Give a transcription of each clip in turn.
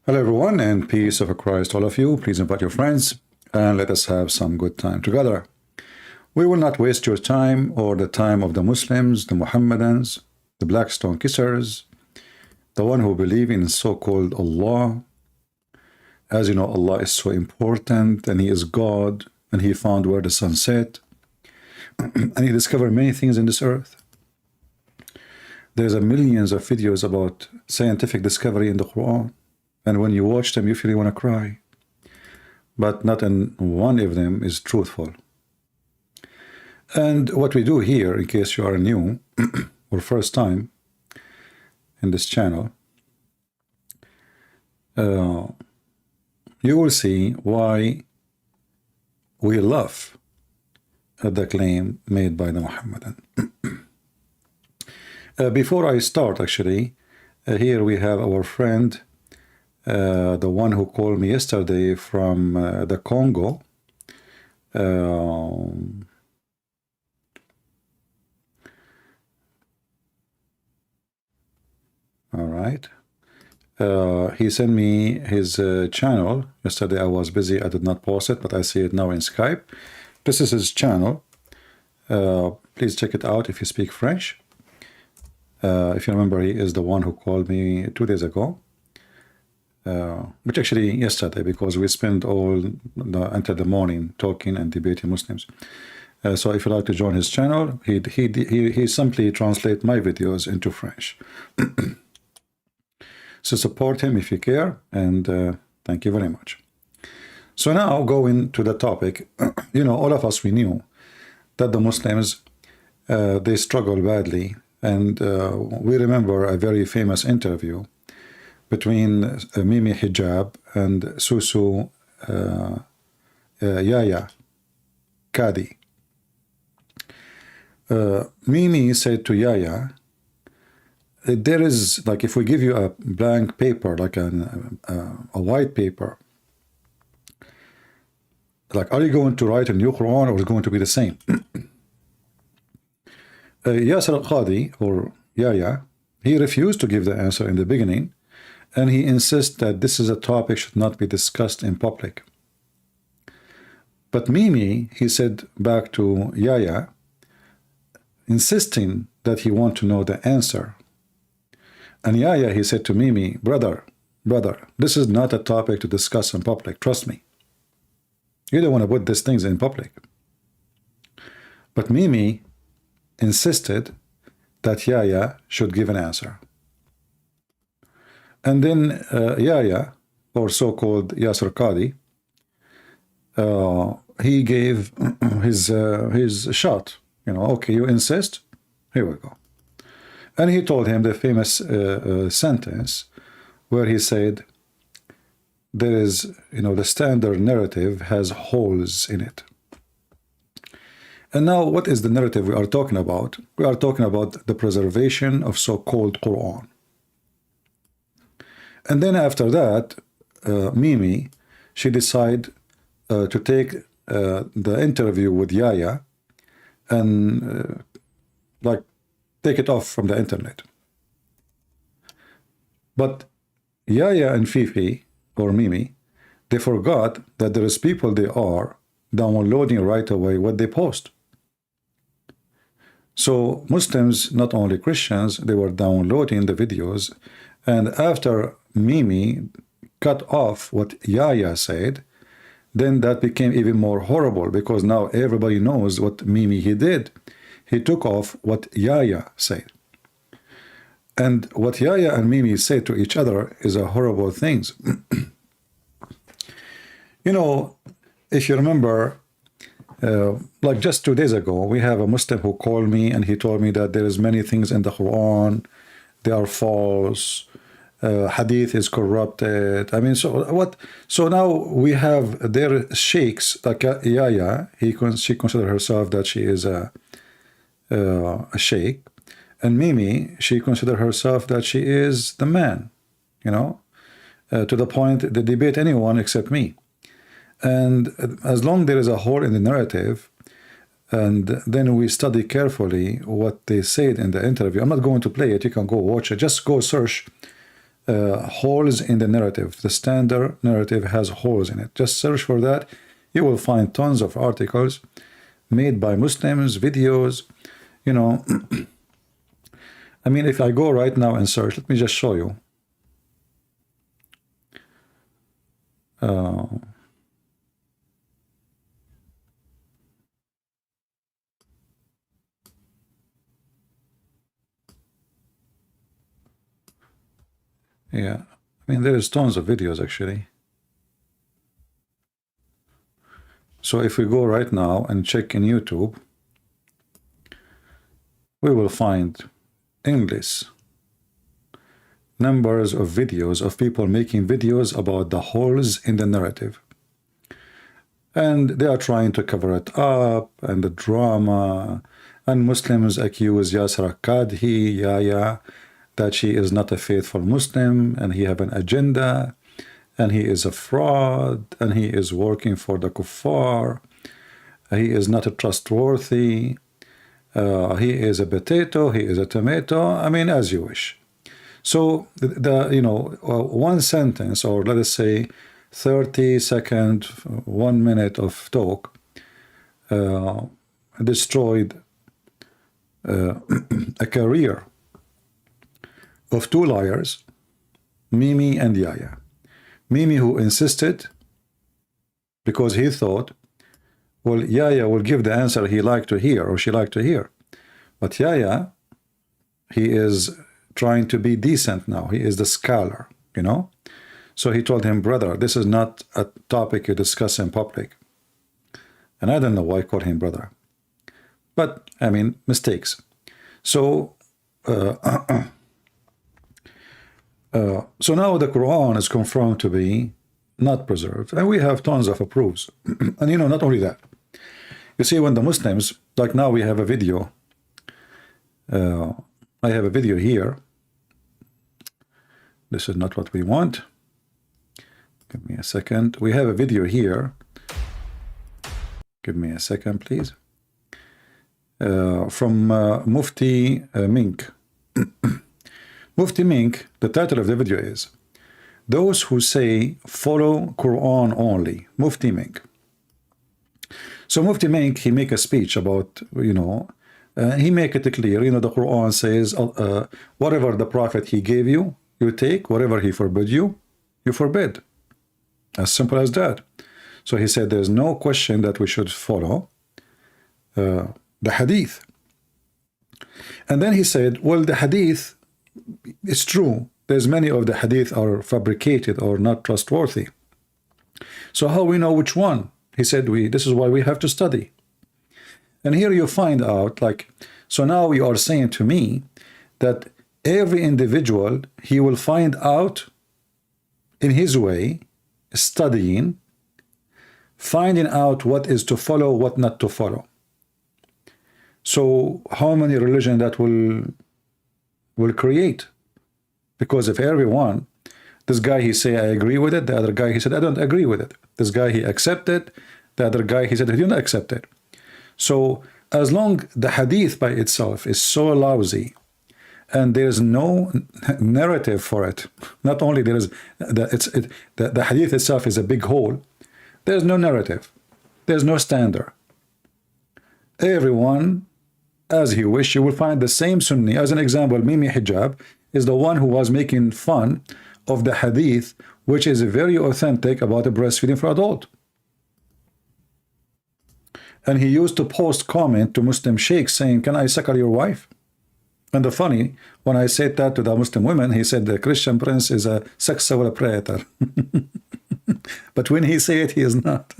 Hello everyone, and peace of Christ all of you. Please invite your friends and let us have some good time together. We will not waste your time or the time of the Muslims, the Muhammadans, the black stone kissers, the one who believe in so-called Allah. As you know, Allah is so important and He is God and He found where the sun set and He discovered many things in this earth. There's millions of videos about scientific discovery in the Quran. And when you watch them, you feel you want to cry. But not in one of them is truthful. And what we do here, in case you are new or first time in this channel, you will see why we laugh at the claim made by the Muhammadan. Before I start, actually, here we have our friend, the one who called me yesterday from the Congo. All right. He sent me his channel. Yesterday I was busy. I did not post it, but I see it now in Skype. This is his channel. Please check it out if you speak French. If you remember, he is the one who called me 2 days ago. Which actually yesterday, because we spent until the morning talking and debating Muslims. So if you'd like to join his channel, he simply translates my videos into French. So support him if you care, and thank you very much. So now going to the topic, you know, all of us, we knew that the Muslims, they struggle badly, and we remember a very famous interview between Mimi Hijab and Susu Yaya Kadi. Mimi said to Yaya, there is, like, if we give you a blank paper, like a white paper, like, are you going to write a new Quran or is it going to be the same? Yasser al-Qadi, or Yaya, he refused to give the answer in the beginning, and he insists that this is a topic should not be discussed in public. But Mimi, he said back to Yaya, insisting that he want to know the answer. And Yaya, he said to Mimi, brother, this is not a topic to discuss in public, trust me. You don't want to put these things in public. But Mimi insisted that Yaya should give an answer. And then Yaya, or so-called Yasser Qadi, he gave his shot. You know, okay, you insist? Here we go. And he told him the famous sentence where he said, there is, you know, the standard narrative has holes in it. And now, what is the narrative we are talking about? We are talking about the preservation of so-called Quran. And then after that, Mimi, she decided to take the interview with Yaya and like take it off from the internet. But Yaya and Fifi, or Mimi, they forgot that there is people they are downloading right away what they post. So Muslims, not only Christians, they were downloading the videos, and after Mimi cut off what Yaya said, then that became even more horrible, because now everybody knows what Mimi he did. He took off what Yaya said. And what Yaya and Mimi say to each other is a horrible things. You know, if you remember, like just 2 days ago, we have a Muslim who called me and he told me that there is many things in the Quran, they are false, Hadith is corrupted. I mean, so what? So now we have their sheikhs, like Yaya, she considers herself that she is a sheikh, and Mimi, she considers herself that she is the man, you know, to the point they debate anyone except me. And as long there is a hole in the narrative, and then we study carefully what they said in the interview. I'm not going to play it, you can go watch it, just go search holes in the narrative. The standard narrative has holes in it. Just search for that. You will find tons of articles made by Muslims, videos, you know. I mean, if I go right now and search, let me just show you. Yeah, I mean, there's tons of videos actually. So if we go right now and check in YouTube, we will find endless numbers of videos of people making videos about the holes in the narrative. And they are trying to cover it up, and the drama, and Muslims accuse Yasra Kadhi, Yaya, that she is not a faithful Muslim, and he have an agenda, and he is a fraud, and he is working for the kuffar, he is not a trustworthy, he is a potato, he is a tomato. I mean, as you wish. So you know, one sentence, or let us say 30-second, 1 minute of talk destroyed a career of two liars, Mimi and Yaya. Mimi, who insisted, because he thought, well, Yaya will give the answer he liked to hear, or she liked to hear. But Yaya, he is trying to be decent now. He is the scholar, you know. So he told him, brother, this is not a topic you discuss in public. And I don't know why I call him brother. But, I mean, mistakes. So, so now the Quran is confirmed to be not preserved. And we have tons of proofs. And, you know, not only that. You see, when the Muslims, like now we have a video. I have a video here. This is not what we want. Give me a second. We have a video here. Give me a second, please. From Mufti Mink. Mufti Mink, the title of the video is Those Who Say Follow Quran Only. Mufti Mink. So Mufti Mink, he make a speech about, you know, he make it clear, you know, the Quran says, whatever the Prophet he gave you, you take. Whatever he forbid you, you forbid. As simple as that. So he said there's no question that we should follow the Hadith. And then he said, well, the Hadith is true. There's many of the Hadith are fabricated or not trustworthy. So how we know which one? He said, this is why we have to study. And here you find out, like, so now you are saying to me that every individual, he will find out in his way, studying, finding out what is to follow, what not to follow. So how many religion that will create? Because if everyone, this guy he say I agree with it, the other guy he said I don't agree with it. This guy he accepted, the other guy he said he didn't accept it. So as long the Hadith by itself is so lousy, and there's no narrative for it. Not only there is the Hadith itself is a big hole. There's no narrative. There's no standard. Everyone, as he wish, you will find the same Sunni. As an example, Mimi Hijab is the one who was making fun of the Hadith, which is very authentic about the breastfeeding for adult. And he used to post comment to Muslim sheikhs saying, can I suckle your wife? And the funny, when I said that to the Muslim women, he said the Christian prince is a sexual predator. But when he say it, he is not.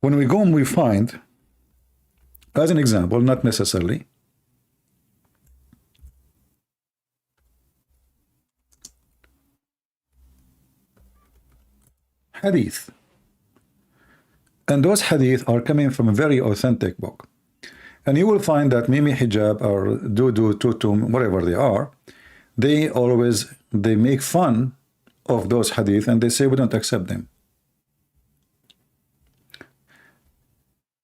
When we go and we find, as an example, not necessarily, Hadith. And those Hadith are coming from a very authentic book. And you will find that Mimi Hijab or Dudu, Tutum, whatever they are, they make fun of those Hadith and they say we don't accept them.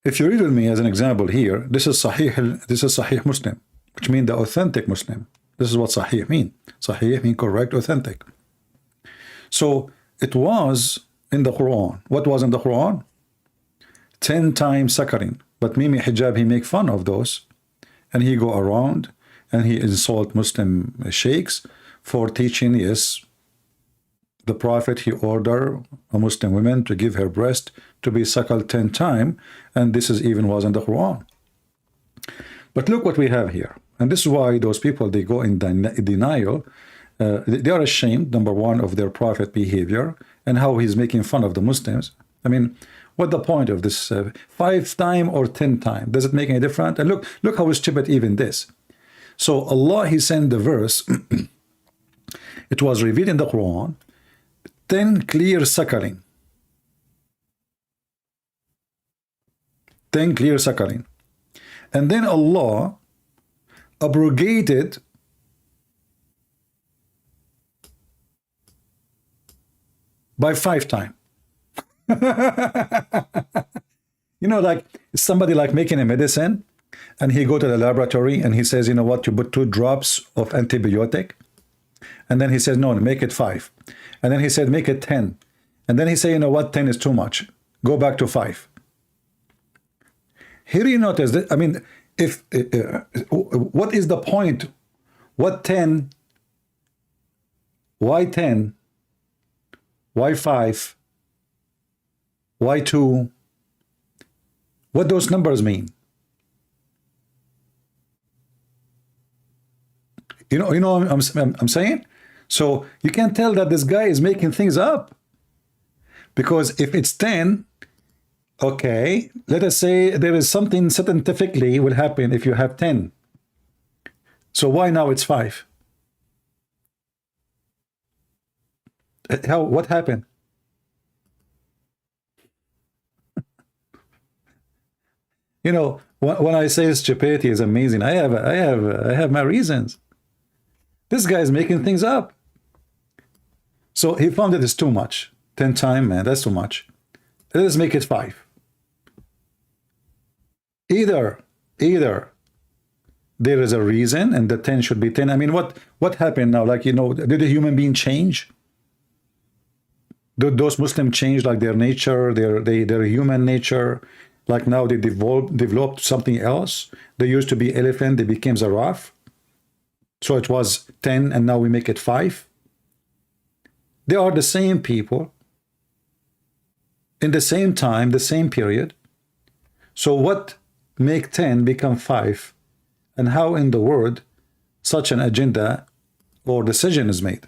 If you read with me as an example here, this is Sahih Muslim, which means the authentic Muslim. This is what Sahih mean. Sahih mean correct, authentic. So it was in the Quran. What was in the Quran? 10 times suckering. But Mimi Hijab, he make fun of those, and he go around and he insult Muslim sheikhs for teaching, yes, the Prophet, he ordered a Muslim woman to give her breast to be suckled 10 times, and this is even was in the Quran. But look what we have here. And this is why those people, they go in denial. They are ashamed, number one, of their Prophet behavior and how he's making fun of the Muslims. I mean, what the point of this 5 times or 10 times? Does it make any difference? And look how stupid even this. So Allah, he sent the verse. It was revealed in the Quran, 10 clear suckling. 10 clear suckling. And then Allah abrogated by 5 times. You know, like somebody like making a medicine, and he go to the laboratory and he says, you know what, you put 2 drops of antibiotic, and then he says, no, make it 5, and then he said, make it 10, and then he say, you know what, 10 is too much, go back to 5. Here you notice that, I mean, if what is the point? What 10? Why 10? Why 5? Why 2? What those numbers mean? You know I'm saying? So you can tell that this guy is making things up. Because if it's 10, okay, let us say there is something scientifically will happen if you have 10. So why now it's 5? What happened? You know, when I say stupidity is amazing, I have my reasons. This guy is making things up. So he found it is too much. 10 times, man, that's too much. Let's make it 5. Either there is a reason and the 10 should be 10. I mean, what happened now? Like, you know, did a human being change? Did those Muslims change like their nature, their human nature? Like now they developed something else. They used to be elephant, they became giraffe. So it was 10 and now we make it 5. They are the same people in the same time, the same period. So what make 10 become 5? And how in the world such an agenda or decision is made?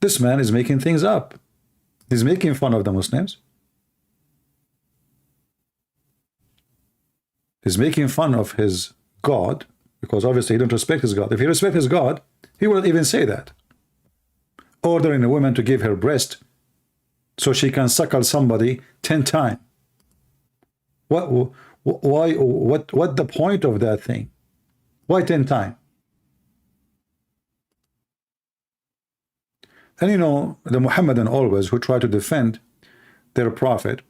This man is making things up. He's making fun of the Muslims. He's making fun of his God, because obviously he don't respect his God. If he respect his God, he wouldn't even say that. Ordering a woman to give her breast so she can suckle somebody 10 times. What the point of that thing? Why 10 times? And you know, the Muhammadan always, who try to defend their prophet,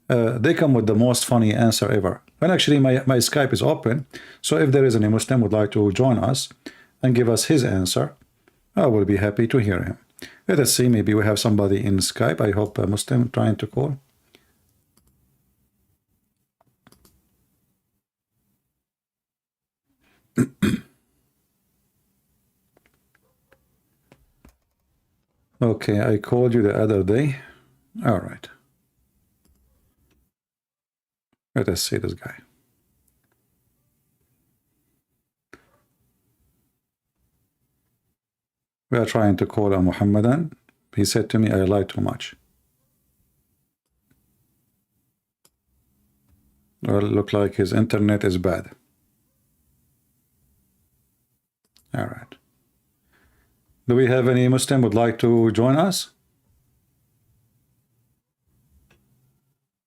they come with the most funny answer ever. And actually my Skype is open, so if there is any Muslim would like to join us and give us his answer, I will be happy to hear him. Let us see, maybe we have somebody in Skype. I hope a Muslim trying to call. Okay, I called you the other day. All right. Let us see this guy. We are trying to call a Muhammadan. He said to me, I lie too much. Well, look like his internet is bad. All right. Do we have any Muslim would like to join us?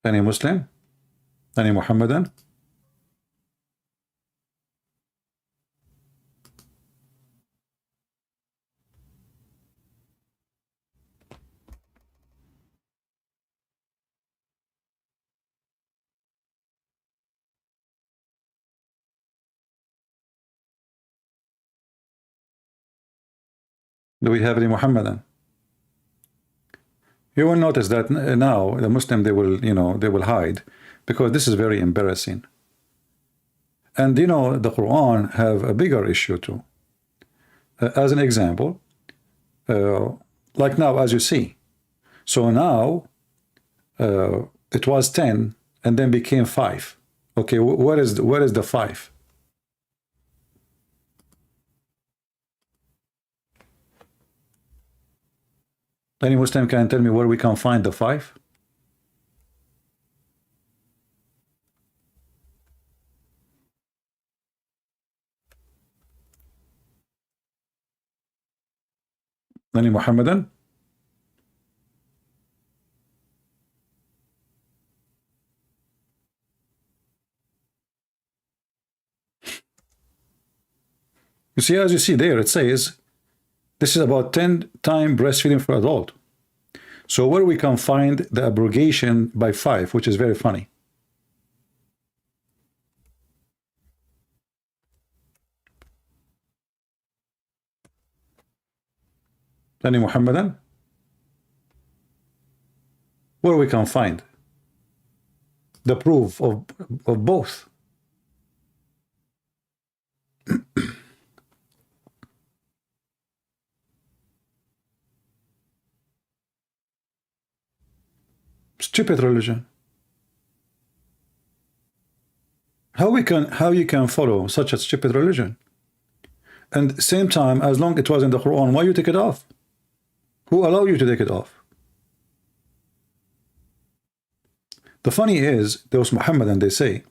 Any Muslim? Any Muhammadan? Do we have any Muhammadan? You will notice that now the Muslim, they will, they will hide, because this is very embarrassing. And the Quran have a bigger issue too. As an example, like now, as you see, so now it was 10 and then became 5. Okay, where is the 5? Any Muslim can tell me where we can find the 5? Any Muhammadan? You see, as you see there, it says this is about 10 times breastfeeding for adult. So where we can find the abrogation by 5, which is very funny. Any Muhammadan? Where we can find the proof of both. Stupid religion. How you can follow such a stupid religion? And same time, as long it was in the Quran, why you take it off? Who allow you to take it off? The funny is, those Muhammadan, they say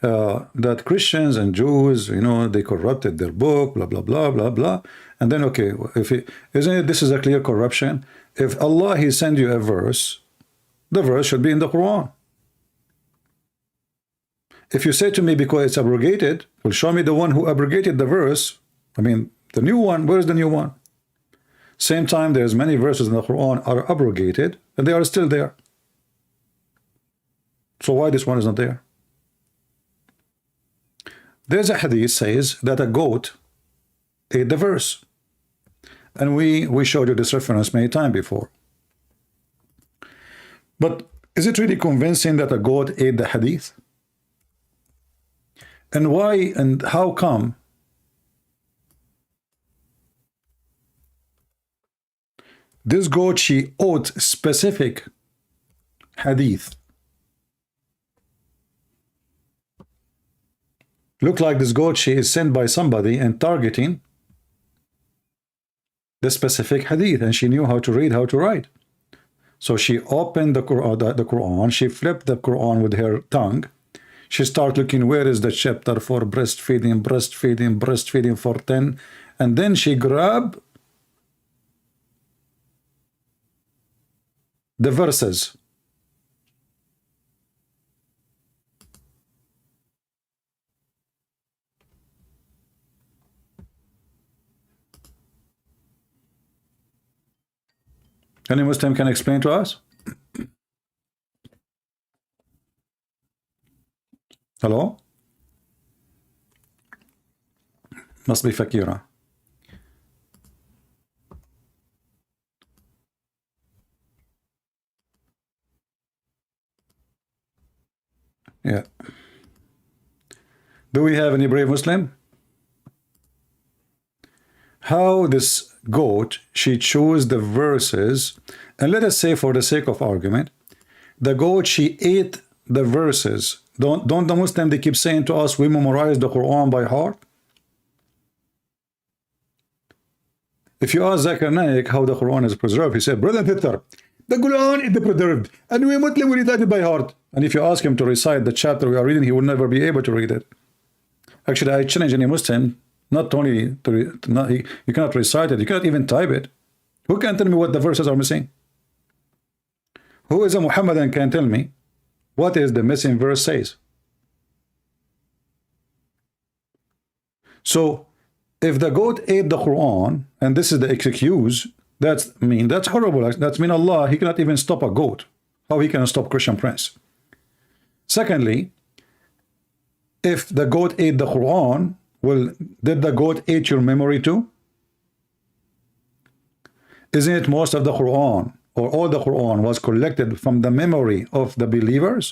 that Christians and Jews, they corrupted their book, blah, blah, blah, blah, blah. And then, okay, isn't it, this is a clear corruption? If Allah, He send you a verse, the verse should be in the Quran. If you say to me, because it's abrogated, well, show me the one who abrogated the verse. I mean, the new one, where's the new one? Same time, there's many verses in the Quran are abrogated, and they are still there. So why this one is not there? There's a hadith says that a goat ate the verse. And we showed you this reference many times before. But is it really convincing that a goat ate the hadith? And why and how come this goat, she ate specific hadith? Look like this goat, she is sent by somebody and targeting the specific hadith, and she knew how to read, how to write. So she opened the Quran, she flipped the Quran with her tongue. She started looking, where is the chapter for breastfeeding, breastfeeding, breastfeeding for 10, and then she grabbed the verses. Any Muslim can explain to us? Hello? Must be Fakira. Yeah. Do we have any brave Muslim? How this goat, she chose the verses, and let us say for the sake of argument, the goat, she ate the verses. Don't the Muslim, they keep saying to us, we memorize the Quran by heart? If you ask Zakir Naik how the Quran is preserved, he said, brother Peter, the Quran is preserved, and we Muslim will recite it by heart. And if you ask him to recite the chapter we are reading, he will never be able to read it. Actually, I challenge any Muslim, not only you cannot recite it, you cannot even type it. Who can tell me what the verses are missing? Who is a Muhammadan can tell me what is the missing verse says? So, if the goat ate the Quran, and this is the excuse, that's horrible. That's mean Allah, He cannot even stop a goat. How He can stop Christian Prince? Secondly, if the goat ate the Quran, well, did the goat eat your memory too? Isn't it most of the Quran, or all the Quran, was collected from the memory of the believers?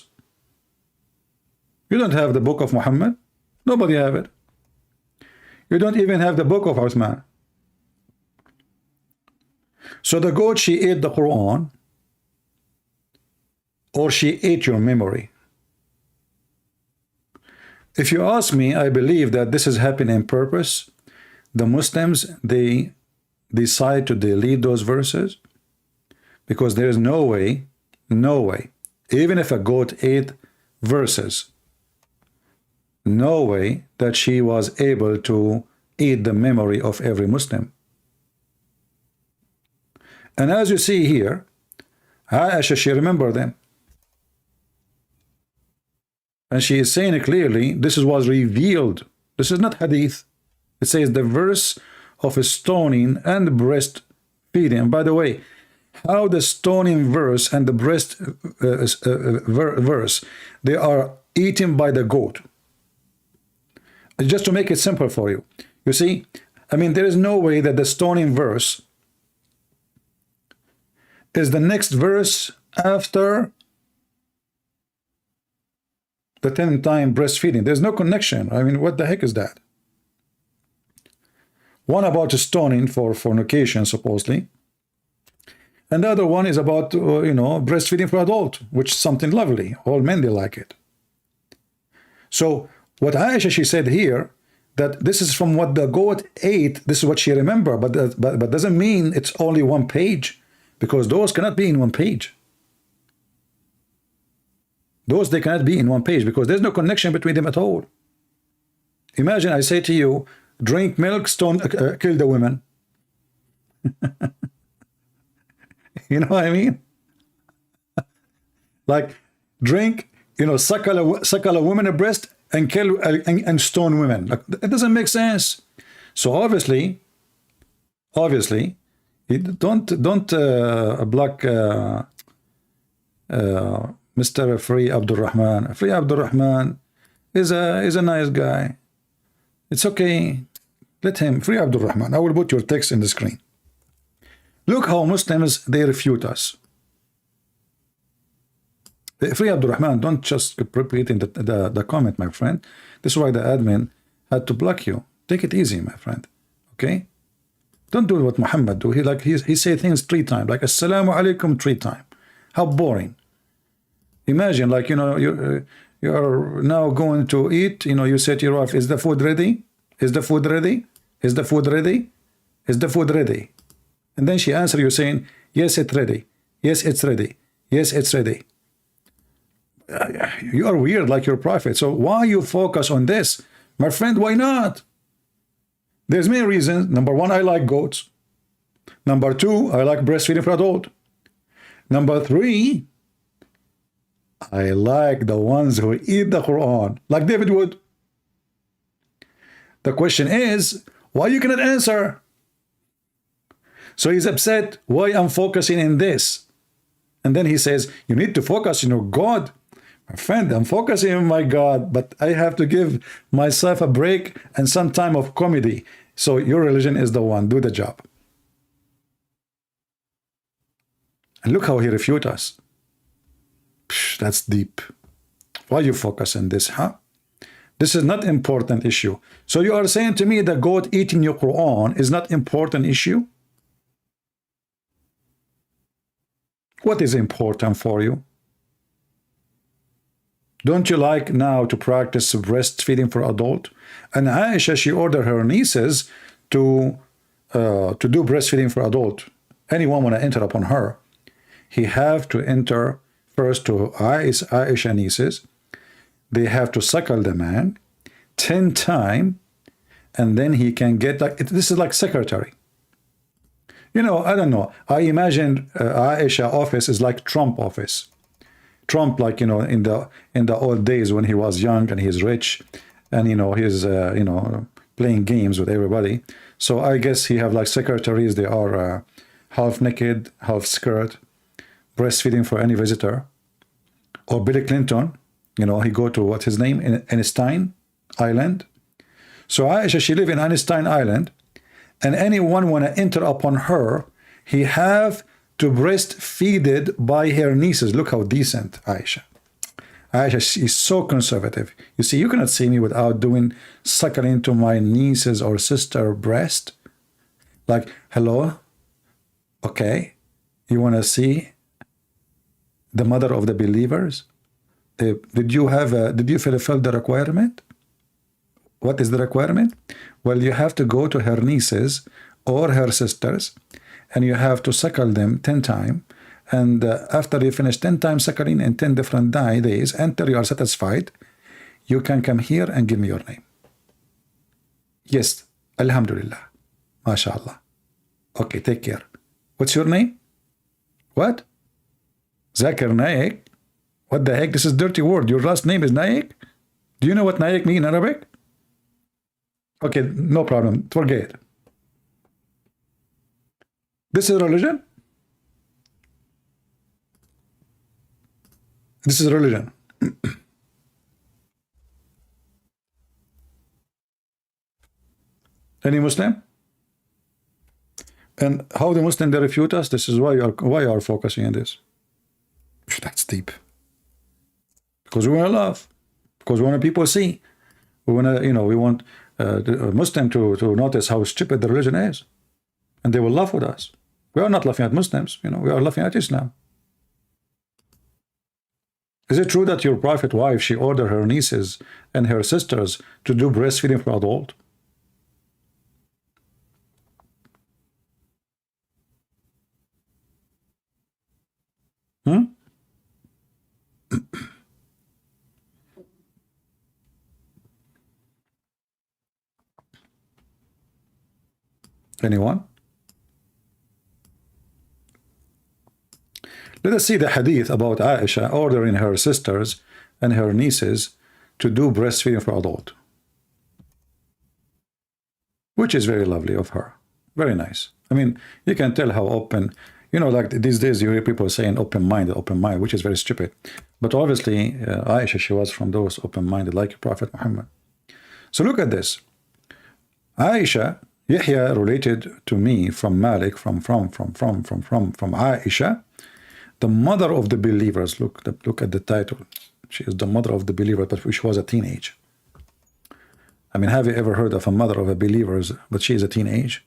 You don't have the book of Muhammad. Nobody have it. You don't even have the book of Uthman. So the goat, she ate the Quran, or she ate your memory. If you ask me, I believe that this is happening on purpose. The Muslims, they decide to delete those verses because there is no way, even if a goat ate verses, no way that she was able to eat the memory of every Muslim. And as you see here, Aisha, she remembered them. And she is saying clearly, this was revealed. This is not hadith. It says the verse of stoning and breastfeeding. By the way, how the stoning verse and the breast verse, they are eaten by the goat. Just to make it simple for you. You see, I mean, there is no way that the stoning verse is the next verse after the 10th time breastfeeding. There's no connection. I mean, what the heck is that? One about stoning for fornication, supposedly. And the other one is about, breastfeeding for adult, which is something lovely. All men, they like it. So what Aisha, she said here, that this is from what the goat ate, this is what she remembered, but doesn't mean it's only one page, because those cannot be in one page. Those, they cannot be in one page because there's no connection between them at all. Imagine I say to you, drink milk, kill the women. You know what I mean? Like, drink, suckle a woman breast and kill and stone women. Like, it doesn't make sense. So obviously, don't block Mr. Free Abdul Rahman. Free Abdul Rahman is a nice guy. It's okay. Let him. Free Abdul Rahman. I will put your text in the screen. Look how Muslims, they refute us. Free Abdul Rahman, don't just repeat in the comment, my friend. This is why the admin had to block you. Take it easy, my friend. Okay? Don't do what Muhammad do. He say things 3 times, like Assalamu alaikum 3 times. How boring. Imagine, like, you are now going to eat, you say to your wife, is the food ready? Is the food ready? Is the food ready? Is the food ready? And then she answers you saying, yes, it's ready. Yes, it's ready. Yes, it's ready. You are weird like your prophet. So why you focus on this? My friend, why not? There's many reasons. Number 1, I like goats. Number 2, I like breastfeeding for adult. Number 3, I like the ones who eat the Quran, like David would. The question is, why you cannot answer? So he's upset why I'm focusing in this. And then he says, you need to focus on your God. My friend, I'm focusing on my God, but I have to give myself a break and some time of comedy. So your religion is the one. Do the job. And look how he refutes us. Psh, that's deep. Why you focus on this, huh? This is not important issue. So you are saying to me that God eating your Quran is not important issue? What is important for you? Don't you like now to practice breastfeeding for adult? And Aisha, she ordered her nieces to do breastfeeding for adult. Anyone want to enter upon her, he have to enter first to Aisha nieces. They have to suckle the man 10 times, and then he can get, like, this is like secretary. I don't know. I imagine Aisha office is like Trump office. Trump, like, in the old days when he was young and he's rich, and he's playing games with everybody. So I guess he have like secretaries. They are half naked, half skirt, breastfeeding for any visitor. Or Bill Clinton, he go to what's his name, in Einstein Island. So Aisha, she live in Einstein Island, and anyone want to enter upon her he have to breastfeeded by her nieces. Look how decent Aisha. Aisha is so conservative. You see, you cannot see me without doing suckling to my niece's or sister breast. Like, hello? Okay. You want to see the mother of the believers? Did you fulfill the requirement? What is the requirement? Well, you have to go to her nieces or her sisters, and you have to suckle them 10 times. And after you finish 10 times suckling in 10 different days, until you are satisfied, you can come here and give me your name. Yes, Alhamdulillah. MashaAllah. Okay, take care. What's your name? What? Zakir Naik? What the heck? This is a dirty word. Your last name is Naik? Do you know what Naik means in Arabic? Okay, no problem. Forget it. This is religion? This is religion. Any Muslim? And how the Muslim they refute us? This is why you are focusing on this. That's deep. Because we want to love. Because we want people to see. We want to, we want the Muslim to notice how stupid the religion is, and they will laugh with us. We are not laughing at Muslims. We are laughing at Islam. Is it true that your prophet wife, she ordered her nieces and her sisters to do breastfeeding for adult? Anyone? Let us see the hadith about Aisha ordering her sisters and her nieces to do breastfeeding for adult, which is very lovely of her. Very nice. I mean, you can tell how open, like these days you hear people saying open-minded, which is very stupid. But obviously, Aisha, she was from those open-minded, like Prophet Muhammad. So look at this. Aisha, Yahya related to me from Malik, from Aisha, the mother of the believers. Look at the title. She is the mother of the believers, but she was a teenage. I mean, have you ever heard of a mother of a believers, but she is a teenage?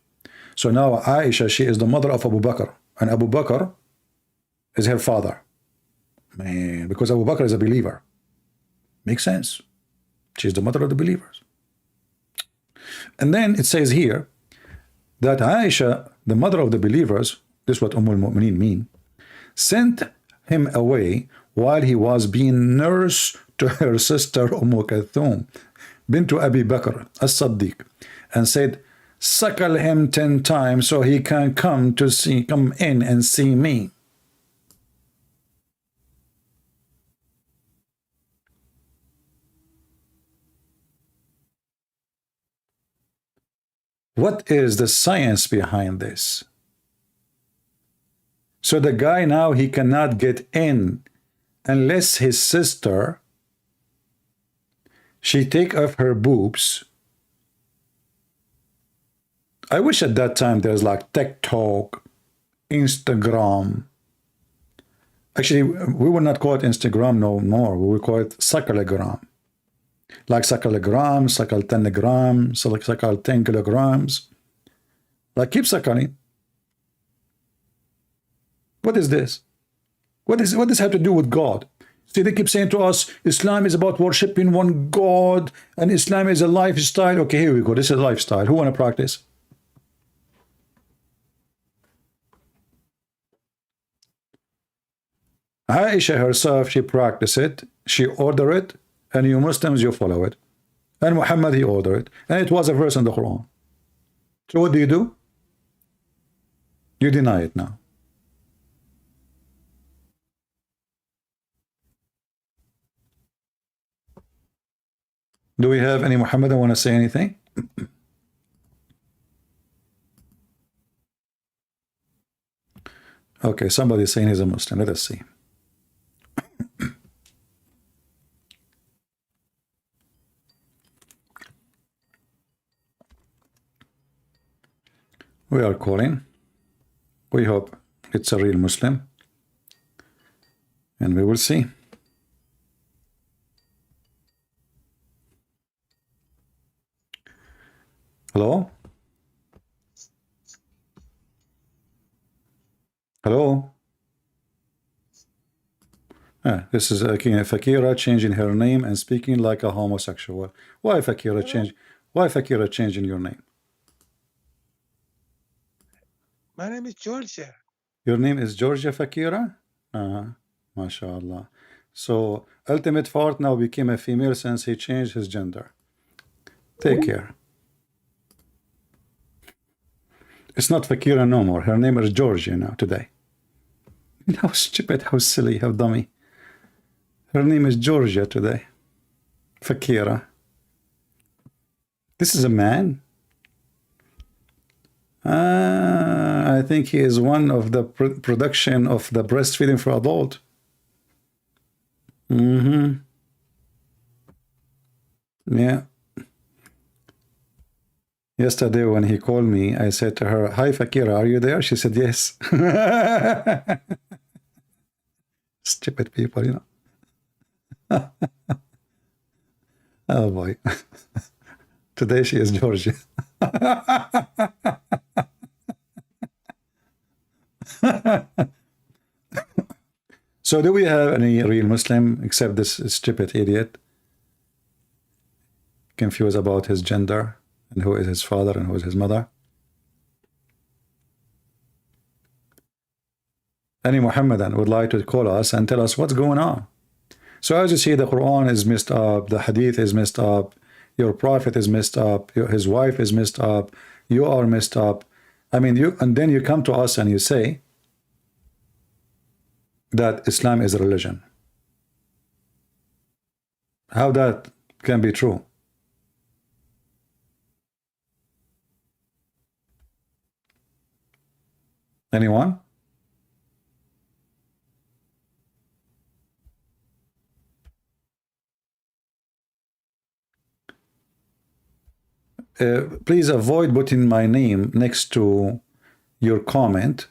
So now Aisha, she is the mother of Abu Bakr, and Abu Bakr is her father. Man, because Abu Bakr is a believer. Makes sense. She is the mother of the believers. And then it says here that Aisha, the mother of the believers, this is what al-Mu'mineen mean, sent him away while he was being nursed to her sister Kulthum bint Abi Bakr as-Siddiq, and said, suckle him 10 times so he can come in and see me. What is the science behind this? So the guy now, he cannot get in unless his sister, she take off her boobs. I wish at that time there's like TikTok, Instagram. Actually, we would not call it Instagram no more. We would call it Sucklegram. Like Sucklegram, Suckle 10 grams, Suckle 10 kilograms. Like keep suckling. What is this? What does this have to do with God? See, they keep saying to us, Islam is about worshiping one God, and Islam is a lifestyle. Okay, here we go. This is a lifestyle. Who want to practice? Aisha herself, she practiced it, she ordered it, and you Muslims, you follow it. And Muhammad, he ordered it. And it was a verse in the Quran. So what do? You deny it now. Do we have any Muhammadan want to say anything? Okay, somebody's saying he's a Muslim. Let us see. We are calling. We hope it's a real Muslim, and we will see. Hello? Hello? This is Fakira changing her name and speaking like a homosexual. Why Fakira change? Why Fakira changing your name? My name is Georgia. Your name is Georgia Fakira? MashaAllah. So Ultimate Fart now became a female since he changed his gender. Take care. It's not Fakira no more. Her name is Georgia now today. How stupid, how silly, how dummy. Her name is Georgia today. Fakira. This is a man. I think he is one of the production of the breastfeeding for adult. Yeah. Yesterday when he called me, I said to her, "Hi Fakira, are you there?" She said, "Yes." Stupid people, you know. Oh boy. Today she is Georgia. So do we have any real Muslim except this stupid idiot confused about his gender and who is his father and who is his mother? Any Muhammadan would like to call us and tell us what's going on. So as you see, the Quran is messed up, the Hadith is messed up, your prophet is messed up, his wife is messed up, you are messed up. I mean, and then you come to us and you say that Islam is a religion. How that can be true? Anyone? Please avoid putting my name next to your comment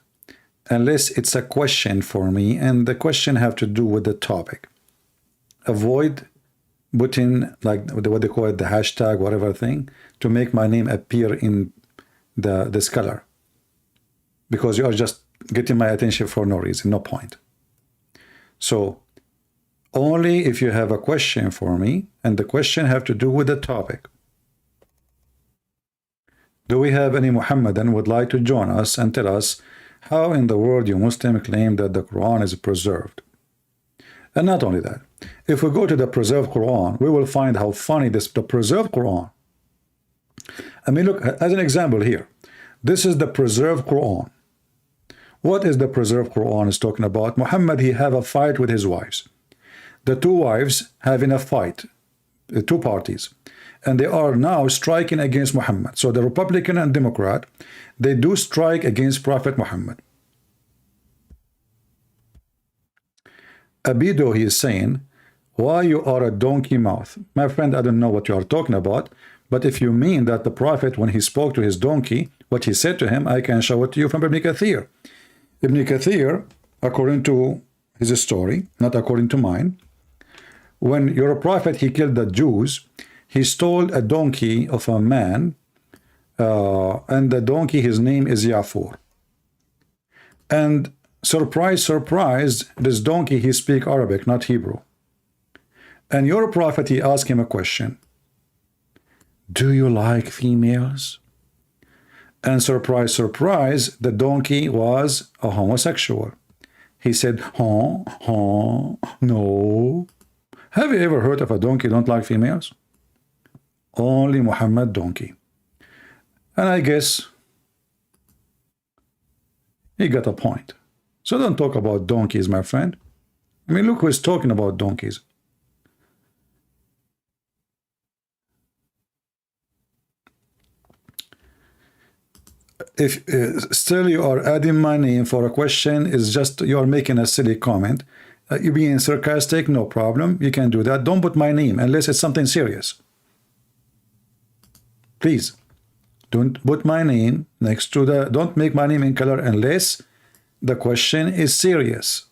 unless it's a question for me and the question have to do with the topic. Avoid putting like what they call it, the hashtag, whatever thing, to make my name appear in this color, because you are just getting my attention for no reason, no point. So only if you have a question for me and the question have to do with the topic. Do we have any Muhammadan would like to join us and tell us how in the world you Muslim claim that the Quran is preserved? And not only that, if we go to the preserved Quran, we will find how funny the preserved Quran. I mean, look, as an example here, this is the preserved Quran. What is the preserved Quran is talking about? Muhammad, he have a fight with his wives. The two wives having a fight, two parties, and they are now striking against Muhammad. So the Republican and Democrat, they do strike against Prophet Muhammad. Abido, he is saying, why you are a donkey mouth? My friend, I don't know what you are talking about, but if you mean that the Prophet, when he spoke to his donkey, what he said to him, I can show it to you from Ibn Kathir. Ibn Kathir, according to his story, not according to mine, when your Prophet, he killed the Jews, he stole a donkey of a man, and the donkey, his name is Yafur. And surprise, surprise, this donkey, he speak Arabic, not Hebrew. And your Prophet, he asked him a question. Do you like females? And surprise, surprise, the donkey was a homosexual. He said, no. Have you ever heard of a donkey don't like females? Only Muhammad donkey. And I guess he got a point. So don't talk about donkeys, my friend. I mean, look who's talking about donkeys. If still you are adding my name for a question, is just you are making a silly comment. You being sarcastic, no problem. You can do that. Don't put my name unless it's something serious. Please, don't put my name next to the. Don't make my name in color unless The question is serious.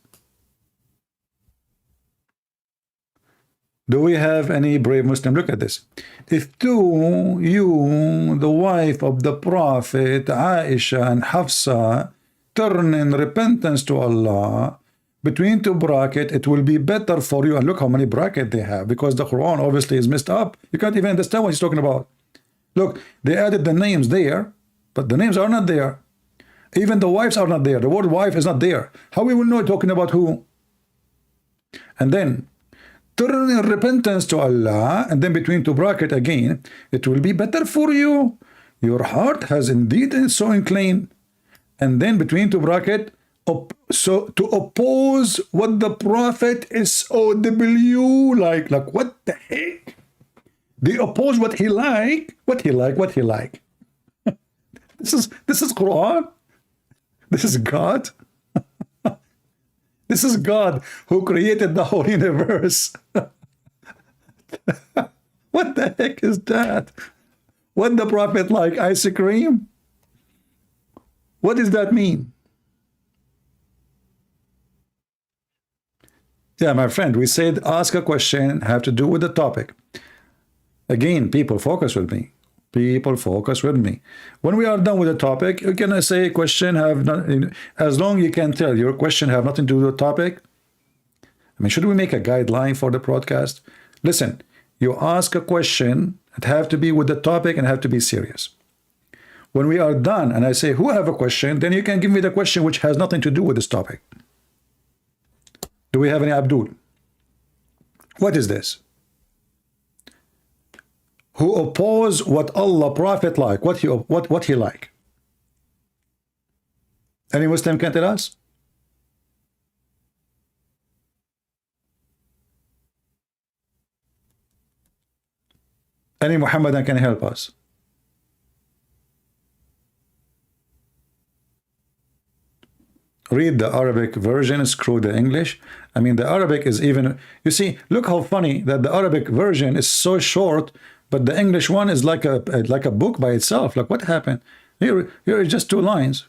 Do we have any brave Muslim? Look at this. If you, the wife of the Prophet, Aisha and Hafsa, turn in repentance to Allah, between two brackets, it will be better for you. And look how many brackets they have, because the Quran obviously is messed up. You can't even understand what he's talking about. Look, they added the names there, but the names are not there. Even the wives are not there. The word wife is not there. How we will know talking about who? And then turn in repentance to Allah, and then between two brackets again, it will be better for you. Your heart has indeed so inclined. And then between two brackets, so to oppose what the Prophet is OW like what the heck? They oppose what he like. This is Quran. This is God. This is God who created the whole universe. What the heck is that? What the Prophet like? Ice cream? What does that mean? Yeah, my friend, we said ask a question, have to do with the topic. Again, people, focus with me. People, focus with me. When we are done with the topic, you can say question have not, as long you can tell your question have nothing to do with the topic. I mean, should we make a guideline for the broadcast? Listen, you ask a question, it have to be with the topic and have to be serious. When we are done and I say who have a question, then you can give me the question which has nothing to do with this topic. Do we have any Abdul? What is this? Who oppose what Allah Prophet like, what he like? Any Muslim can tell us? Any Muhammadan can help us? Read the Arabic version, screw the English. I mean, the Arabic is even, you see, look how funny that the Arabic version is so short, but the English one is like a book by itself. Like, what happened? Here is just 2 lines.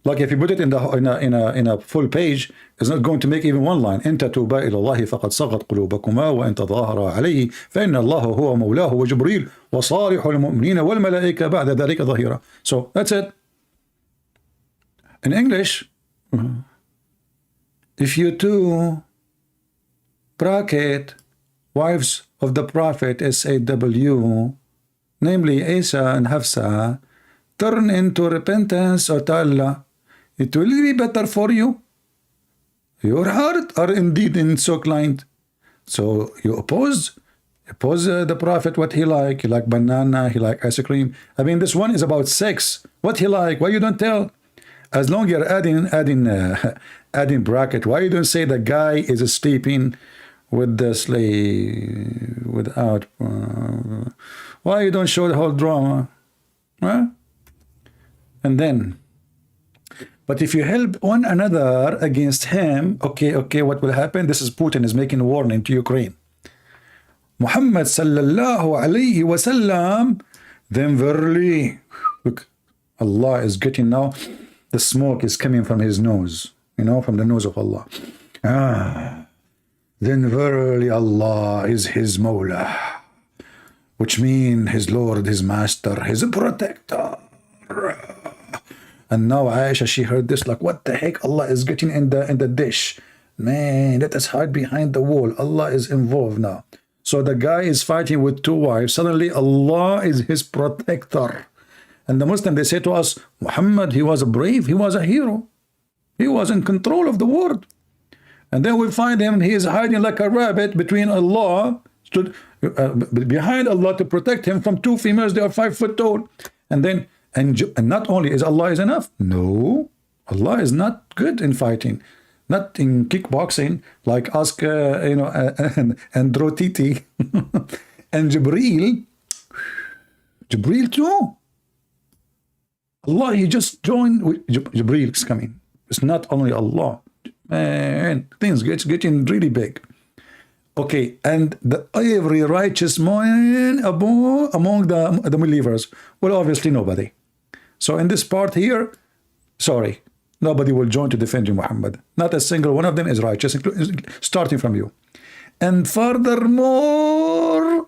Like if you put it in a full page, it's not going to make even 1 line. إن تتوبا إلى الله فقد صغت قلوبكما وإن تظاهرا عليه فإن الله هو مولاه وجبريل وصالح المؤمنين والملائكة بعد ذلك ظهيرا. So that's it. In English, if you two bracket wives of the Prophet SAW, namely Isa and Hafsa, turn into repentance or to Allah, it will be better for you. Your heart are indeed so inclined. So you oppose the Prophet, what he like banana, he like ice cream. I mean, this one is about sex. What he like? Why you don't tell? As long you're adding bracket, why you don't say the guy is sleeping with the slave without? Why you don't show the whole drama? Huh? And then, but if you help one another against him, okay, what will happen? This is Putin is making a warning to Ukraine. Muhammad sallallahu alayhi wasallam, then verily, look, Allah is getting now. The smoke is coming from his nose, from the nose of Allah. Then verily Allah is his Mawla, which means his Lord, his Master, his Protector. And now Aisha, she heard this like, what the heck? Allah is getting in the dish. Man, let us hide behind the wall. Allah is involved now. So the guy is fighting with 2 wives. Suddenly Allah is his protector. And the Muslim, they say to us, Muhammad, he was a brave, he was a hero. He was in control of the world. And then we find him, he is hiding like a rabbit between Allah, behind Allah to protect him from 2 females, they are 5 foot tall. And then, and not only is Allah is enough, no, Allah is not good in fighting, not in kickboxing, like ask, and Drotiti, and Jibreel too. Allah, he just joined. Jibreel is coming. It's not only Allah. Man, things getting really big. Okay, and every righteous man among the believers. Well, obviously nobody. So in this part here, sorry, Nobody will join to defend you, Muhammad. Not a single one of them is righteous, starting from you. And furthermore,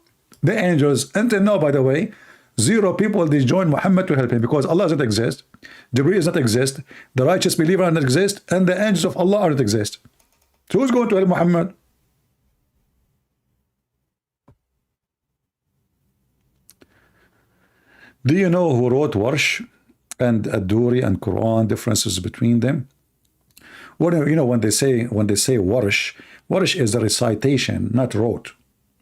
the angels, until now, by the way, 0 people they join Muhammad to help him, because Allah doesn't exist, Jibreel does not exist, the righteous believer does not exist, and the angels of Allah don't exist. So who's going to help Muhammad? Do you know who wrote Warsh and Ad-Duri and Quran, differences between them? Well, you know, when they say Warsh, Warsh is a recitation, not wrote.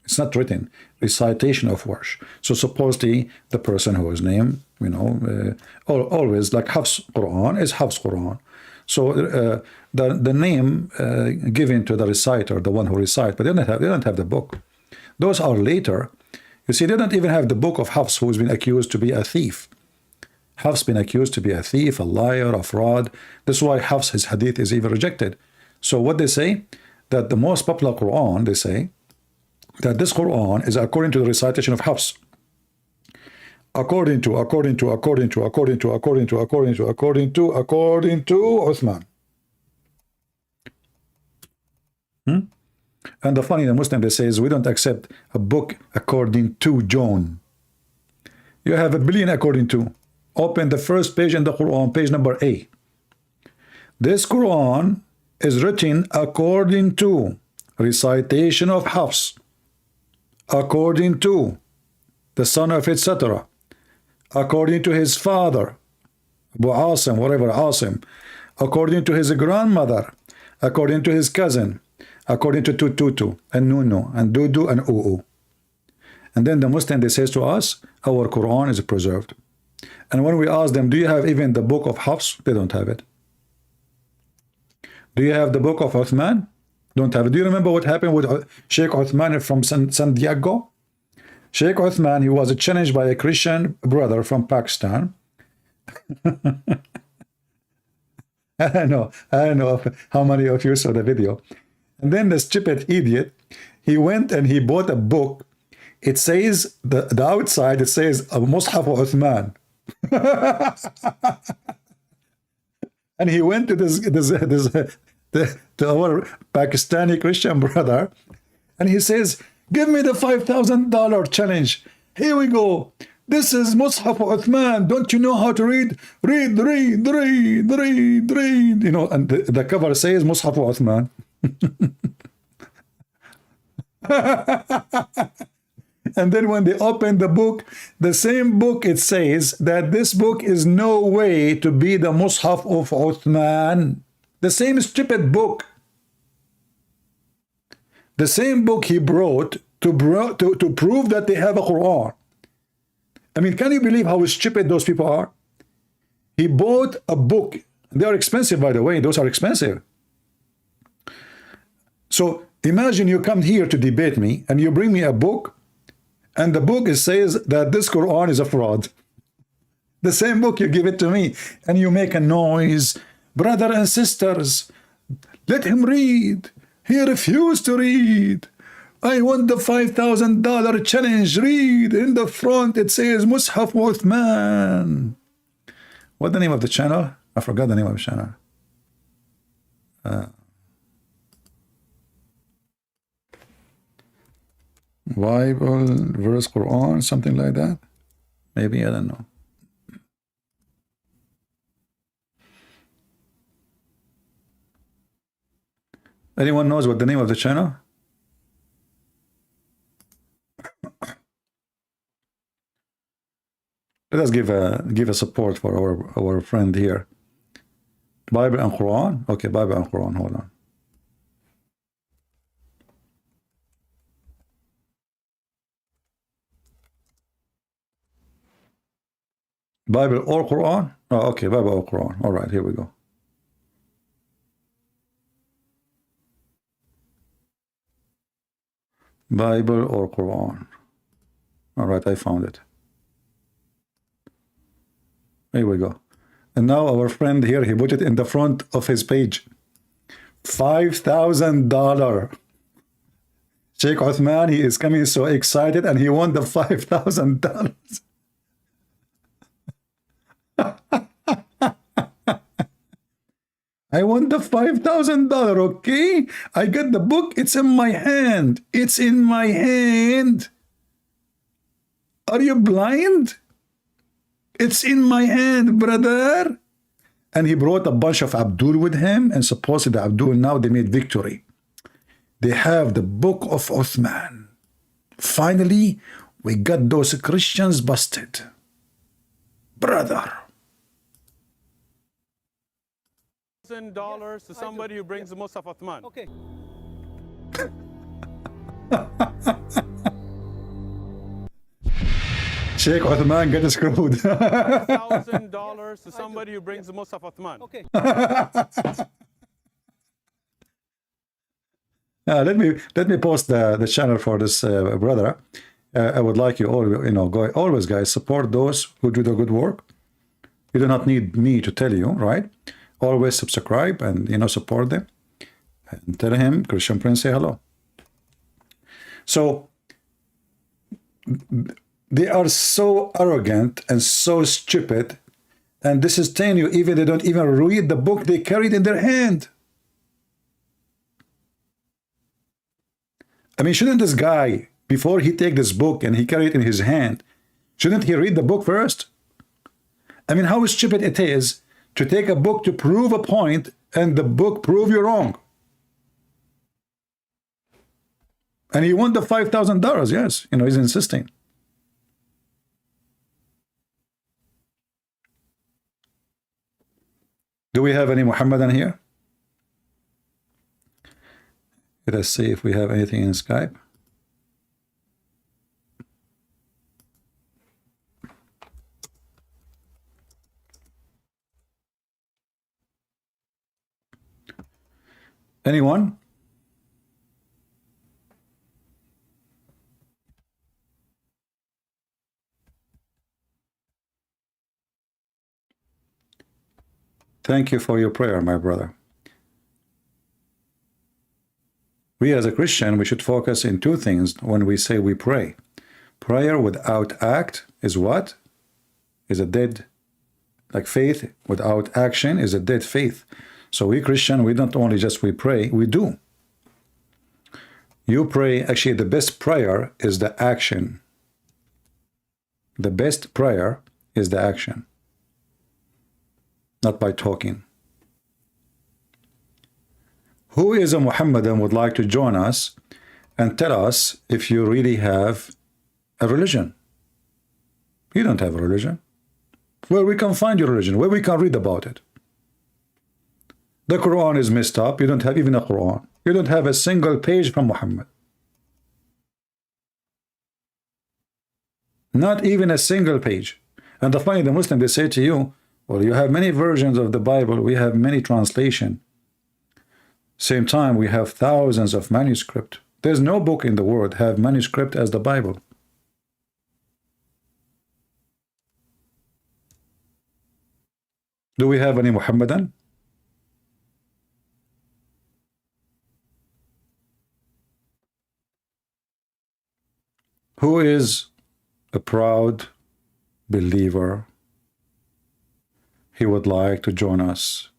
It's not written. Recitation of Warsh. So supposedly the person whose name, you know, always like Hafs Quran is Hafs Quran. So the name given to the reciter, the one who recites, but they don't have the book. Those are later. You see, they don't even have the book of Hafs, who's been accused to be a thief. Hafs been accused to be a thief, a liar, a fraud. That's why Hafs, his hadith, is even rejected. So what they say, that the most popular Quran, they say, that this Quran is according to the recitation of Hafs. According to Uthman. And the funny, the Muslim, they say, is we don't accept a book according to John. You have a billion according to. Open the first page in the Quran, page number A. This Quran is written according to recitation of Hafs, according to the son of etc., according to his father, Abu Asim, whatever Asim, according to his grandmother, according to his cousin, according to Tututu and Nunu and Dudu and Uu. And then the Muslim, they says to us, our Quran is preserved. And when we ask them, do you have even the book of Hafs? They don't have it. Do you have the book of Uthman? Don't have it. Do you remember what happened with Sheikh Uthman from San Diego? Sheikh Uthman, he was challenged by a Christian brother from Pakistan. I don't know how many of you saw the video. And then the stupid idiot, he went and he bought a book. It says, the outside, it says, Mus'haf Uthman. And he went to to our Pakistani Christian brother, and he says, give me the $5,000 challenge. Here we go. This is Mus'haf Uthman. Don't you know how to read? Read. You know, and the cover says Mus'haf Uthman. And then when they open the book, the same book, it says that this book is no way to be the Mus'haf of Uthman. The same stupid book. The same book he brought to prove that they have a Quran. I mean, can you believe how stupid those people are? He bought a book. They are expensive, by the way. Those are expensive. So imagine you come here to debate me and you bring me a book, and the book says that this Quran is a fraud. The same book, you give it to me and you make a noise. Brother and sisters, let him read. He refused to read. I want the $5,000 challenge. Read. In the front it says Mus'haf Uthman. What's the name of the channel? I forgot the name of the channel. Bible verse Quran, something like that. Maybe, I don't know. Anyone knows what the name of the channel? Let us give a support for our friend here. Bible and Quran. Okay, Bible and Quran. Hold on. Bible or Quran? Oh, okay, Bible or Quran. All right, here we go. Bible or Quran. All right, I found it. Here we go. And now our friend here, he put it in the front of his page. $5,000. Sheikh Uthman, he is coming so excited and he won the $5,000. I want the $5,000, okay? I got the book. It's in my hand. It's in my hand. Are you blind? It's in my hand, brother. And he brought a bunch of Abdul with him, and supposedly Abdul, now they made victory. They have the book of Uthman. Finally, we got those Christians busted. Brother. $1,000 to somebody who brings the Musaf Uthman. Okay. Sheikh Uthman get screwed. $1,000 to somebody who brings the Musaf Uthman. Okay. Let me post the channel for this brother. I would like you all, always guys, support those who do the good work. You do not need me to tell you, right? Always subscribe and support them, and tell him Christian Prince say hello. So they are so arrogant and so stupid, and this is telling you, even they don't even read the book they carried in their hand. I mean, shouldn't this guy, before he take this book and he carry it in his hand, shouldn't he read the book first? I mean, how stupid it is to take a book to prove a point and the book prove you wrong. And he won the $5,000, yes. He's insisting. Do we have any Muhammadan here? Let us see if we have anything in Skype. Anyone? Thank you for your prayer, my brother. We as a Christian, we should focus in two things when we say we pray. Prayer without act is what? Is a dead, like faith without action is a dead faith. So we Christian, we don't only just we pray, we do. You pray, actually the best prayer is the action. The best prayer is the action. Not by talking. Who is a Muhammadan would like to join us and tell us if you really have a religion? You don't have a religion. Where we can find your religion, where we can read about it. The Quran is messed up. You don't have even a Quran. You don't have a single page from Muhammad. Not even a single page. And the Muslim, they say to you, well, you have many versions of the Bible. We have many translations. Same time, we have thousands of manuscript. There's no book in the world have manuscript as the Bible. Do we have any Muhammadan? Who is a proud believer? He would like to join us,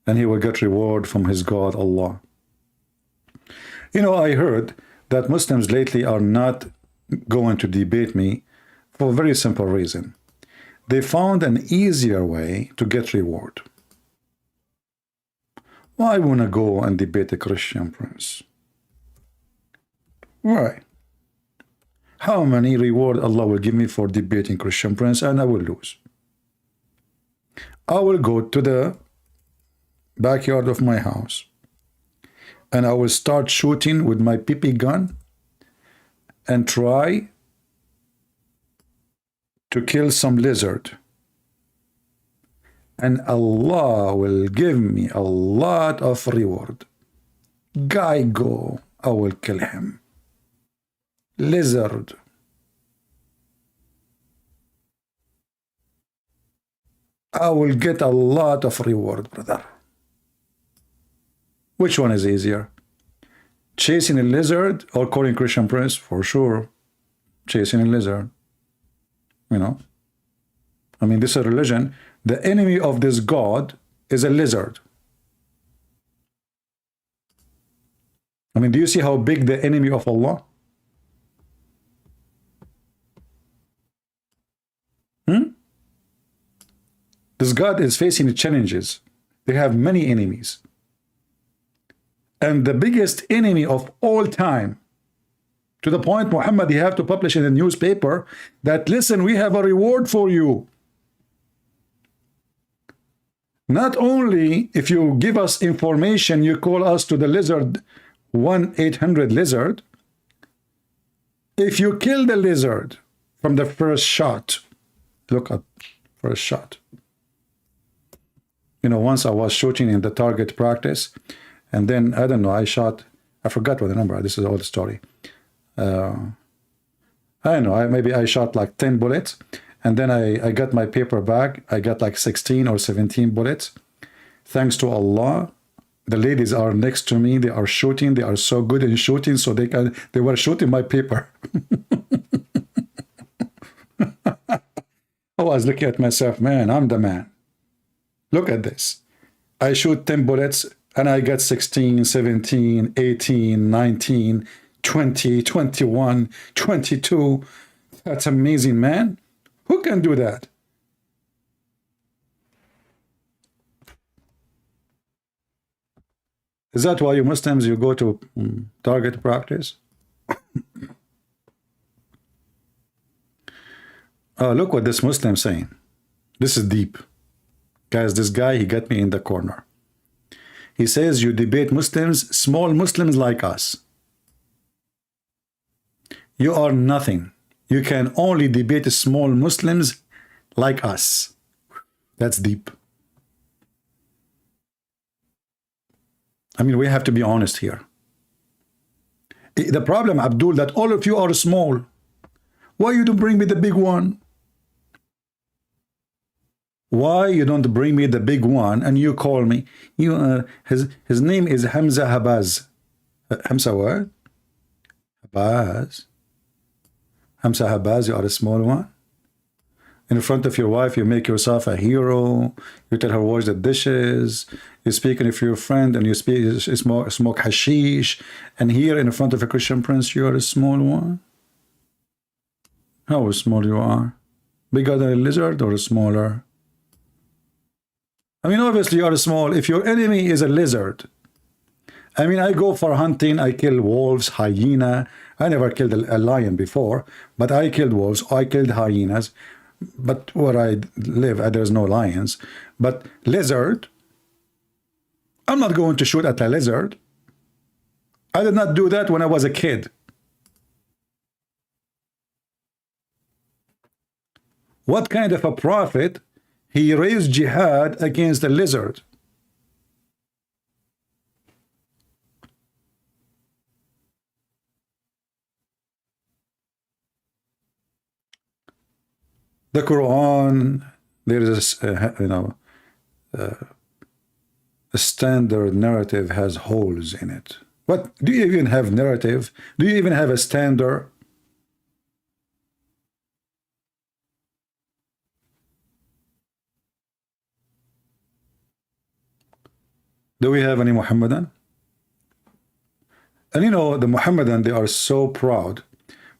and he will get reward from his God, Allah. I heard that Muslims lately are not going to debate me for a very simple reason. They found an easier way to get reward. Why want to go and debate a Christian Prince? Why? How many reward Allah will give me for debating Christian Prince, and I will lose? I will go to the backyard of my house and I will start shooting with my PP gun and try to kill some lizard, and Allah will give me a lot of reward. Guy go, I will kill him. Lizard, I will get a lot of reward, brother. Which one is easier? Chasing a lizard or calling Christian Prince? For sure, chasing a lizard. I mean, this is a religion. The enemy of this God is a lizard. I mean, do you see how big the enemy of Allah? This God is facing challenges. They have many enemies. And the biggest enemy of all time, to the point, Muhammad, you have to publish in a newspaper that, listen, we have a reward for you. Not only if you give us information, you call us to the lizard, 1-800-LIZARD. If you kill the lizard from the first shot, look at first shot. You know, once I was shooting in the target practice, and then, I don't know, I forgot what the number, this is all the story. I don't know, maybe I shot like 10 bullets, and then I got my paper bag, I got like 16 or 17 bullets. Thanks to Allah, the ladies are next to me, they are shooting, they are so good in shooting, so they were shooting my paper. I was looking at myself, man, I'm the man. Look at this. I shoot 10 bullets and I get 16, 17, 18, 19, 20, 21, 22. That's amazing, man. Who can do that? Is that why you Muslims, you go to target practice? Look what this Muslim is saying. This is deep. Guys, this guy, he got me in the corner. He says, you debate Muslims, small Muslims like us. You are nothing. You can only debate small Muslims like us. That's deep. I mean, we have to be honest here. The problem, Abdul, that all of you are small. Why you don't bring me the big one? Why you don't bring me the big one and you call me? His name is Hamza Habaz. Hamza what? Habaz. Hamza Habaz, you are a small one. In front of your wife, you make yourself a hero. You tell her wash the dishes. You speak with your friend and you smoke hashish. And here in front of a Christian prince, you are a small one. How small you are? Bigger than a lizard or smaller? I mean, obviously you are small. If your enemy is a lizard, I mean, I go for hunting. I kill wolves, hyena. I never killed a lion before, but I killed wolves. I killed hyenas. But where I live, there's no lions. But lizard, I'm not going to shoot at a lizard. I did not do that when I was a kid. What kind of a prophet? He raised jihad against a lizard. The Quran, there is a standard narrative has holes in it. What do you even have narrative? Do you even have a standard? Do we have any Muhammadan? And you know, the Muhammadan, they are so proud.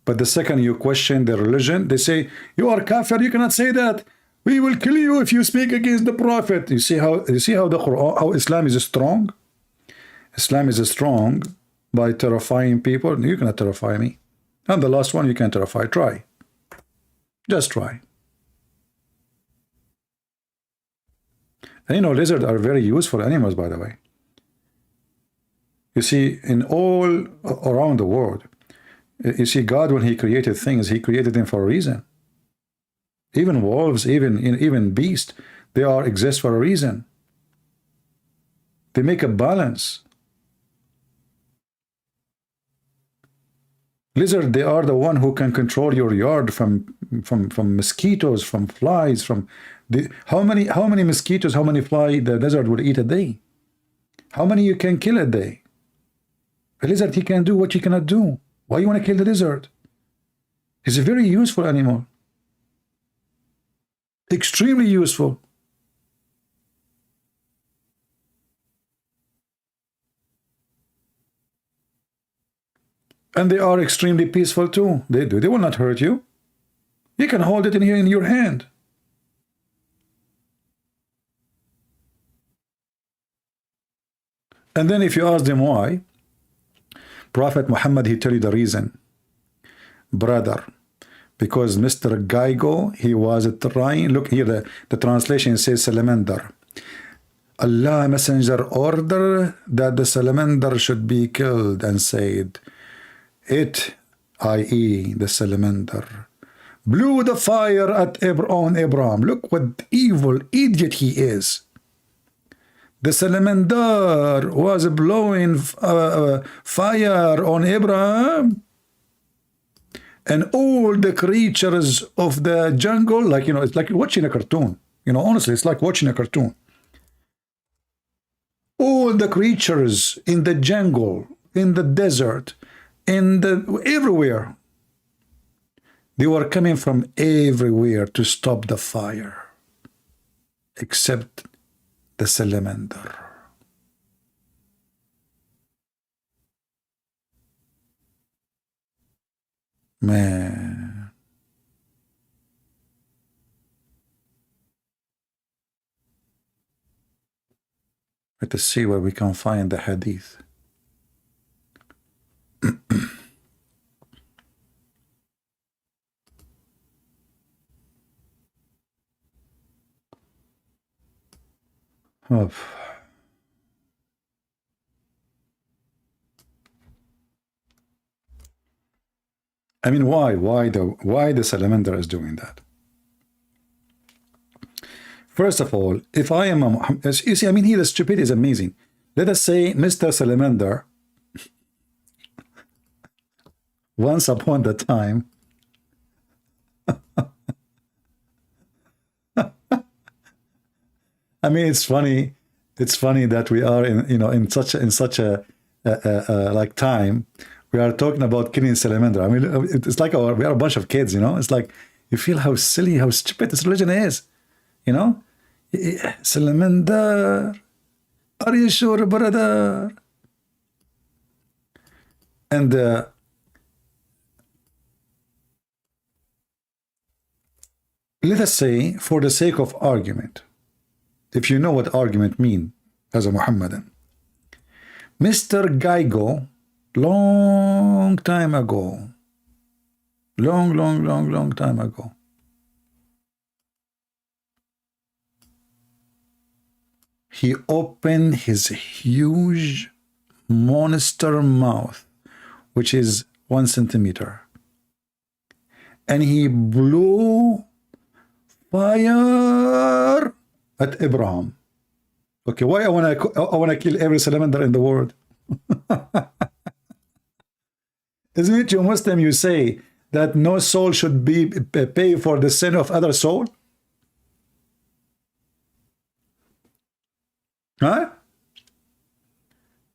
But the second you question their religion, they say, you are kafir, you cannot say that. We will kill you if you speak against the Prophet. You see how the Quran, how Islam is strong? Islam is strong by terrifying people. You cannot terrify me. And the last one you can terrify. Try. Just try. And you know, lizards are very useful animals, by the way. You see, in all around the world, you see, God, when he created things, he created them for a reason. Even wolves, even beasts, they exist for a reason. They make a balance. Lizard, they are the one who can control your yard from mosquitoes, from flies, how many mosquitoes, how many flies the lizard will eat a day? How many you can kill a day? A lizard, he can do what you cannot do. Why you want to kill the lizard? He's a very useful animal. Extremely useful. And they are extremely peaceful too. They will not hurt you. You can hold it in here in your hand. And then if you ask them why, Prophet Muhammad, he tell you the reason. Brother, because Mr. Geigo, he was trying, look here, the translation says salamander. Allah Messenger ordered that the salamander should be killed and said, it, i.e. the salamander, blew the fire at Abraham. Look what evil idiot he is. The salamander was blowing fire on Abraham, and all the creatures of the jungle, like, you know, it's like watching a cartoon. You know, honestly, it's like watching a cartoon. All the creatures in the jungle, in the desert, everywhere, they were coming from everywhere to stop the fire, except the salamander. Man. Let us see where we can find the hadith. Oh. I mean, why the salamander is doing that? First of all, if I am a, you see, I mean, here the stupidity is amazing. Let us say Mr. Salamander, once upon a time, I mean, it's funny that we are in, you know, in such a like time, we are talking about killing salamander. I mean, it's like we are a bunch of kids, you know. It's like you feel how silly, how stupid this religion is, you know. Salamander, are you sure, brother? And let us say, for the sake of argument, if you know what argument mean as a Muhammadan, Mr. Geigo, long time ago, long time ago, he opened his huge monster mouth, which is 1 centimeter, and he blew fire at Abraham. Okay, why I wanna kill every salamander in the world? Isn't it you Muslim, you say that no soul should be pay for the sin of other soul? Huh?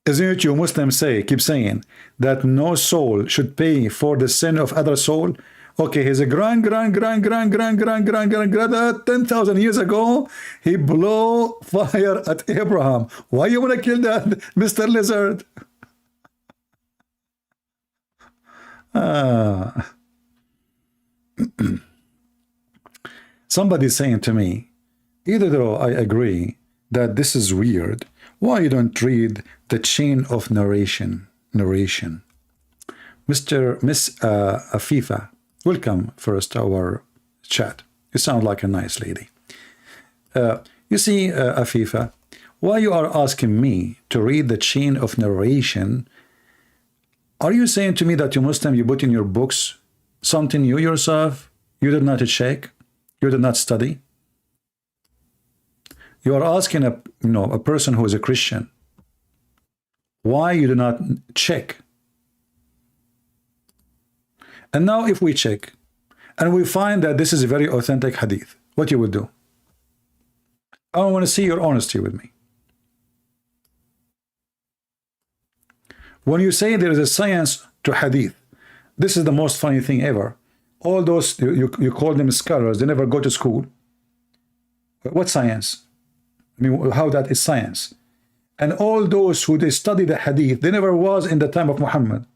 Isn't it you Muslim say, keep saying, that no soul should pay for the sin of other soul? Okay, he's a grand 10,000 years ago, he blew fire at Abraham. Why you want to kill that, Mr. Lizard? Somebody's saying to me, either though I agree that this is weird, why you don't read the chain of narration? Miss Afifa, welcome first to our chat. You sound like a nice lady. You see, Afifa, why you are asking me to read the chain of narration? Are you saying to me that you Muslim, you put in your books something you yourself, you did not check, you did not study? You are asking a person who is a Christian, why you do not check? And now if we check and we find that this is a very authentic hadith, what you would do? I want to see your honesty with me. When you say there is a science to hadith, this is the most funny thing ever. All those, you call them scholars, they never go to school. What science? I mean, how that is science? And all those who they study the hadith, they never was in the time of Muhammad.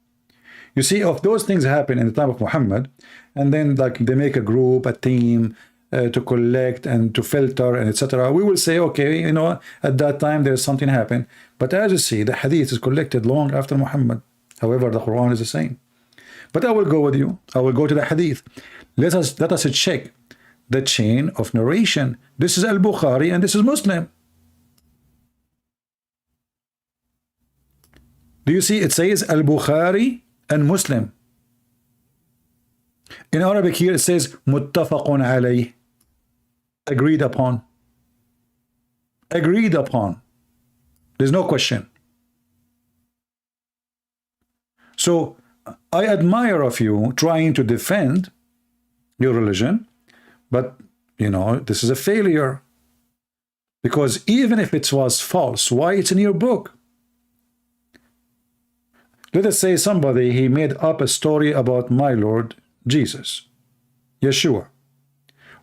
You see, if those things happen in the time of Muhammad, and then like they make a group, a team to collect and to filter and etc., we will say, okay, you know, at that time there's something happened. But as you see, the hadith is collected long after Muhammad. However, the Quran is the same. But I will go with you. I will go to the hadith. Let us check the chain of narration. This is Al-Bukhari and this is Muslim. Do you see it says Al-Bukhari and Muslim? In Arabic here it says Muttafaqun alayh, agreed upon. Agreed upon. There's no question. So I admire of you trying to defend your religion, but you know, this is a failure. Because even if it was false, why it's in your book? Let us say somebody, he made up a story about my Lord Jesus, Yeshua.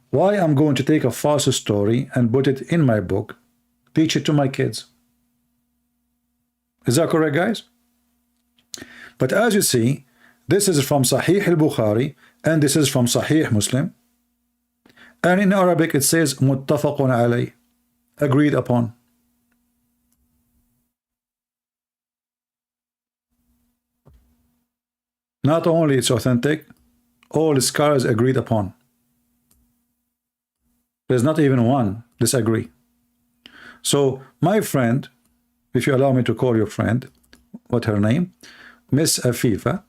Why I'm going to take a false story and put it in my book, teach it to my kids? Is that correct, guys? But as you see, this is from Sahih al-Bukhari and this is from Sahih Muslim. And in Arabic it says Muttafaqun alayh, agreed upon. Not only it's authentic, all scholars agreed upon. There's not even one disagree. So my friend, if you allow me to call your friend, what her name? Miss Afifa.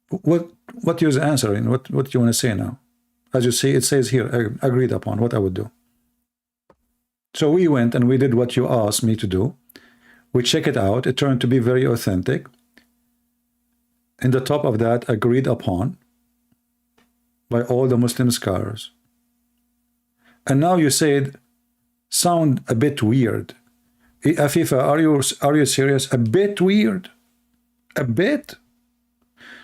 What you're answering? What do you want to say now? As you see, it says here, agreed upon, what I would do. So we went and we did what you asked me to do. We check it out. It turned to be very authentic. In the top of that, agreed upon by all the Muslim scholars. And now you said, sound a bit weird. Afifa, are you serious? A bit weird? A bit?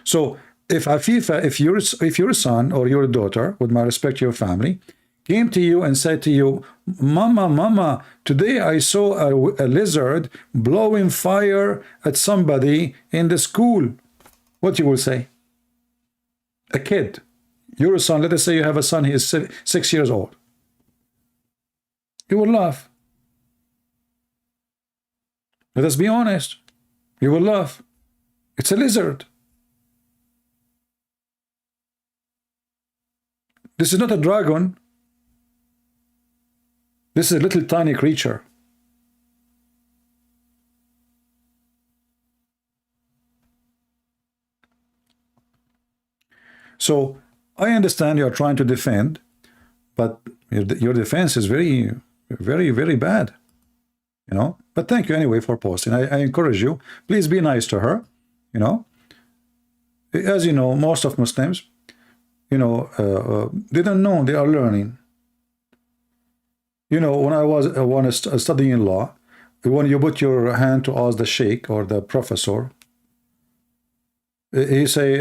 So if Afifa, if your son or your daughter, with my respect to your family, came to you and said to you, Mama, today I saw a lizard blowing fire at somebody in the school, what you will say? A kid, your son, let us say you have a son, he is 6 years old. You will laugh. Let us be honest. You will laugh. It's a lizard. This is not a dragon. This is a little tiny creature. So I understand you are trying to defend, but your defense is very, very, very bad. You know, but thank you anyway for posting. I encourage you, please be nice to her. You know, as you know, most of Muslims, you know, they don't know, they are learning. You know, when I was studying law, when you put your hand to ask the sheikh or the professor, he say,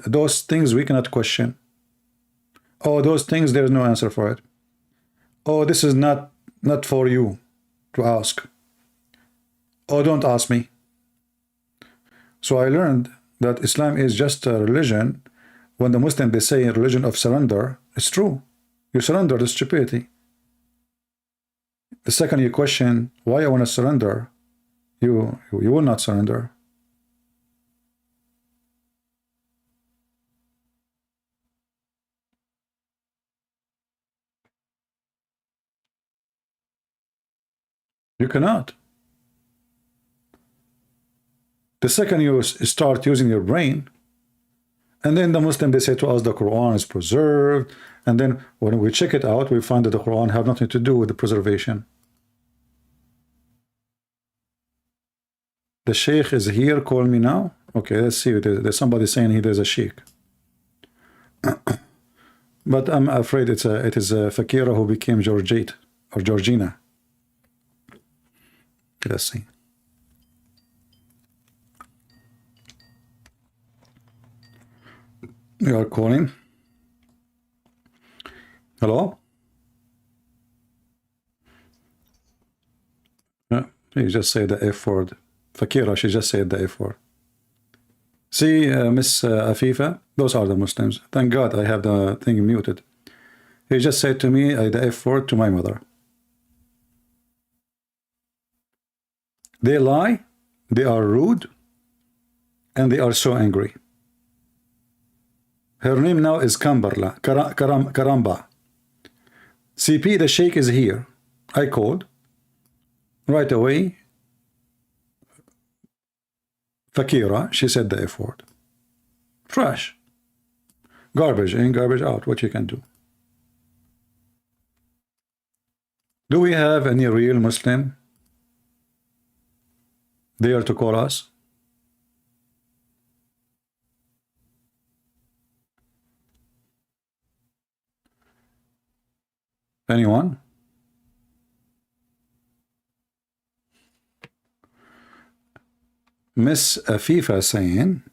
those things we cannot question. Oh, those things, there's no answer for it. Oh, this is not for you to ask. Oh, don't ask me. So I learned that Islam is just a religion. When the Muslims, they say a religion of surrender, it's true. You surrender to stupidity. The second you question why I want to surrender, you will not surrender. You cannot. The second you start using your brain, and then the Muslim, they say to us the Quran is preserved, and then when we check it out, we find that the Quran have nothing to do with the preservation. The sheikh is here, call me now. Okay, let's see. There's somebody saying here there's a sheikh. But I'm afraid it is a Fakira who became Georgette or Georgina. Let's see. You are calling. Hello? Yeah, you just say the F word. Fakira, she just said the F word. See, Miss Afifa, those are the Muslims. Thank God I have the thing muted. He just said to me the F word to my mother. They lie, they are rude, and they are so angry. Her name now is Kambarla, Karamba. CP, the Sheikh is here. I called. Right away, Fakira, she said the F word. Trash. Garbage in, garbage out, what you can do. Do we have any real Muslim there to call us? Anyone? Miss Afifa saying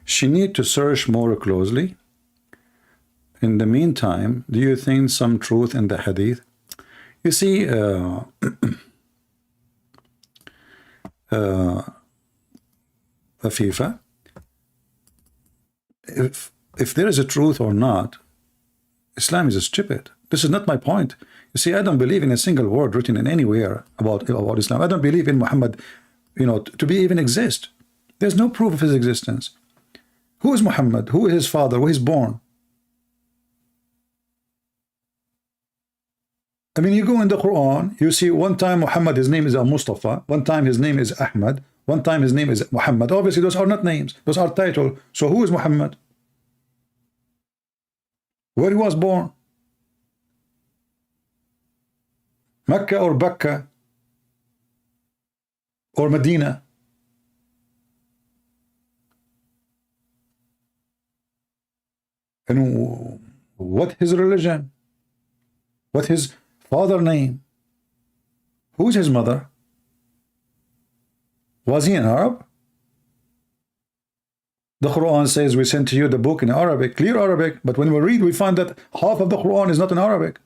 she need to search more closely. In the meantime, do you think some truth in the Hadith? You see, Afifa, if there is a truth or not, Islam is stupid. This is not my point. You see, I don't believe in a single word written in anywhere about Islam. I don't believe in Muhammad, to be even exist. There's no proof of his existence. Who is Muhammad? Who is his father? Where he's born? I mean, you go in the Quran, you see one time Muhammad, his name is Mustafa, one time his name is Ahmad, one time his name is Muhammad. Obviously, those are not names, those are titles. So who is Muhammad? Where he was born? Mecca or Bakka or Medina? And what his religion? What his father name? Who's his mother? Was he an Arab? The Quran says we sent to you the book in Arabic, clear Arabic, but when we read, we find that half of the Quran is not in Arabic.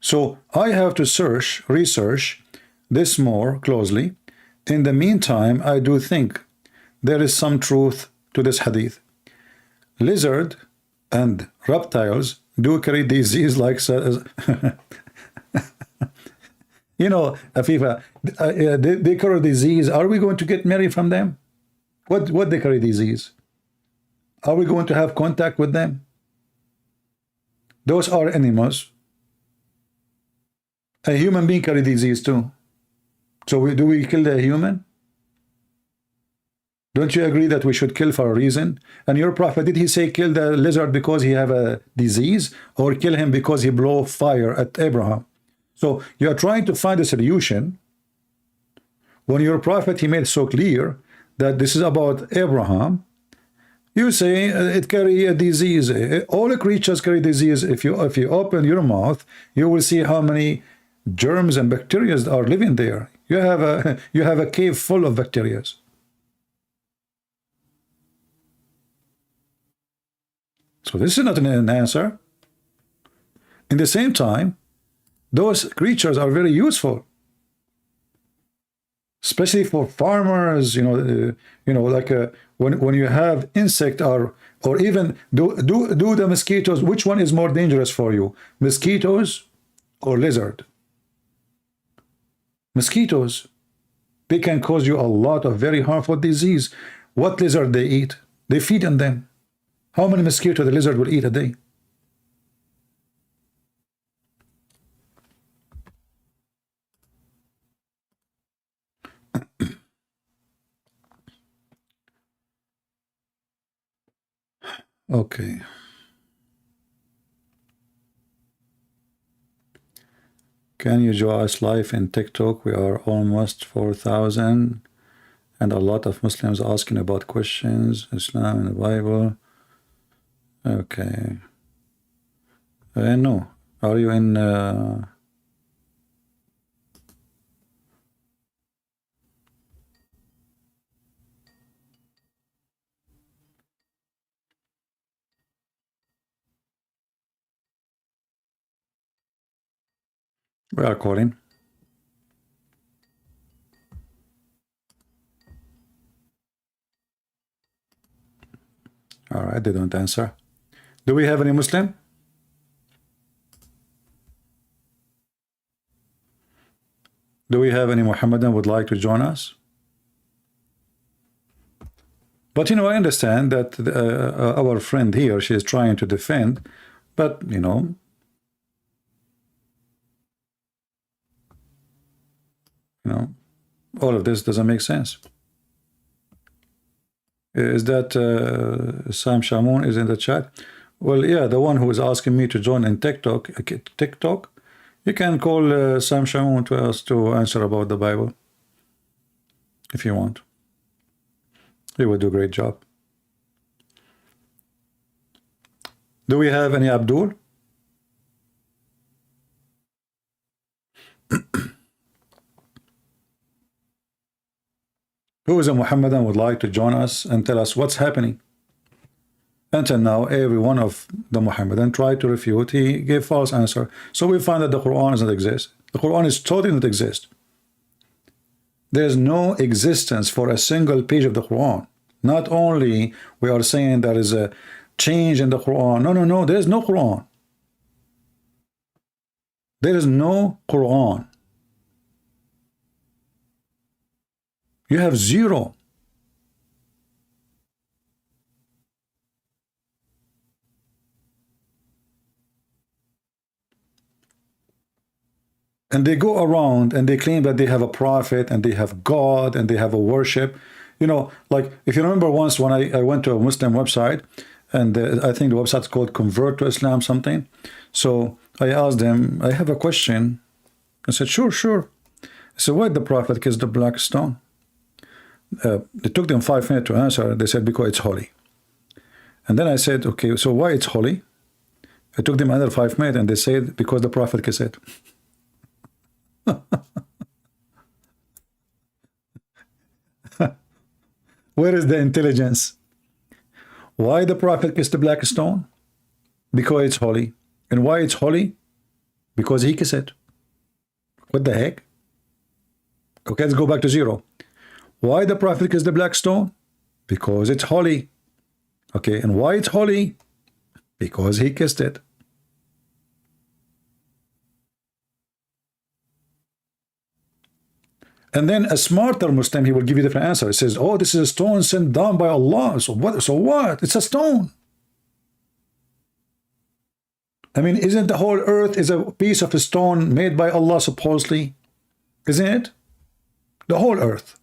So I have to research this more closely. In the meantime, I do think there is some truth to this hadith. Lizard and reptiles do carry disease like Afifa, they carry disease. Are we going to get married from them? What they carry disease? Are we going to have contact with them? Those are animals. A human being carry disease too. So do we kill the human? Don't you agree that we should kill for a reason? And your prophet, did he say kill the lizard because he have a disease, or kill him because he blow fire at Abraham? So you are trying to find a solution when your prophet, he made so clear that this is about Abraham. You say it carry a disease. All the creatures carry disease. If you open your mouth, you will see how many germs and bacteria are living there. You have a cave full of bacteria. So this is not an answer. In the same time, those creatures are very useful, especially for farmers. Like when you have insect or even do the mosquitoes. Which one is more dangerous for you, mosquitoes or lizard? Mosquitoes, they can cause you a lot of very harmful disease. What lizard they eat? They feed on them. How many mosquitoes the lizard will eat a day? Okay. Can you join us live in TikTok? We are almost 4,000 and a lot of Muslims asking about questions, Islam and the Bible. Okay. No. Are you in... We are calling. All right, they don't answer. Do we have any Muslim? Do we have any Muhammadan would like to join us? But you know, I understand that our friend here, she is trying to defend, but you know, all of this doesn't make sense. Is that Sam Shamoun is in the chat? Well, yeah, the one who is asking me to join in TikTok. You can call Sam Shamoun to us to answer about the Bible if you want. He will do a great job. Do we have any Abdul? Who is a Muhammadan would like to join us and tell us what's happening? Until now, every one of the Muhammadan tried to refute. He gave false answer. So we find that the Quran doesn't exist. The Quran is totally not exist. There is no existence for a single page of the Quran. Not only we are saying there is a change in the Quran. No. There is no Quran. There is no Quran. You have zero. And they go around and they claim that they have a prophet and they have God and they have a worship. You know, like if you remember once when I went to a Muslim website, and I think the website's called Convert to Islam something. So I asked them, I have a question. I said, sure. I said, why did the prophet kiss the black stone? It took them 5 minutes to answer. They said, because it's holy. And then I said, okay, so why it's holy? It took them another 5 minutes, and they said, because the prophet kissed it. Where is the intelligence? Why the prophet kissed the black stone? Because it's holy. And why it's holy? Because he kissed it. What the heck? Okay, let's go back to zero. Why the prophet kissed the black stone? Because it's holy. Okay, and why it's holy? Because he kissed it. And then a smarter Muslim, he will give you a different answer. He says, oh, this is a stone sent down by Allah. So what? It's a stone. I mean, isn't the whole earth is a piece of a stone made by Allah, supposedly? Isn't it? The whole earth.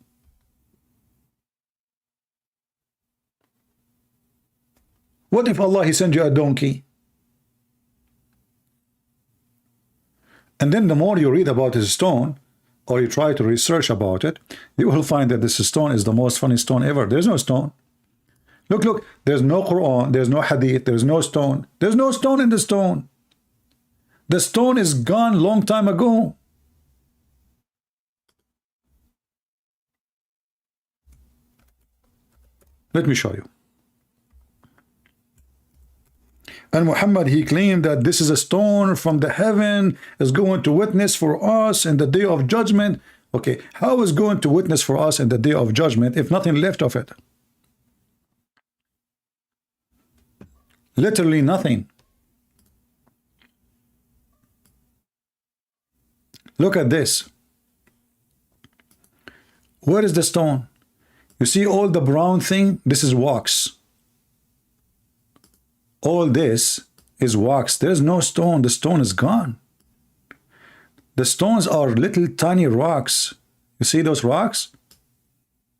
What if Allah, he sent you a donkey? And then the more you read about his stone, or you try to research about it, you will find that this stone is the most funny stone ever. There's no stone. Look, there's no Quran, there's no Hadith, there's no stone. There's no stone in the stone. The stone is gone long time ago. Let me show you. And Muhammad, he claimed that this is a stone from the heaven, is going to witness for us in the day of judgment. Okay, how is going to witness for us in the day of judgment if nothing left of it? Literally nothing. Look at this. Where is the stone? You see all the brown thing? This is wax. All this is wax. There's no stone. The stone is gone. The stones are little tiny rocks. You see those rocks?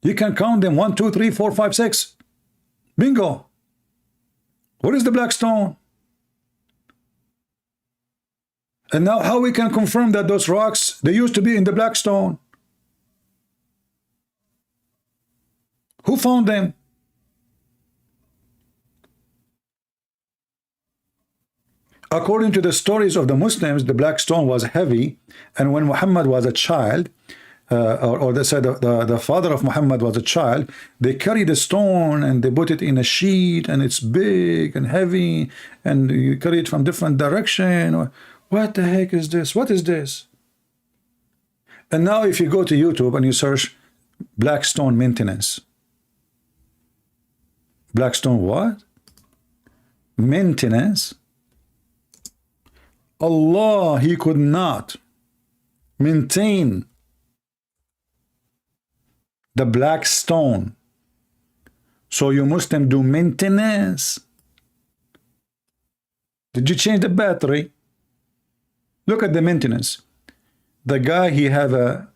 You can count them. 1, 2, 3, 4, 5, 6. Bingo. What is the black stone? And now how we can confirm that those rocks, they used to be in the black stone? Who found them? According to the stories of the Muslims, the black stone was heavy, and when Muhammad was a child, or they said the father of Muhammad was a child, they carried the stone and they put it in a sheet, and it's big and heavy, and you carry it from different direction. What the heck is this? What is this? And now if you go to YouTube and you search black stone maintenance, black stone what? maintenance. Allah, He could not maintain the black stone. So you Muslim do maintenance. Did you change the battery? Look at the maintenance. The guy, he have a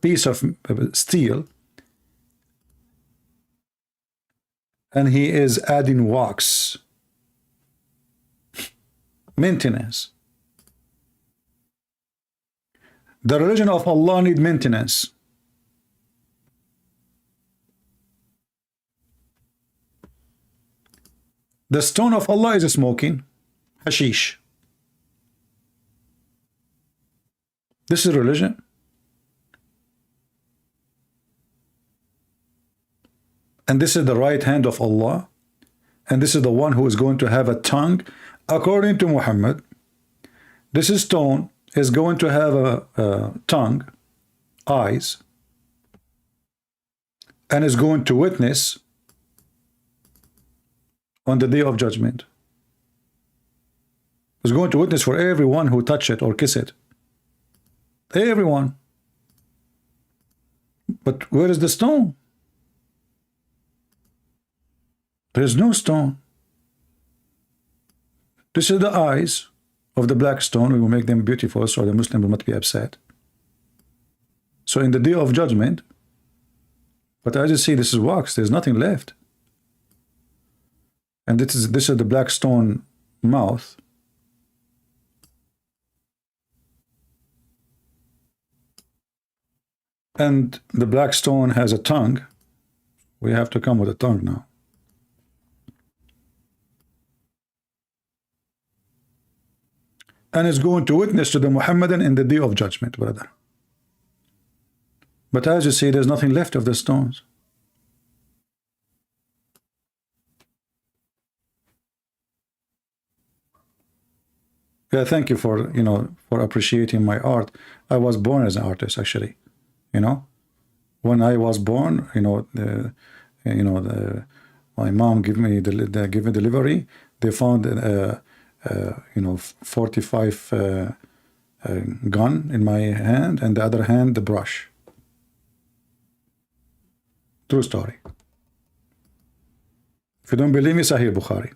piece of steel, and he is adding wax. Maintenance. The religion of Allah need maintenance. The stone of Allah is smoking hashish. This is religion. And this is the right hand of Allah. And this is the one who is going to have a tongue. According to Muhammad, this stone is going to have a tongue, eyes, and is going to witness on the day of judgment. Is going to witness for everyone who touch it or kiss it. Everyone. But where is the stone? There is no stone. This is the eyes of the black stone. We will make them beautiful so the Muslim will not be upset. So in the day of judgment, but as you see, this is wax. There's nothing left. And this is the black stone mouth. And the black stone has a tongue. We have to come with a tongue now. And is going to witness to the Muhammadan in the day of judgment, brother. But as you see, there's nothing left of the stones. Yeah, thank you for, for appreciating my art. I was born as an artist, actually. When I was born, my mom gave me delivery. They found 45 gun in my hand, and the other hand the brush. True story. If you don't believe me, Sahih Bukhari.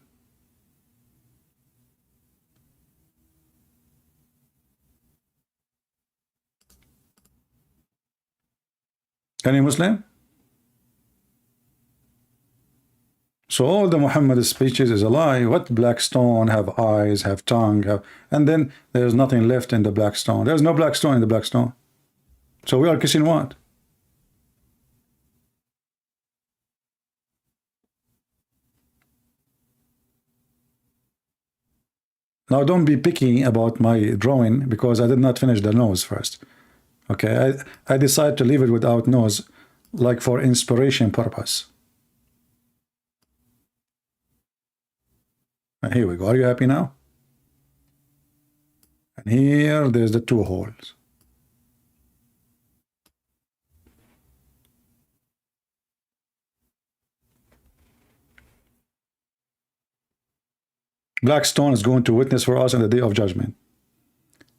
Any Muslim? So all the Muhammad speeches is a lie. What black stone have eyes, have tongue, and then there's nothing left in the black stone. There's no black stone in the black stone. So we are kissing what? Now don't be picky about my drawing because I did not finish the nose first. Okay, I decided to leave it without nose, like for inspiration purpose. And here we go. Are you happy now? And here there's the two holes. Black stone is going to witness for us in the day of judgment.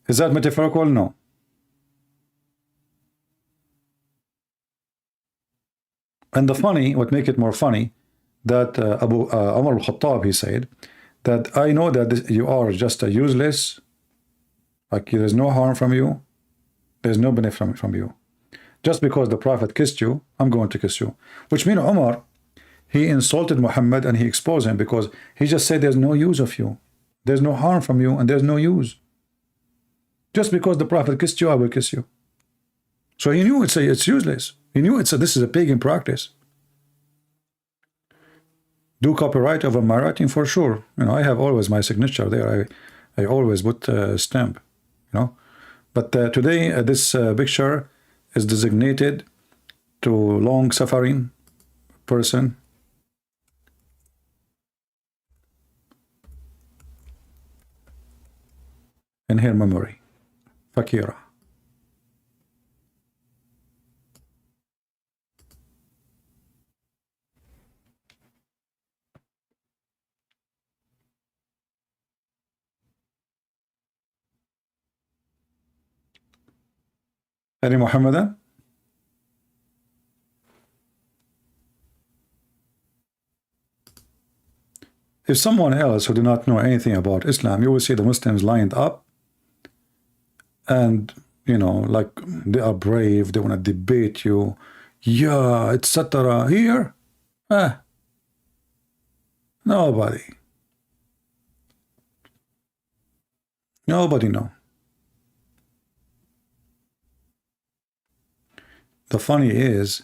Is that metaphorical? No. And the funny, what make it more funny, that Abu Umar al-Khattab, he said, that I know that you are just a useless, like there's no harm from you, there's no benefit from you. Just because the Prophet kissed you, I'm going to kiss you. Which means Umar, he insulted Muhammad and he exposed him because he just said there's no use of you. There's no harm from you and there's no use. Just because the Prophet kissed you, I will kiss you. So he knew it's useless. He knew this is a pagan practice. Do copyright over my writing for sure. I have always my signature there. I always put a stamp. But today this picture is designated to long-suffering person. In her memory, Fakira. Any Muhammadan? If someone else who do not know anything about Islam, you will see the Muslims lined up and, you know, like they are brave, they want to debate you, yeah, etc. Here, nobody. Nobody know. The funny is,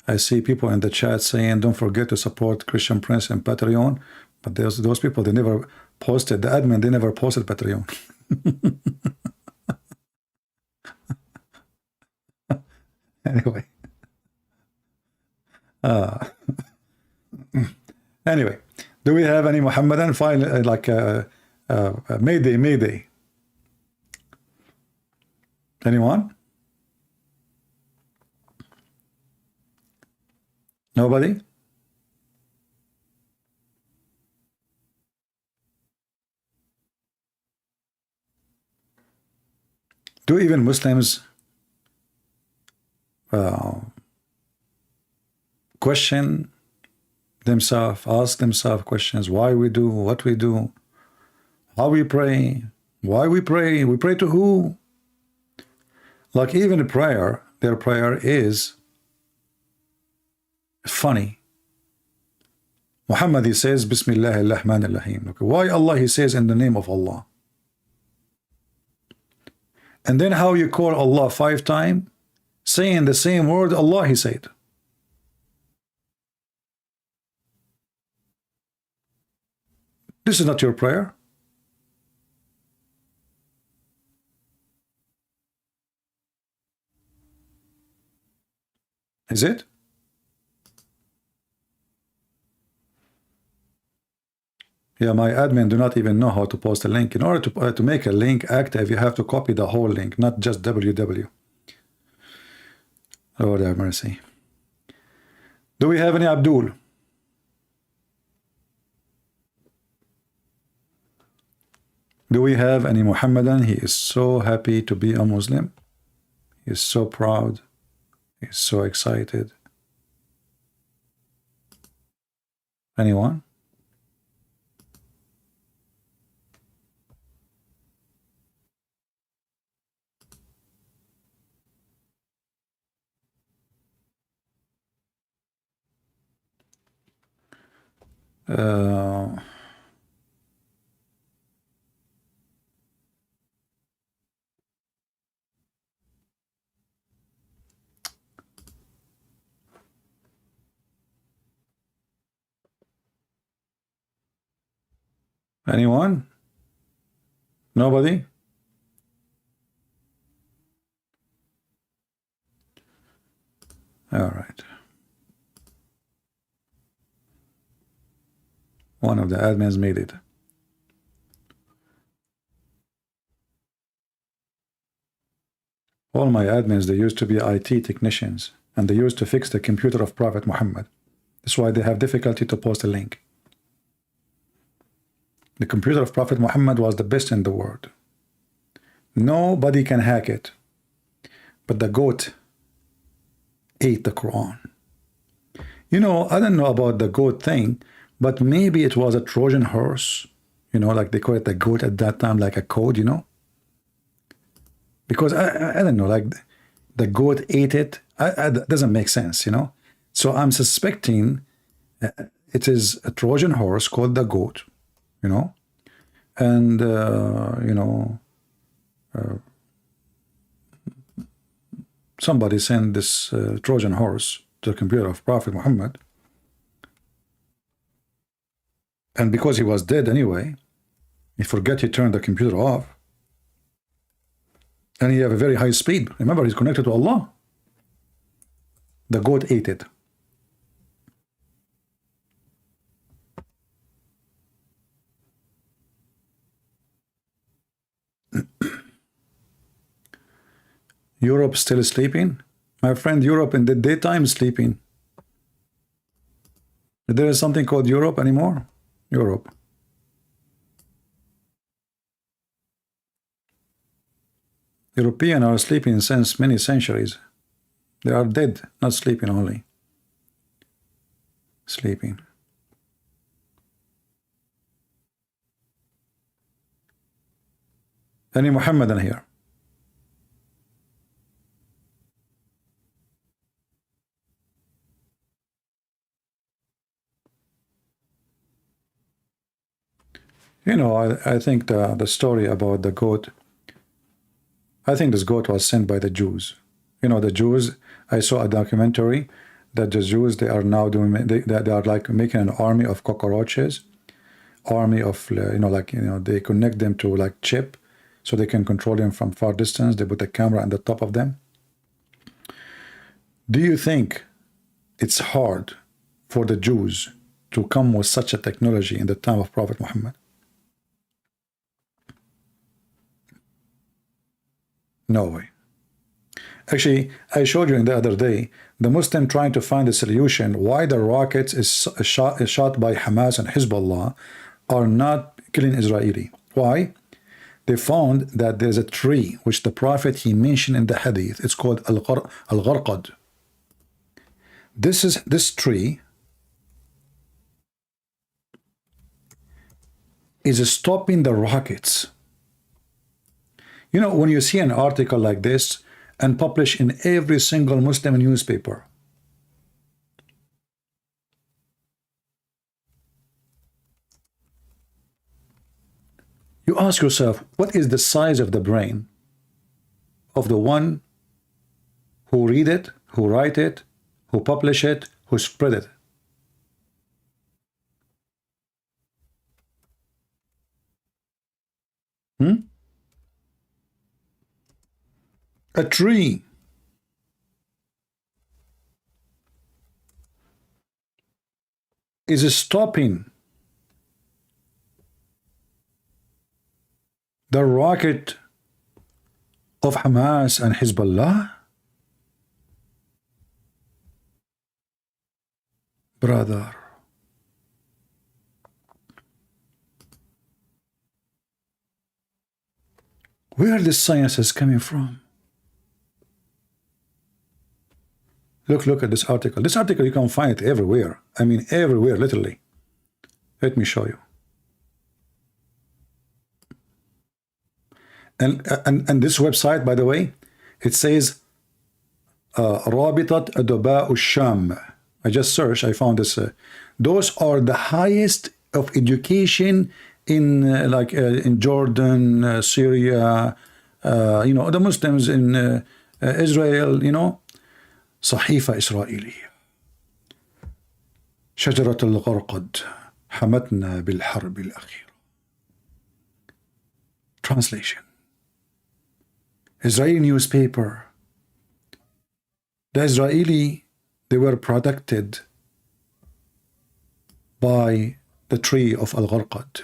I see people in the chat saying, don't forget to support Christian Prince and Patreon, but those people, they never posted, the admin, they never posted Patreon. Anyway. Anyway, do we have any Muhammadan file, like Mayday, Mayday? Anyone? Nobody? Do even Muslims question themselves, ask themselves questions, why we do what we do, how we pray, why we pray to who? Like even prayer, their prayer is funny. Muhammad, he says, Bismillah ar-Rahman ar-Rahim. Why Allah, he says in the name of Allah. And then how you call Allah 5 times, saying the same word Allah, he said. This is not your prayer. Is it? Yeah, my admin do not even know how to post a link. In order to make a link active, you have to copy the whole link, not just www. Lord have mercy. Do we have any Abdul? Do we have any Muhammadan? He is so happy to be a Muslim. He is so proud. He is so excited. Anyone? Anyone? Nobody? All right. One of the admins made it. All my admins, they used to be IT technicians, and they used to fix the computer of Prophet Muhammad. That's why they have difficulty to post a link. The computer of Prophet Muhammad was the best in the world. Nobody can hack it. But the goat ate the Quran. You know, I don't know about the goat thing, but maybe it was a Trojan horse. You know, like they call it the goat at that time, like a code, you know? Because I don't know, like the goat ate it. That doesn't make sense, you know? So I'm suspecting it is a Trojan horse called the goat, you know? And, you know, somebody sent this Trojan horse to the computer of Prophet Muhammad. And because he was dead anyway, he forgot he turned the computer off. And he have a very high speed. Remember, he's connected to Allah. The goat ate it. Europe still sleeping? My friend, Europe in the daytime is sleeping. There is something called Europe anymore? Europe. Europeans are sleeping since many centuries. They are dead, not sleeping only. Sleeping. Any Muhammadan here? You know, I think the story about the goat, I think this goat was sent by the Jews. You know, the Jews, I saw a documentary that the Jews, they are now doing, they are like making an army of cockroaches, army of, you know, like, you know, they connect them to like chip so they can control them from far distance. They put a camera on the top of them. Do you think it's hard for the Jews to come with such a technology in the time of Prophet Muhammad? No way. Actually, I showed you in the other day, the Muslim trying to find a solution why the rockets is shot by Hamas and Hezbollah are not killing Israeli. Why? They found that there's a tree which the Prophet he mentioned in the Hadith. It's called Al-Gharqad. This tree is stopping the rockets. You know, when you see an article like this and published in every single Muslim newspaper, you ask yourself, what is the size of the brain of the one who read it, who write it, who publish it, who spread it? A tree is stopping the rocket of Hamas and Hezbollah? Brother, where this science is coming from? Look at this article. This article, you can find it everywhere. I mean, everywhere, literally. Let me show you. And this website, by the way, it says رابطة أدباء الشام. I just searched, I found this. Those are the highest of education in in Jordan, Syria, you know, the Muslims in Israel, you know. صحيفة إسرائيلية. شجرة الغرقد حمتنا بالحرب الأخيرة. Translation. Israeli newspaper. The Israeli, they were protected by the tree of Al-Gharqad.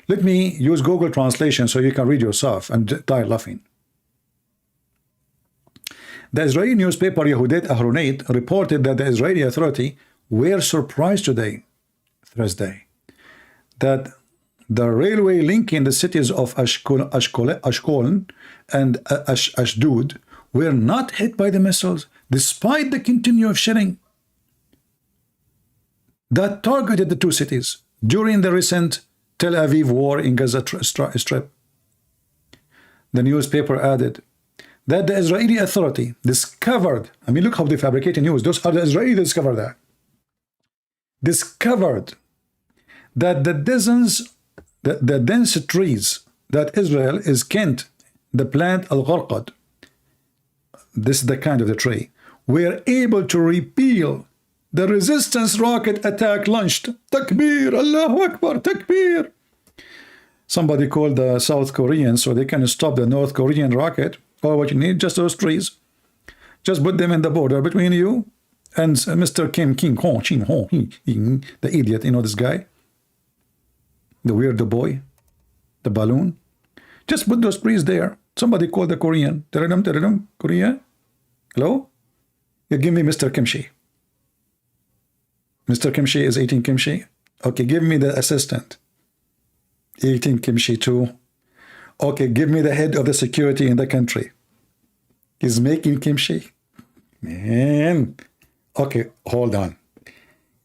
Let me use Google Translation so you can read yourself and die laughing. The Israeli newspaper Yehudet Ahronit reported that the Israeli authority were surprised today, Thursday, that the railway linking the cities of Ashkelon and Ashdod were not hit by the missiles, despite the continued shelling that targeted the two cities during the recent Tel Aviv war in Gaza Strip. The newspaper added that the Israeli authority discovered, I mean, look how they fabricate news. Those are the Israelis that discovered that. Discovered that the dense trees that Israel is kent, the plant Al-Gharqad, this is the kind of the tree, were able to repel the resistance rocket attack launched. Takbir, Allahu Akbar, Takbir. Somebody called the South Koreans so they can stop the North Korean rocket. Or what you need, just those trees. Just put them in the border between you and Mr. Kim Hong, the idiot, you know this guy? The weird boy, the balloon. Just put those trees there. Somebody called the Korean. Korea? Hello? You give me Mr. Kimchi. Mr. Kimchi is eating kimchi. Okay, give me the assistant. Eating kimchi too. Okay, give me the head of the security in the country. He's making kimchi. Man. Okay, hold on.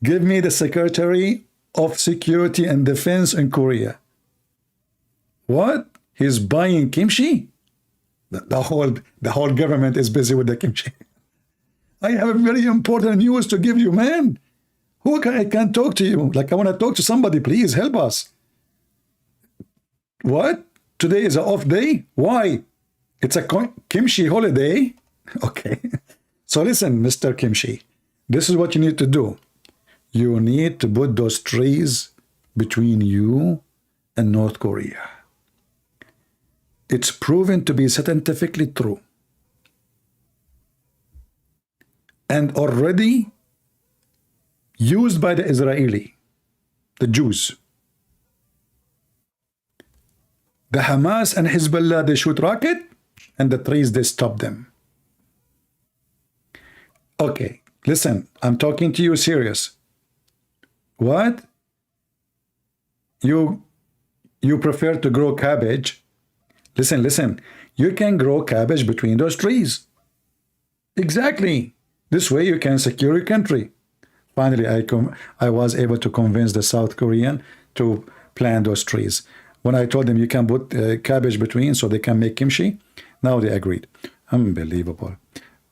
Give me the Secretary of Security and Defense in Korea. What? He's buying kimchi? The whole government is busy with the kimchi. I have a very important news to give you, man. I can't talk to you. Like, I want to talk to somebody. Please help us. What? Today is an off day? Why? It's a kimchi holiday? Okay. So listen, Mr. Kimchi. This is what you need to do. You need to put those trees between you and North Korea. It's proven to be scientifically true. And already used by the Israeli, the Jews. The Hamas and Hezbollah, they shoot rocket, and the trees, they stop them. Okay, listen, I'm talking to you serious. What? You prefer to grow cabbage? Listen. You can grow cabbage between those trees. Exactly. This way you can secure your country. Finally, I was able to convince the South Korean to plant those trees. When I told them you can put cabbage between so they can make kimchi, now they agreed. Unbelievable.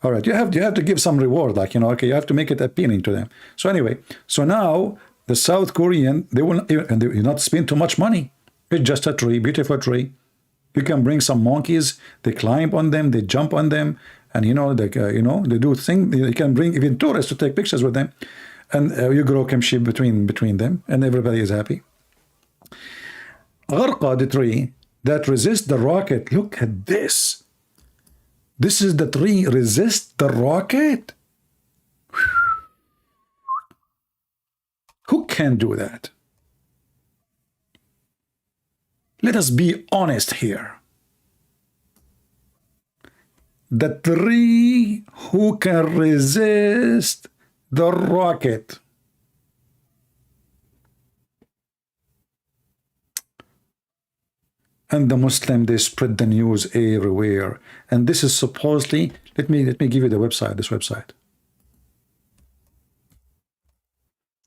All right, you have to give some reward, like, okay, you have to make it appealing to them. So anyway, so now the South Korean, they will not spend too much money. It's just a tree, beautiful tree. You can bring some monkeys, they climb on them, they jump on them, and they do things. You can bring even tourists to take pictures with them, and you grow kimchi between them, and everybody is happy. Gharqa, the tree that resists the rocket. Look at this. This is the tree resist the rocket. Who can do that? Let us be honest here. The tree who can resist the rocket. And the Muslim, they spread the news everywhere. And this is supposedly, let me give you the website, this website.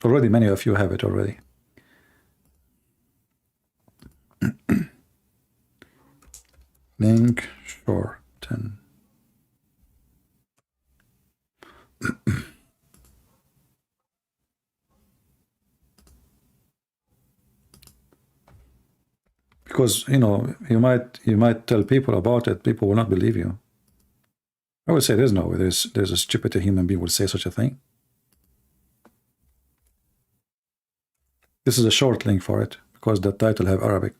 Already, many of you have it already. Link shorten. Because you might tell people about it, people will not believe you. I would say there's no way there's a stupid human being would say such a thing. This is a short link for it because the title have Arabic.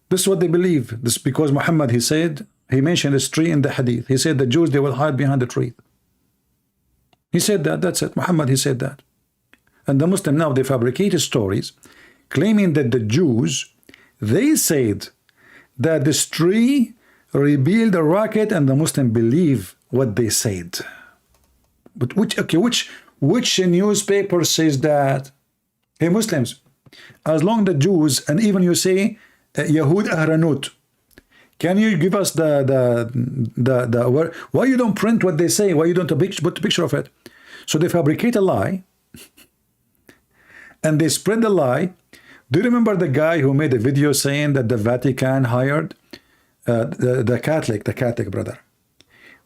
This is what they believe. This because Muhammad, he mentioned this tree in the Hadith. He said the Jews, they will hide behind the tree. He said that. That's it. Muhammad, he said that. And the Muslim now, they fabricated stories claiming that the Jews, they said that this tree revealed a rocket, and the Muslim believe what they said. But which newspaper says that? Hey, Muslims, as long the Jews, and even you say Yahud Ahranut, can you give us why you don't print what they say? Why you don't put a picture of it? So they fabricate a lie. And they spread the lie. Do you remember the guy who made a video saying that the Vatican hired the Catholic brother?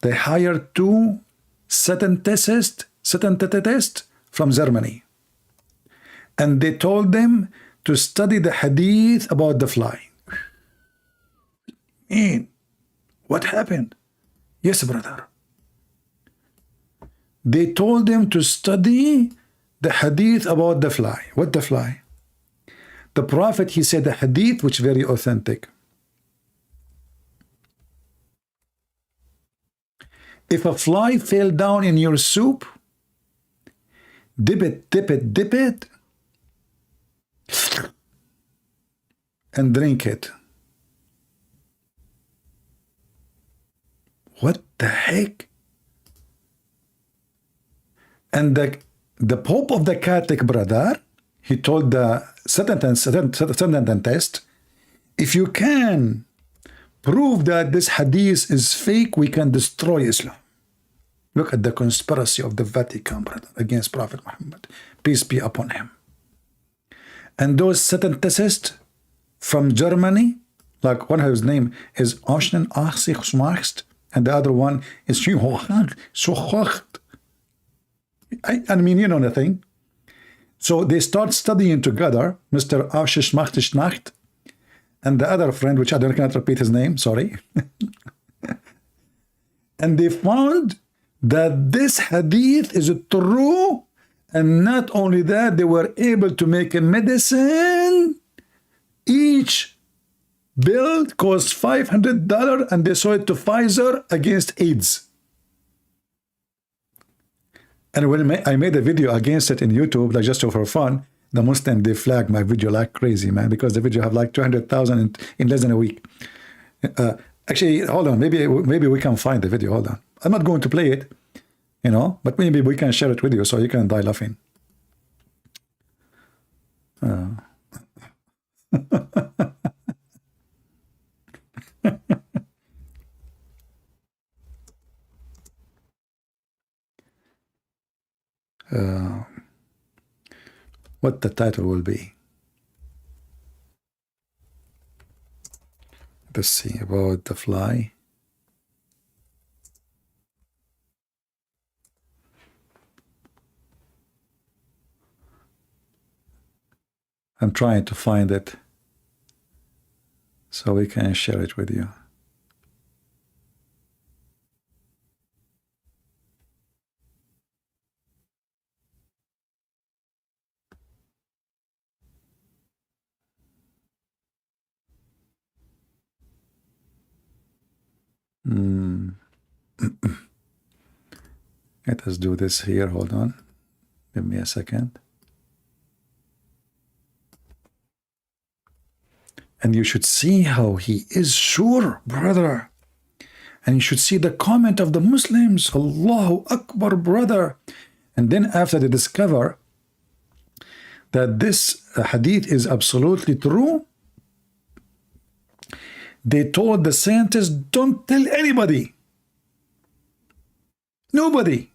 They hired two scientists from Germany. And they told them to study the Hadith about the fly. Man, what happened? Yes, brother. They told them to study the Hadith about the fly. What the fly? The Prophet, he said the Hadith, which is very authentic. If a fly fell down in your soup, dip it, and drink it. What the heck? And the Pope of the Catholic brother, he told the sentence test, if you can prove that this hadith is fake, we can destroy Islam. Look at the conspiracy of the Vatican, brother, against Prophet Muhammad, peace be upon him. And those sentences from Germany, like one whose name is Oshnen Achsichsmacht, and the other one is I mean, you know nothing. So they start studying together, Mr. Achsichsmacht and the other friend, which I cannot repeat his name, sorry. And they found that this hadith is true, and not only that, they were able to make a medicine. Each bill cost $500, and they sold it to Pfizer against AIDS. And when I made a video against it in YouTube, like just for fun, the Muslim, they flagged my video like crazy, man, because the video have like 200,000 in less than a week. Actually, hold on, maybe we can find the video. Hold on, I'm not going to play it, you know, but maybe we can share it with you so you can die laughing. What the title will be. Let's see, about the fly. I'm trying to find it so we can share it with you. Let us do this here. Hold on. Give me a second. And you should see how he is sure, brother. And you should see the comment of the Muslims. Allahu Akbar, brother. And then after they discover that this hadith is absolutely true, they told the scientists, don't tell anybody. Nobody.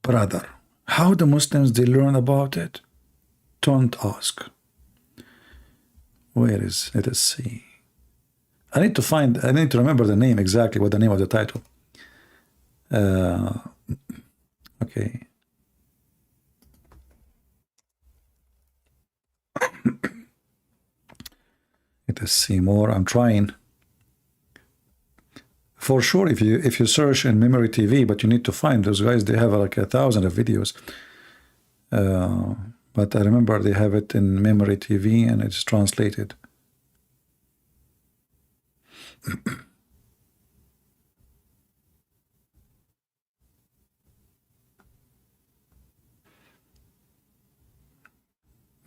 Brother, how the Muslims, they learn about it? Don't ask. Where is, let us see. I need to remember the name exactly, what the name of the title. Okay. Let us see more. I'm trying. For sure, if you search in Memory TV, but you need to find those guys. They have like 1,000 of videos. But I remember they have it in Memory TV and it's translated.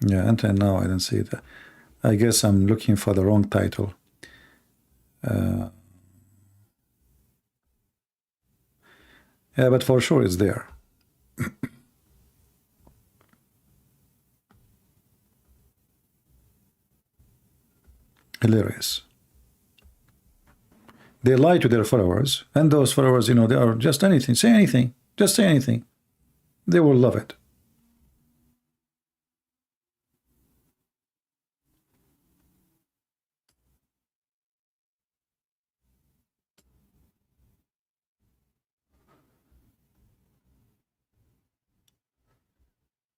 Yeah, until now I don't see it. I guess I'm looking for the wrong title. Yeah, but for sure it's there. Hilarious. They lie to their followers, and those followers, you know, they are just anything. Say anything. Just say anything. They will love it.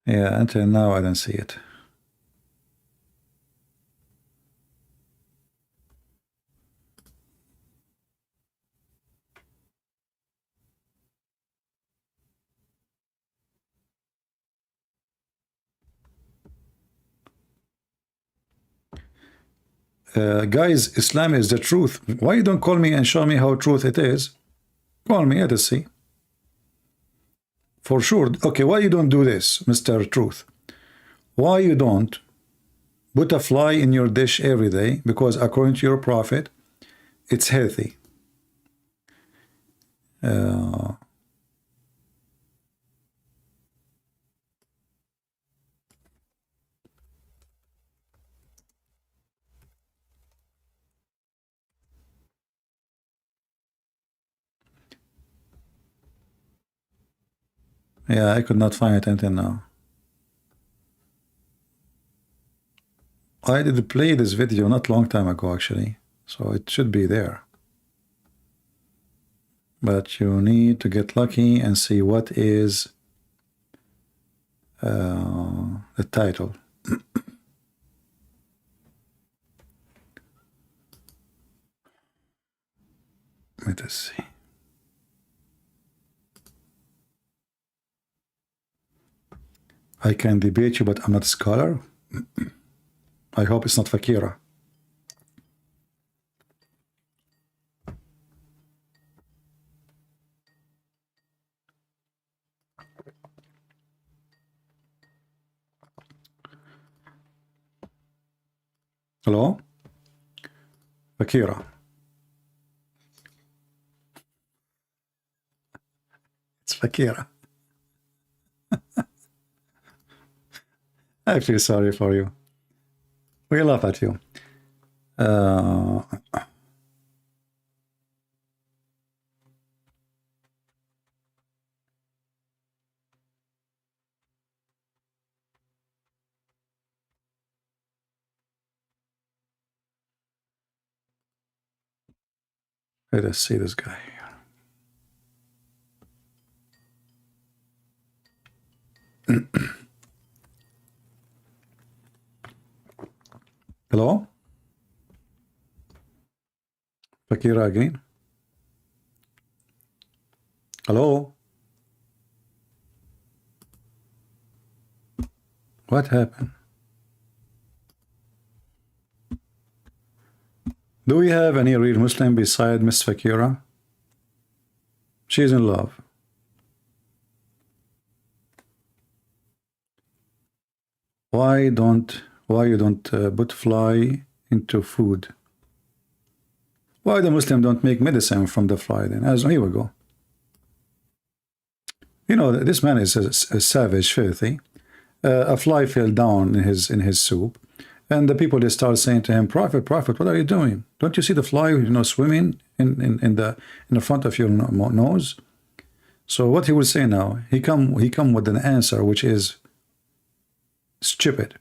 Yeah, until now I don't see it. Guys, Islam is the truth. Why you don't call me and show me how truth it is? Call me, let us see. For sure. Okay, why you don't do this, Mr. Truth? Why you don't put a fly in your dish every day? Because according to your prophet, it's healthy. Yeah, I could not find it until now. I did play this video not long time ago, actually, so it should be there. But you need to get lucky and see what is the title. Let us see. I can debate you, but I'm not a scholar. I hope it's not Fakira. Hello? Fakira. It's Fakira. I feel sorry for you. We laugh at you. Let us see this guy. Hello? Fakira again? Hello? What happened? Do we have any real Muslim beside Miss Fakira? She's in love. Why you don't put fly into food? Why the Muslim don't make medicine from the fly then? As here we go. You know, this man is a savage, filthy. A fly fell down in his soup, and the people, they start saying to him, "Prophet, Prophet, what are you doing? Don't you see the fly, you know, swimming in the front of your nose?" So what he will say now? He come with an answer which is stupid,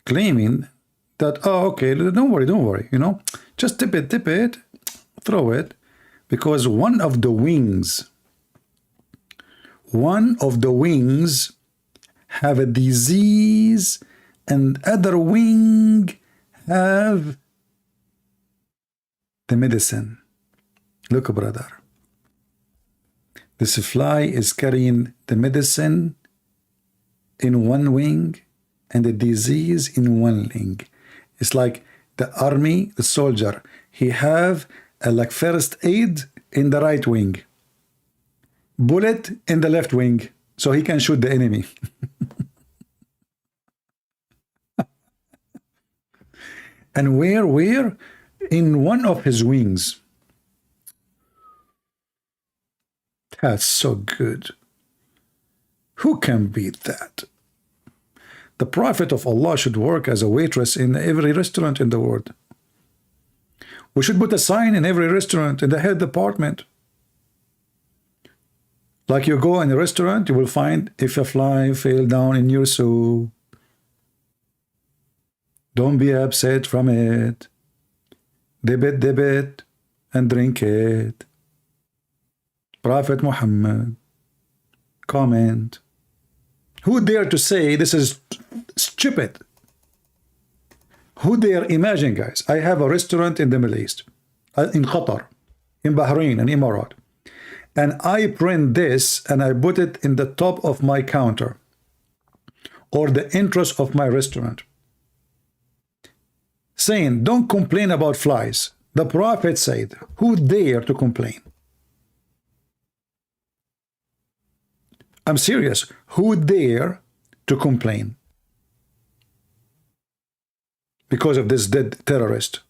claiming that, oh, okay, don't worry, you know, just dip it, throw it, because one of the wings have a disease and other wing have the medicine. Look, brother, this fly is carrying the medicine in one wing and the disease in one wing. It's like the army, the soldier, he have like first aid in the right wing, bullet in the left wing, so he can shoot the enemy. And where? In one of his wings. That's so good. Who can beat that? The Prophet of Allah should work as a waitress in every restaurant in the world. We should put a sign in every restaurant in the head department. Like you go in a restaurant, you will find if a fly fell down in your soup, don't be upset from it. Dip it, and drink it. Prophet Muhammad. Comment. Who dare to say this is stupid? Who dare imagine, guys? I have a restaurant in the Middle East, in Qatar, in Bahrain, and Emirat, and I print this and I put it in the top of my counter or the entrance of my restaurant, saying, don't complain about flies. The Prophet said, who dare to complain? I'm serious. Who dare to complain because of this dead terrorist?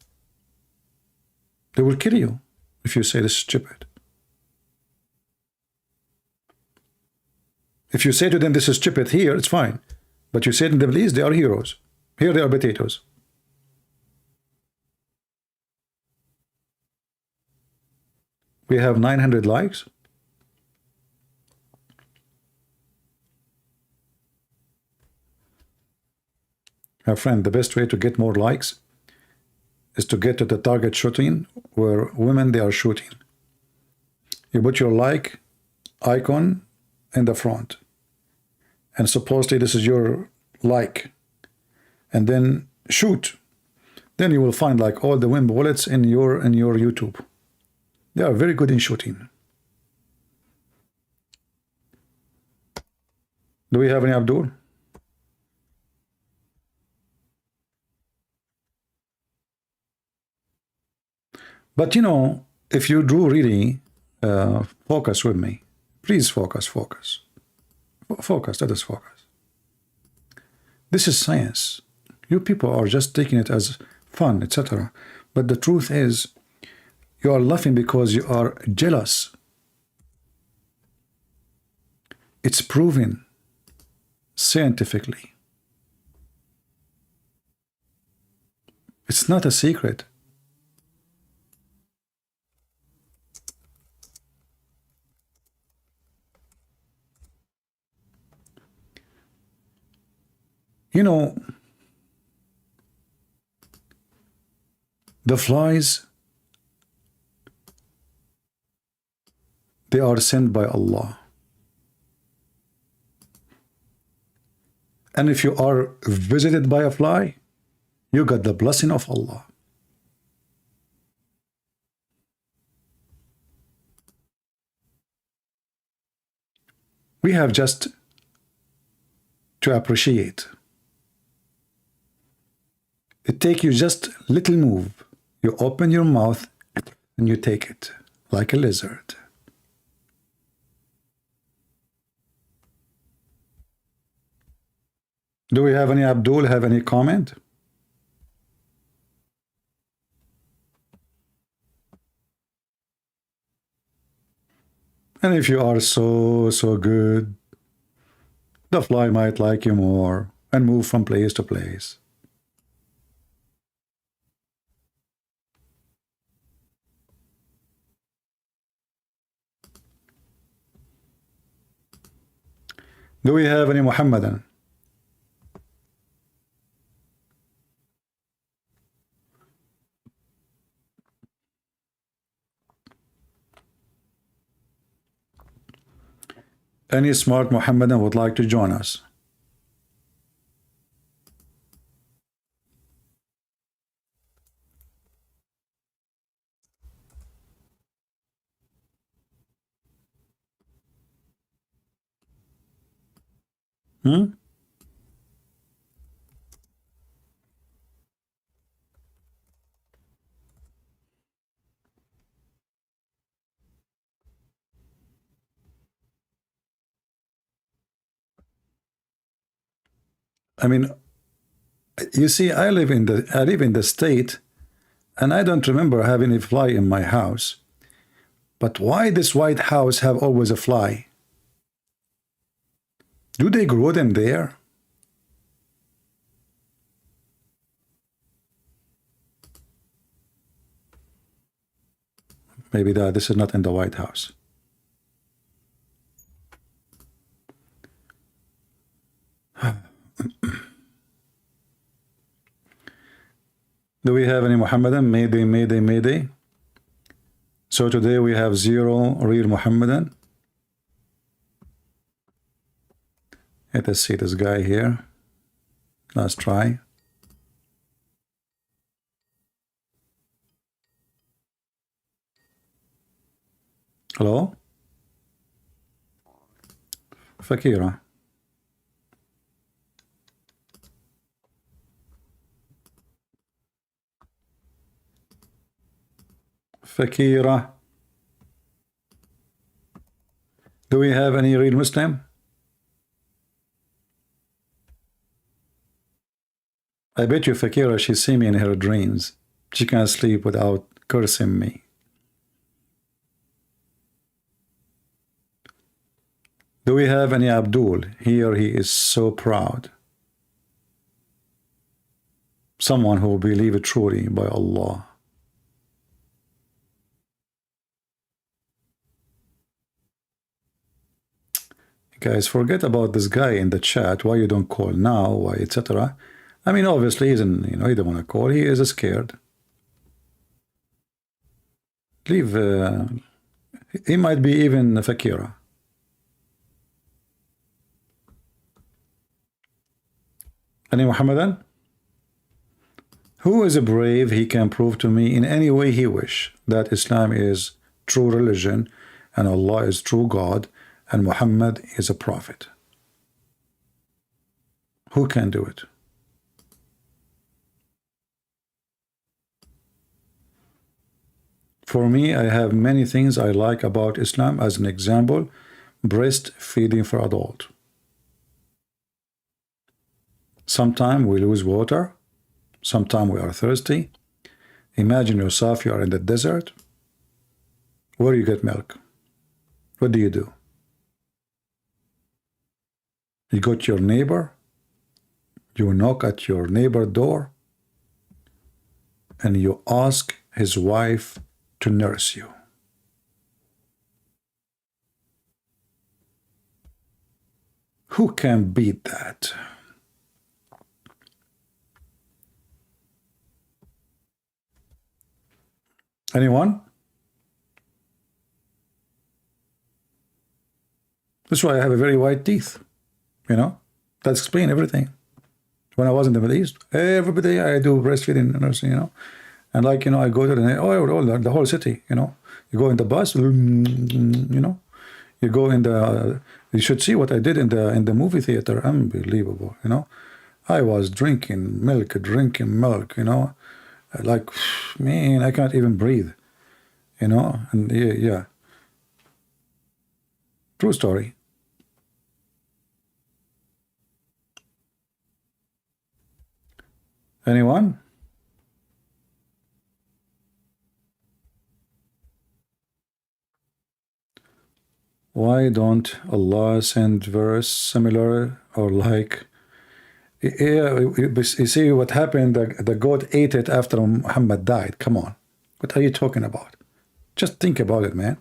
They will kill you if you say this is stupid. If you say to them this is stupid here, it's fine. But you say in the Middle East, they are heroes. Here they are potatoes. We have 900 likes. My friend, the best way to get more likes is to get to the target shooting where women they are shooting. You put your like icon in the front, and supposedly this is your like, and then shoot. Then you will find like all the win bullets in your YouTube. They are very good in shooting. Do we have any Abdul? But you know, if you do really focus with me, please focus. Let us focus. This is science. You people are just taking it as fun, etc. But the truth is, you are laughing because you are jealous. It's proven scientifically. It's not a secret. You know, the flies, they are sent by Allah. And if you are visited by a fly, you got the blessing of Allah. We have just to appreciate. It takes you just little move. You open your mouth and you take it like a lizard. Do we have any Abdul have any comment? And if you are so good, the fly might like you more and move from place to place. Do we have any Muhammadan? Any smart Muhammadan would like to join us? I mean, you see, I live in the state, and I don't remember having a fly in my house. But why this White House have always a fly? Do they grow them there? Maybe this is not in the White House. Do we have any Muhammadan? Mayday. So today we have 0 real Muhammadan. Let us see this guy here. Let's try. Hello? Fakira. Fakira. Do we have any real Muslim? I bet you Fakira, she see me in her dreams. She can't sleep without cursing me. Do we have any Abdul? Here he is so proud. Someone who will believe it truly by Allah. Guys, forget about this guy in the chat, why you don't call now, why, etc. I mean, obviously, he's in, he don't want to call. He is scared. Leave. He might be even Fakira. Any Muhammadan? Who is brave? He can prove to me in any way he wish that Islam is true religion and Allah is true God and Muhammad is a prophet. Who can do it? For me, I have many things I like about Islam. As an example, breastfeeding for adult. Sometimes we lose water. Sometimes we are thirsty. Imagine yourself, you are in the desert. Where you get milk? What do? You go to your neighbor. You knock at your neighbor's door. And you ask his wife to nurse you. Who can beat that? Anyone? That's why I have a very white teeth. That explains everything. When I was in the Middle East, every day I do breastfeeding nursing, and I go to the whole city, You go in the bus, You go in the. You should see what I did in the movie theater. Unbelievable, I was drinking milk, like, man, I can't even breathe, and yeah. True story. Anyone? Why don't Allah send verse similar or like? Yeah, you see what happened. The goat ate it after Muhammad died. Come on, what are you talking about? Just think about it, man.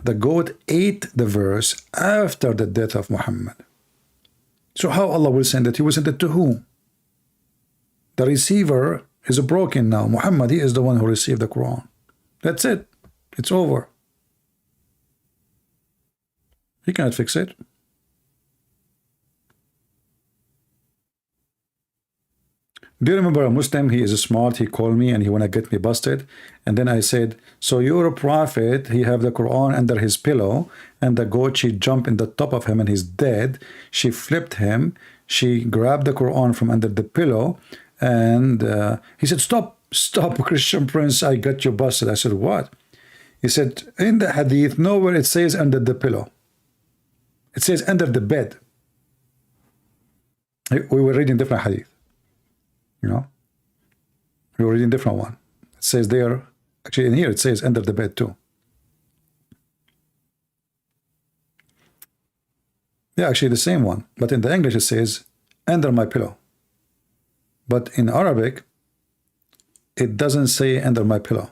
The goat ate the verse after the death of Muhammad. So how Allah will send it? He will send it to whom? The receiver is broken now. Muhammad, he is the one who received the Quran. That's it. It's over. He cannot fix it. Do you remember a Muslim? He is smart. He called me and he want to get me busted. And then I said, so you're a prophet. He have the Quran under his pillow. And the goat, she jumped in the top of him and he's dead. She flipped him. She grabbed the Quran from under the pillow. And he said, stop, Christian Prince. I got you busted. I said, what? He said, in the Hadith, nowhere it says under the pillow. It says under the bed. We were reading different Hadith. We were reading different one. It says there, actually in here it says under the bed too. Yeah, actually the same one. But in the English it says under my pillow. But in Arabic, it doesn't say under my pillow.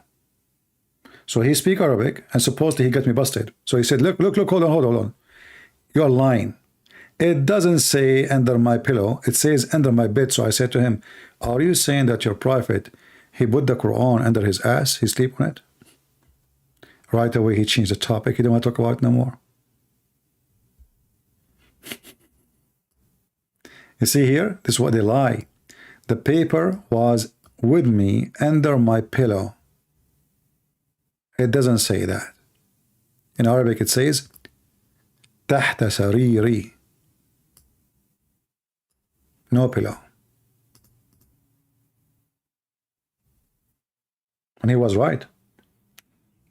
So he speak Arabic and supposedly he got me busted. So he said, look, hold on. You're lying. It doesn't say under my pillow. It says under my bed. So I said to him, are you saying that your prophet, he put the Quran under his ass? He sleep on it? Right away, he changed the topic. He didn't want to talk about it no more. You see here? This is what they lie. The paper was with me under my pillow. It doesn't say that. In Arabic, it says تحت سريري. No pillow. And he was right.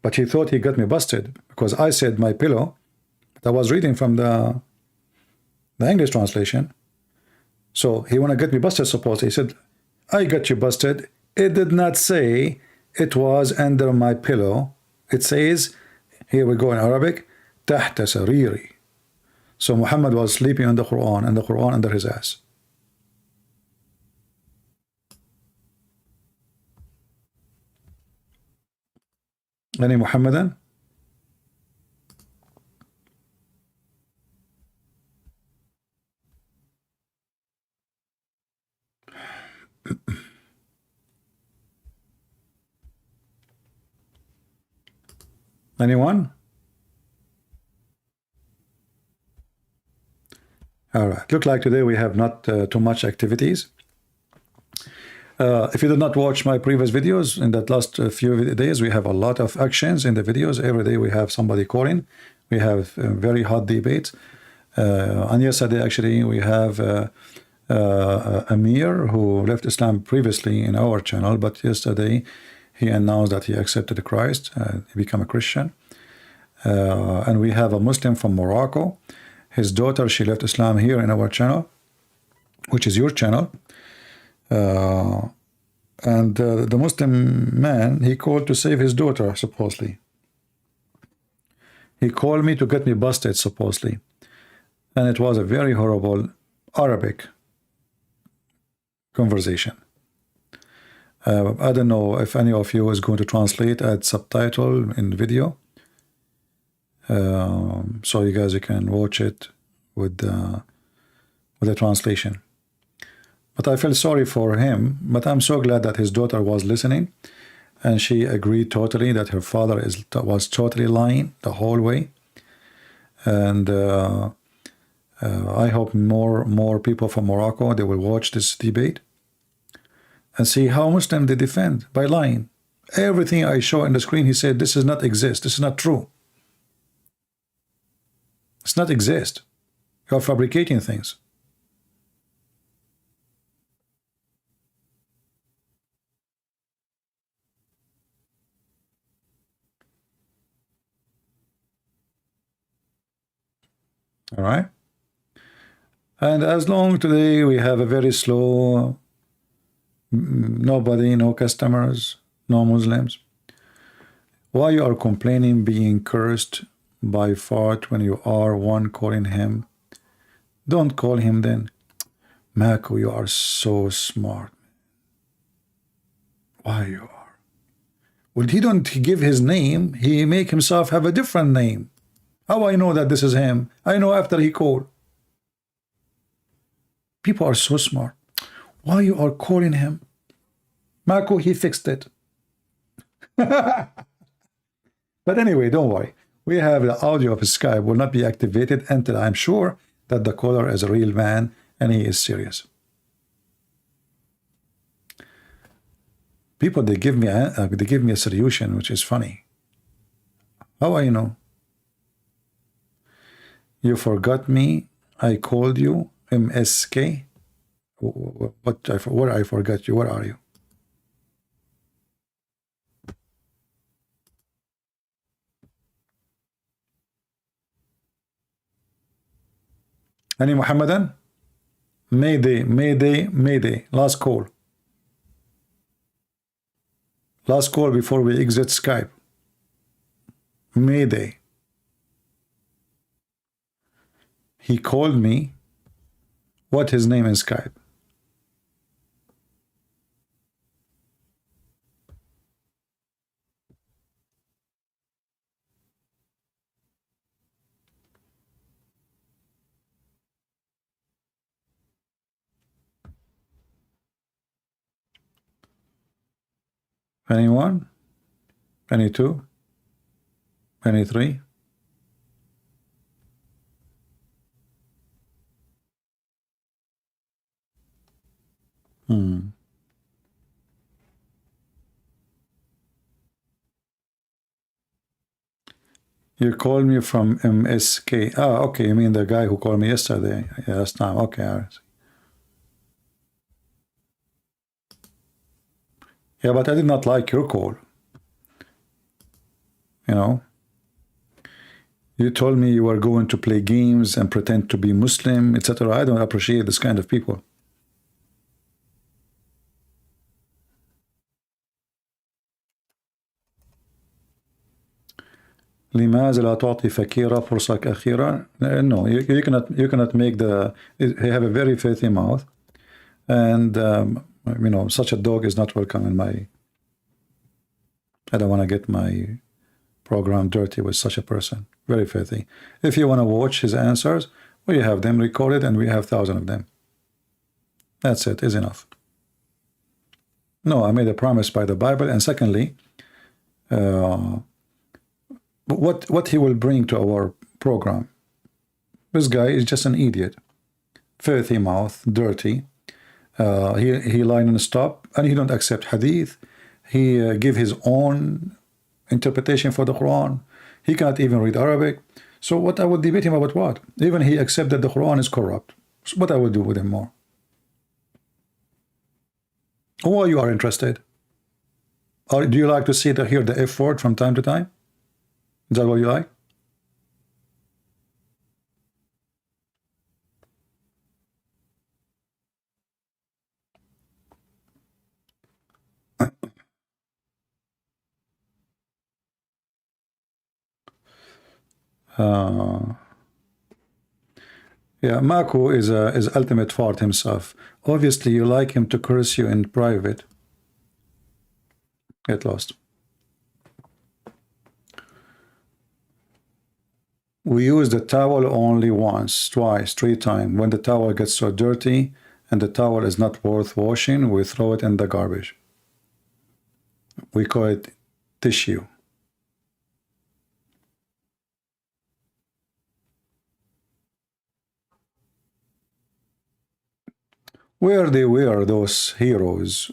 But he thought he got me busted because I said my pillow. But I was reading from the English translation. So he want to get me busted, suppose. He said, I got you busted. It did not say it was under my pillow. It says, here we go in Arabic, تحت سريري. So Muhammad was sleeping on the Quran and the Quran under his ass. Any Muhammadan? Anyone? All right. Look like today we have not too much activities. If you did not watch my previous videos in that last few days, we have a lot of actions in the videos. Every day we have somebody calling. We have very hot debates. And yesterday, actually, we have Amir, who left Islam previously in our channel, but yesterday he announced that he accepted Christ, he became a Christian. And we have a Muslim from Morocco. His daughter, she left Islam here in our channel, which is your channel. And the Muslim man, he called to save his daughter, supposedly. He called me to get me busted, supposedly. And it was a very horrible Arabic conversation. I don't know if any of you is going to translate, add subtitle in video. So you guys, you can watch it with the translation. But I feel sorry for him, but I'm so glad that his daughter was listening, and she agreed totally that her father was totally lying the whole way. And I hope more people from Morocco, they will watch this debate and see how Muslim they defend by lying. Everything I show in the screen, he said, this does not exist. This is not true. It's not exist. You are fabricating things. All right. And as long today we have a very slow, nobody, no customers, no Muslims. Why you are complaining being cursed by fart when you are one calling him? Don't call him then. Mako, you are so smart. Why you are? Well, he don't give his name. He make himself have a different name. How I know that this is him? I know after he called. People are so smart. Why you are calling him? Mako, he fixed it. But anyway, don't worry. We have the audio of Skype will not be activated until I'm sure that the caller is a real man and he is serious. People, they give me a solution, which is funny. How I know? You forgot me. I called you. MSK. Where I forgot you? Where are you? Any Muhammadan? Mayday, Mayday, Mayday. Last call. Last call before we exit Skype. Mayday. He called me. What his name in Skype? Anyone? Any two? Any three? You called me from MSK. Ah, okay. You mean the guy who called me yesterday? Yeah, last time. Okay. All right. Yeah, but I did not like your call. You know, you told me you were going to play games and pretend to be Muslim, etc. I don't appreciate this kind of people. لماذا لا تعطي فكيرة فرصة أخيرة? No, you cannot make the. He have a very filthy mouth, and you know, such a dog is not welcome in my. I don't want to get my program dirty with such a person. Very filthy. If you want to watch his answers, we have them recorded, and we have thousands of them. That's it. Is enough. No, I made a promise by the Bible, and secondly, what he will bring to our program. This guy is just an idiot, filthy mouth, dirty. He lie non-stop, and he don't accept hadith. He give his own interpretation for the Quran. He cannot even read Arabic. So what I would debate him about what? Even he accept that the Quran is corrupt. So what I would do with him more? Or you are interested? Or do you like to see hear the F word from time to time? Is that what you like? Yeah, Mako is ultimate fart himself. Obviously, you like him to curse you in private. Get lost. We use the towel only once, twice, 3 times. When the towel gets so dirty and the towel is not worth washing, we throw it in the garbage. We call it tissue. Where they were, those heroes,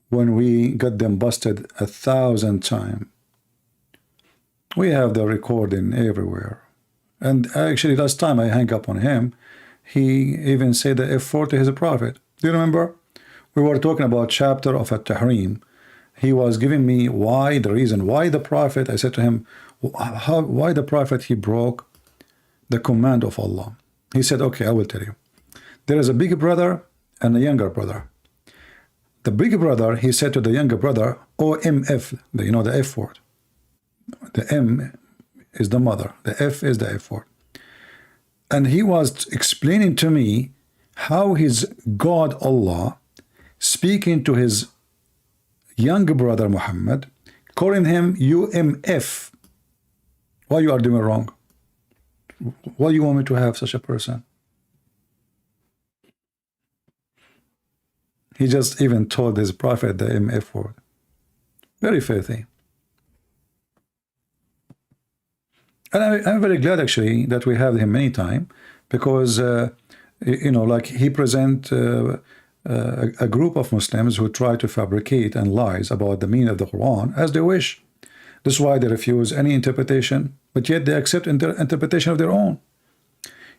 when we got them busted 1,000 times. We have the recording everywhere. And actually, last time I hung up on him, he even said the F4 to his prophet. Do you remember? We were talking about chapter of At-Tahrim. He was giving me the reason why the prophet, I said to him, why the prophet, he broke the command of Allah. He said, okay, I will tell you. There is a big brother and a younger brother. The big brother, he said to the younger brother, OMF, you know, the F word. The M is the mother, the F is the F word. And he was explaining to me how his God Allah speaking to his younger brother Muhammad, calling him UMF. Why you are doing wrong? Why you want me to have such a person? He just even told his prophet the MF word. Very filthy. And I'm very glad actually that we have him many times, because you know, like he present a group of Muslims who try to fabricate and lies about the meaning of the Quran as they wish. This is why they refuse any interpretation, but yet they accept interpretation of their own.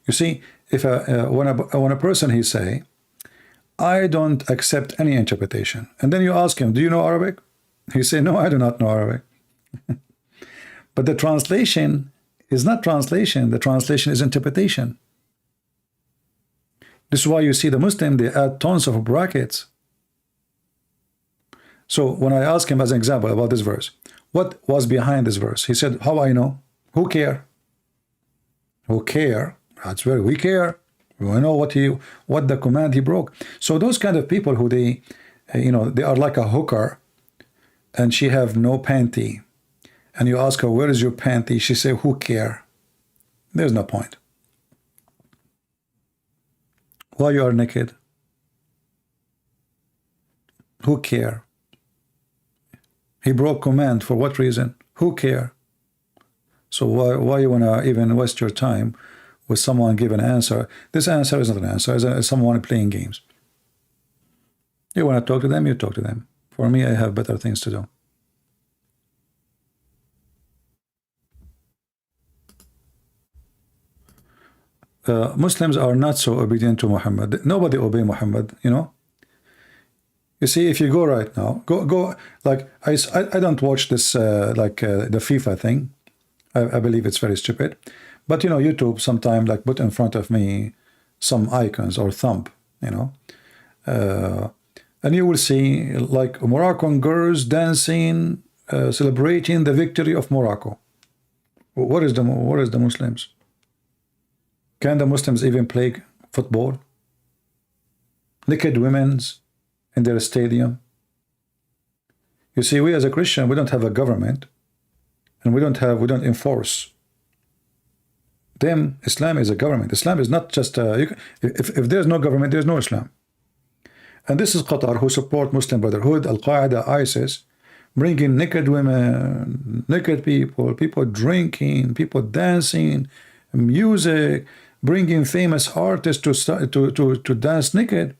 You see, if when a person he say, I don't accept any interpretation, and then you ask him, do you know Arabic? He say, no, I do not know Arabic. But the translation is not translation. The translation is interpretation. This is why you see the Muslim, they add tons of brackets. So when I ask him as an example about this verse, what was behind this verse? He said, how I know? Who care? Who care? That's very, we care. We know what the command he broke. So those kind of people who they, you know, they are like a hooker, and she have no panty, and you ask her, where is your panty? She say, who care? There's no point. Why you are naked? Who care? He broke command for what reason? Who care? So why you wanna even waste your time with someone give an answer? This answer is not an answer. It's someone playing games. You want to talk to them, you talk to them. For me, I have better things to do. Muslims are not so obedient to Muhammad. Nobody obey Muhammad, you know. You see, if you go right now, go like I don't watch this the FIFA thing. I believe it's very stupid. But you know, YouTube sometimes like put in front of me some icons or thumb, you know, and you will see like Moroccan girls dancing, celebrating the victory of Morocco. What is the Muslims? Can the Muslims even play football? Naked women's in their stadium. You see, we as a Christian, we don't have a government, and we don't enforce. Them, Islam is a government. Islam is not just if there's no government, there's no Islam. And this is Qatar, who support Muslim Brotherhood, Al-Qaeda, ISIS, bringing naked women, naked people, people drinking, people dancing, music, bringing famous artists to dance naked.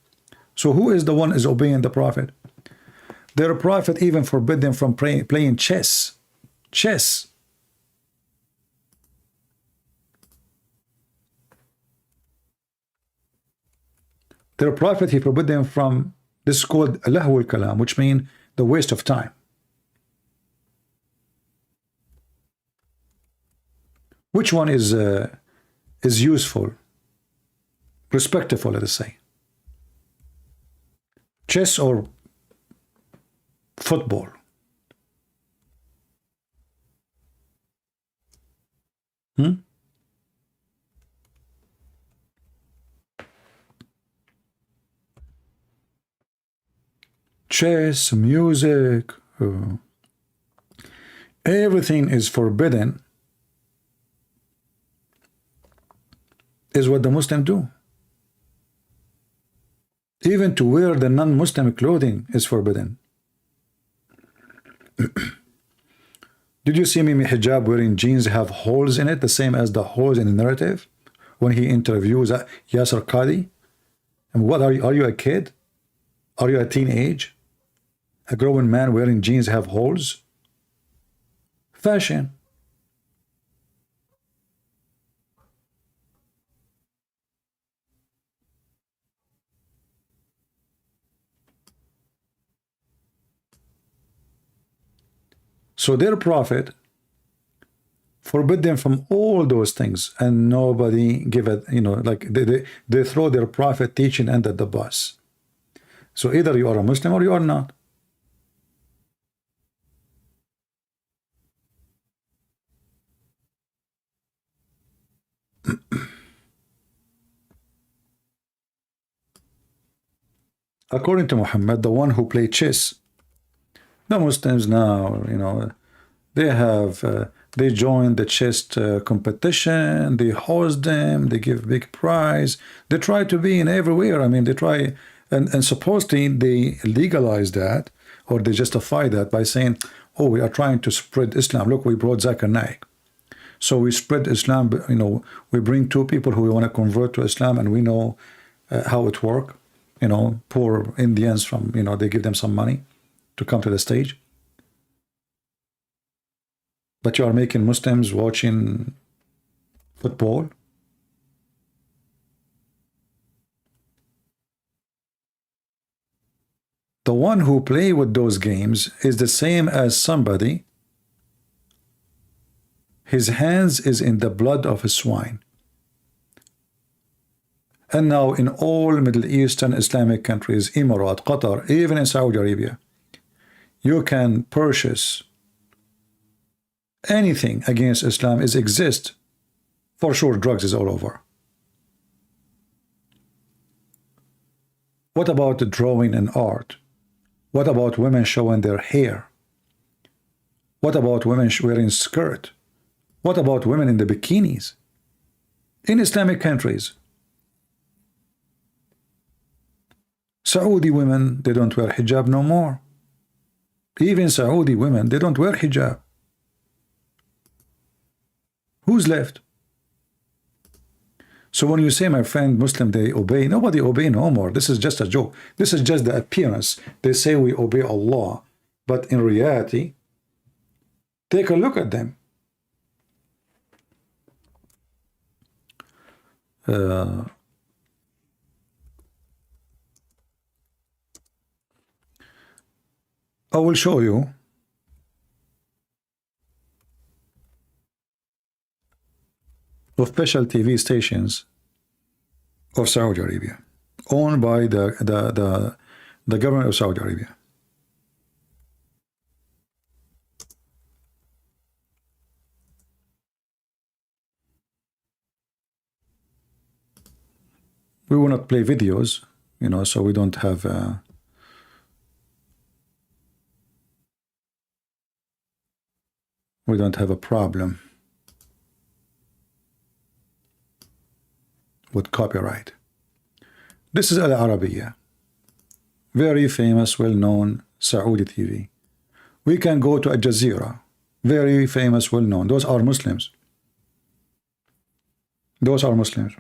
So who is the one is obeying the Prophet? Their Prophet even forbid them from playing chess. Chess. Their Prophet, he forbid them from, this is called lahwul kalam, which means the waste of time. Which one is useful, respectful, let us say? Chess or football? Chess, music, everything is forbidden, is what the Muslims do. Even to wear the non-Muslim clothing is forbidden. Did you see Mimi Hijab wearing jeans have holes in it, the same as the holes in the narrative when he interviews Yasser Qadi? And what are you? Are you a kid? Are you a teenage? A grown man wearing jeans have holes? Fashion. So their Prophet forbid them from all those things, and nobody give it, like they throw their Prophet teaching under the bus. So either you are a Muslim or you are not. According to Muhammad, the one who played chess, the Muslims now, they have, they join the chess competition, they host them, they give big prize, they try to be in everywhere. I mean, they try, and supposedly they legalize that, or they justify that by saying, oh, we are trying to spread Islam. Look, we brought Zakir Naik. So we spread Islam, we bring two people who want to convert to Islam, and we know how it works. Poor Indians from, they give them some money to come to the stage. But you are making Muslims watching football. The one who play with those games is the same as somebody, his hands is in the blood of a swine. And now in all Middle Eastern Islamic countries, Emirat, Qatar, even in Saudi Arabia, you can purchase anything against Islam exist. For sure, drugs is all over. What about the drawing and art? What about women showing their hair? What about women wearing skirt? What about women in the bikinis? In Islamic countries, Saudi women, they don't wear hijab no more. Even Saudi women, they don't wear hijab. Who's left? So when you say, my friend, Muslim, they obey, nobody obey no more. This is just a joke. This is just the appearance. They say we obey Allah, but in reality, take a look at them. I will show you official TV stations of Saudi Arabia, owned by the government of Saudi Arabia. We will not play videos, so we don't have a problem with copyright. This is Al Arabiya, very famous, well-known Saudi TV. We can go to Al Jazeera, very famous, well-known. Those are Muslims. Those are Muslims.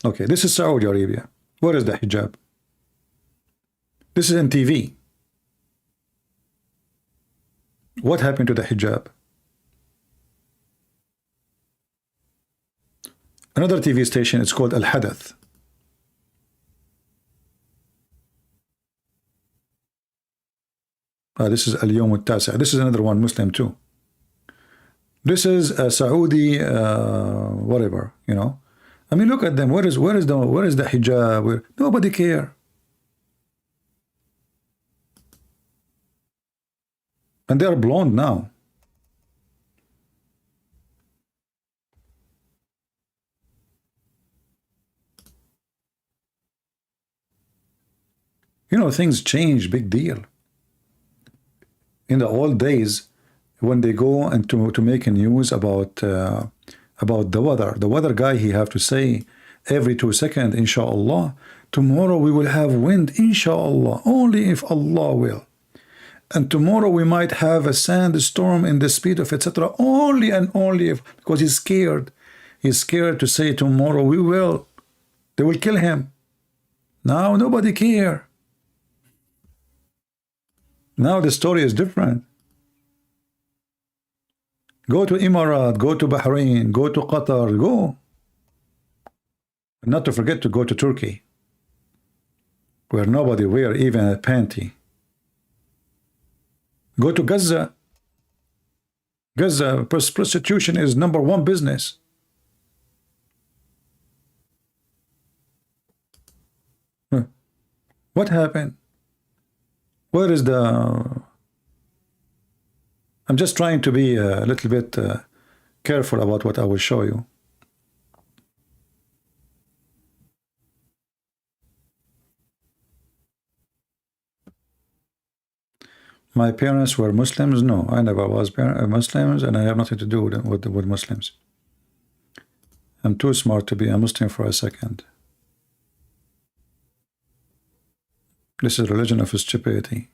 Okay, this is Saudi Arabia. Where is the hijab? This is in TV. What happened to the hijab? Another TV station, it's called Al Hadith. This is Al Yawm Al Tasi'. This is another one, Muslim too. This is a Saudi, whatever, you know. I mean, look at them. Where is the hijab? Nobody care. And they are blonde now. You know, things change, big deal. In the old days, when they go and to make a news about the weather guy, he have to say every 2 seconds, inshallah, tomorrow we will have wind, inshallah, only if Allah will. And tomorrow we might have a sandstorm in the speed of etc. Only and only if, because he's scared. He's scared to say tomorrow we will. They will kill him. Now nobody care. Now the story is different. Go to Emirat, go to Bahrain, go to Qatar, go. Not to forget to go to Turkey, where nobody wear even a panty. Go to Gaza. Gaza, prostitution is #1 business. What happened? Where is the... I'm just trying to be a little bit careful about what I will show you. My parents were Muslims? No, I never was Muslims, and I have nothing to do with Muslims. I'm too smart to be a Muslim for a second. This is religion of stupidity.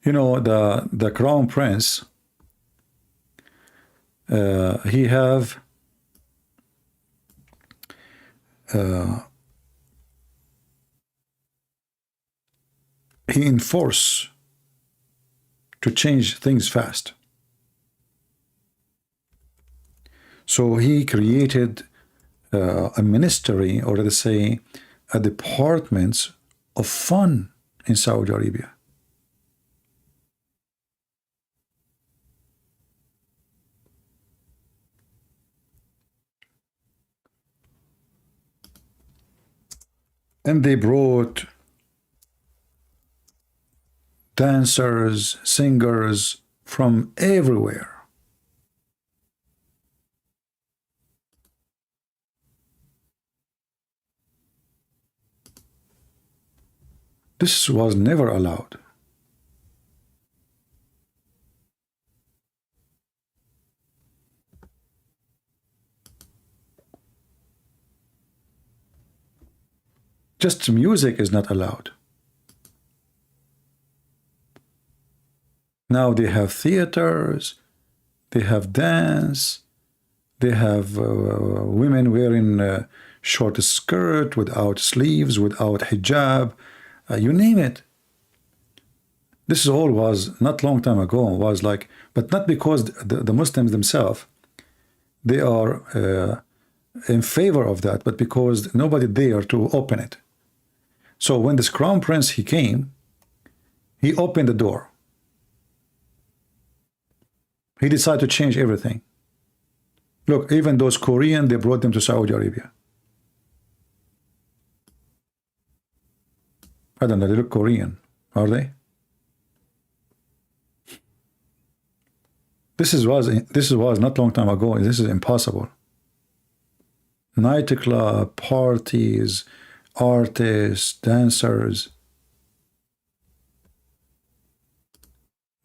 You know, the crown prince, he have he enforce to change things fast. So he created a ministry, or let's say a department of fun in Saudi Arabia. And they brought dancers, singers from everywhere. This was never allowed. Just music is not allowed. Now they have theaters, they have dance, they have women wearing short skirt, without sleeves, without hijab, you name it. This all was not long time ago, was like, but not because the Muslims themselves, they are in favor of that, but because nobody dare to open it. So when this crown prince, he came, he opened the door. He decided to change everything. Look, even those Korean, they brought them to Saudi Arabia. I don't know, they look Korean, are they? This was not long time ago. This is impossible. Nightclub, parties, artists, dancers.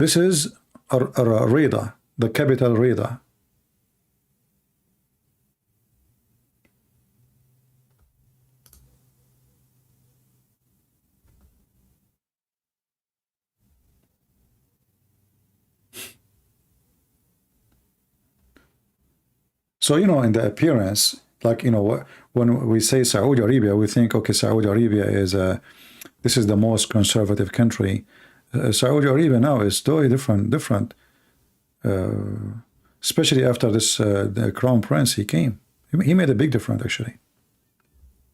This is Rida, the capital Rida. So, you know, in the appearance, like, you know, when we say Saudi Arabia, we think, okay, Saudi Arabia is this is the most conservative country. Saudi Arabia now is totally different. Especially after this, the crown prince, he came. He made a big difference, actually.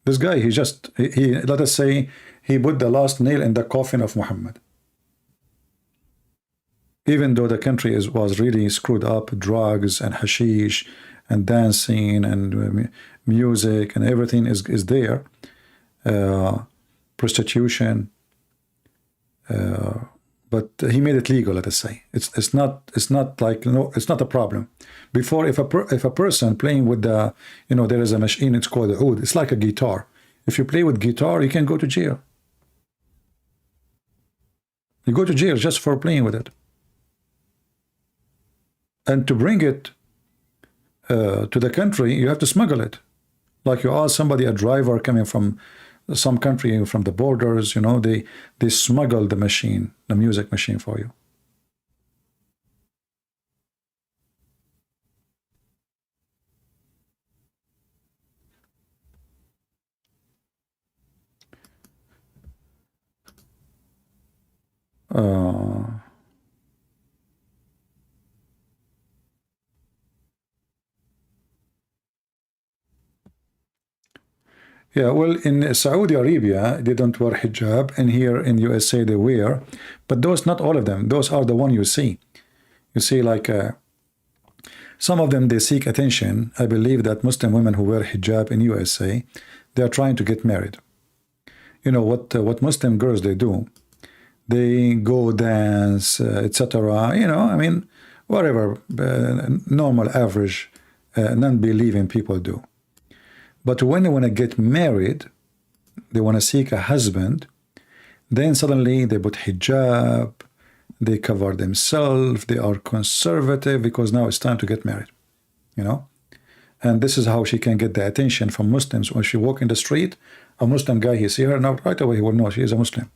This guy, he let us say, he put the last nail in the coffin of Muhammad. Even though the country was really screwed up, drugs and hashish and dancing and music and everything is there, prostitution, but he made it legal. Let us say it's not like, no, it's not a problem. Before, if a person playing with the, you know, there is a machine, it's called a oud. It's like a guitar. If you play with guitar, you can go to jail. You go to jail just for playing with it. And to bring it to the country, you have to smuggle it. Like you ask somebody, a driver coming from some country, from the borders, you know, they smuggle the machine, the music machine for you. Yeah, well, in Saudi Arabia, they don't wear hijab, and here in USA they wear, but those, not all of them, those are the one you see. You see, like, some of them, they seek attention. I believe that Muslim women who wear hijab in USA, they are trying to get married. You know, what Muslim girls, they do, they go dance, etc. You know, I mean, whatever normal, average, non-believing people do. But when they want to get married, they want to seek a husband, then suddenly they put hijab, they cover themselves, they are conservative because now it's time to get married, you know? And this is how she can get the attention from Muslims. When she walk in the street, a Muslim guy, he see her, now right away he will know she is a Muslim.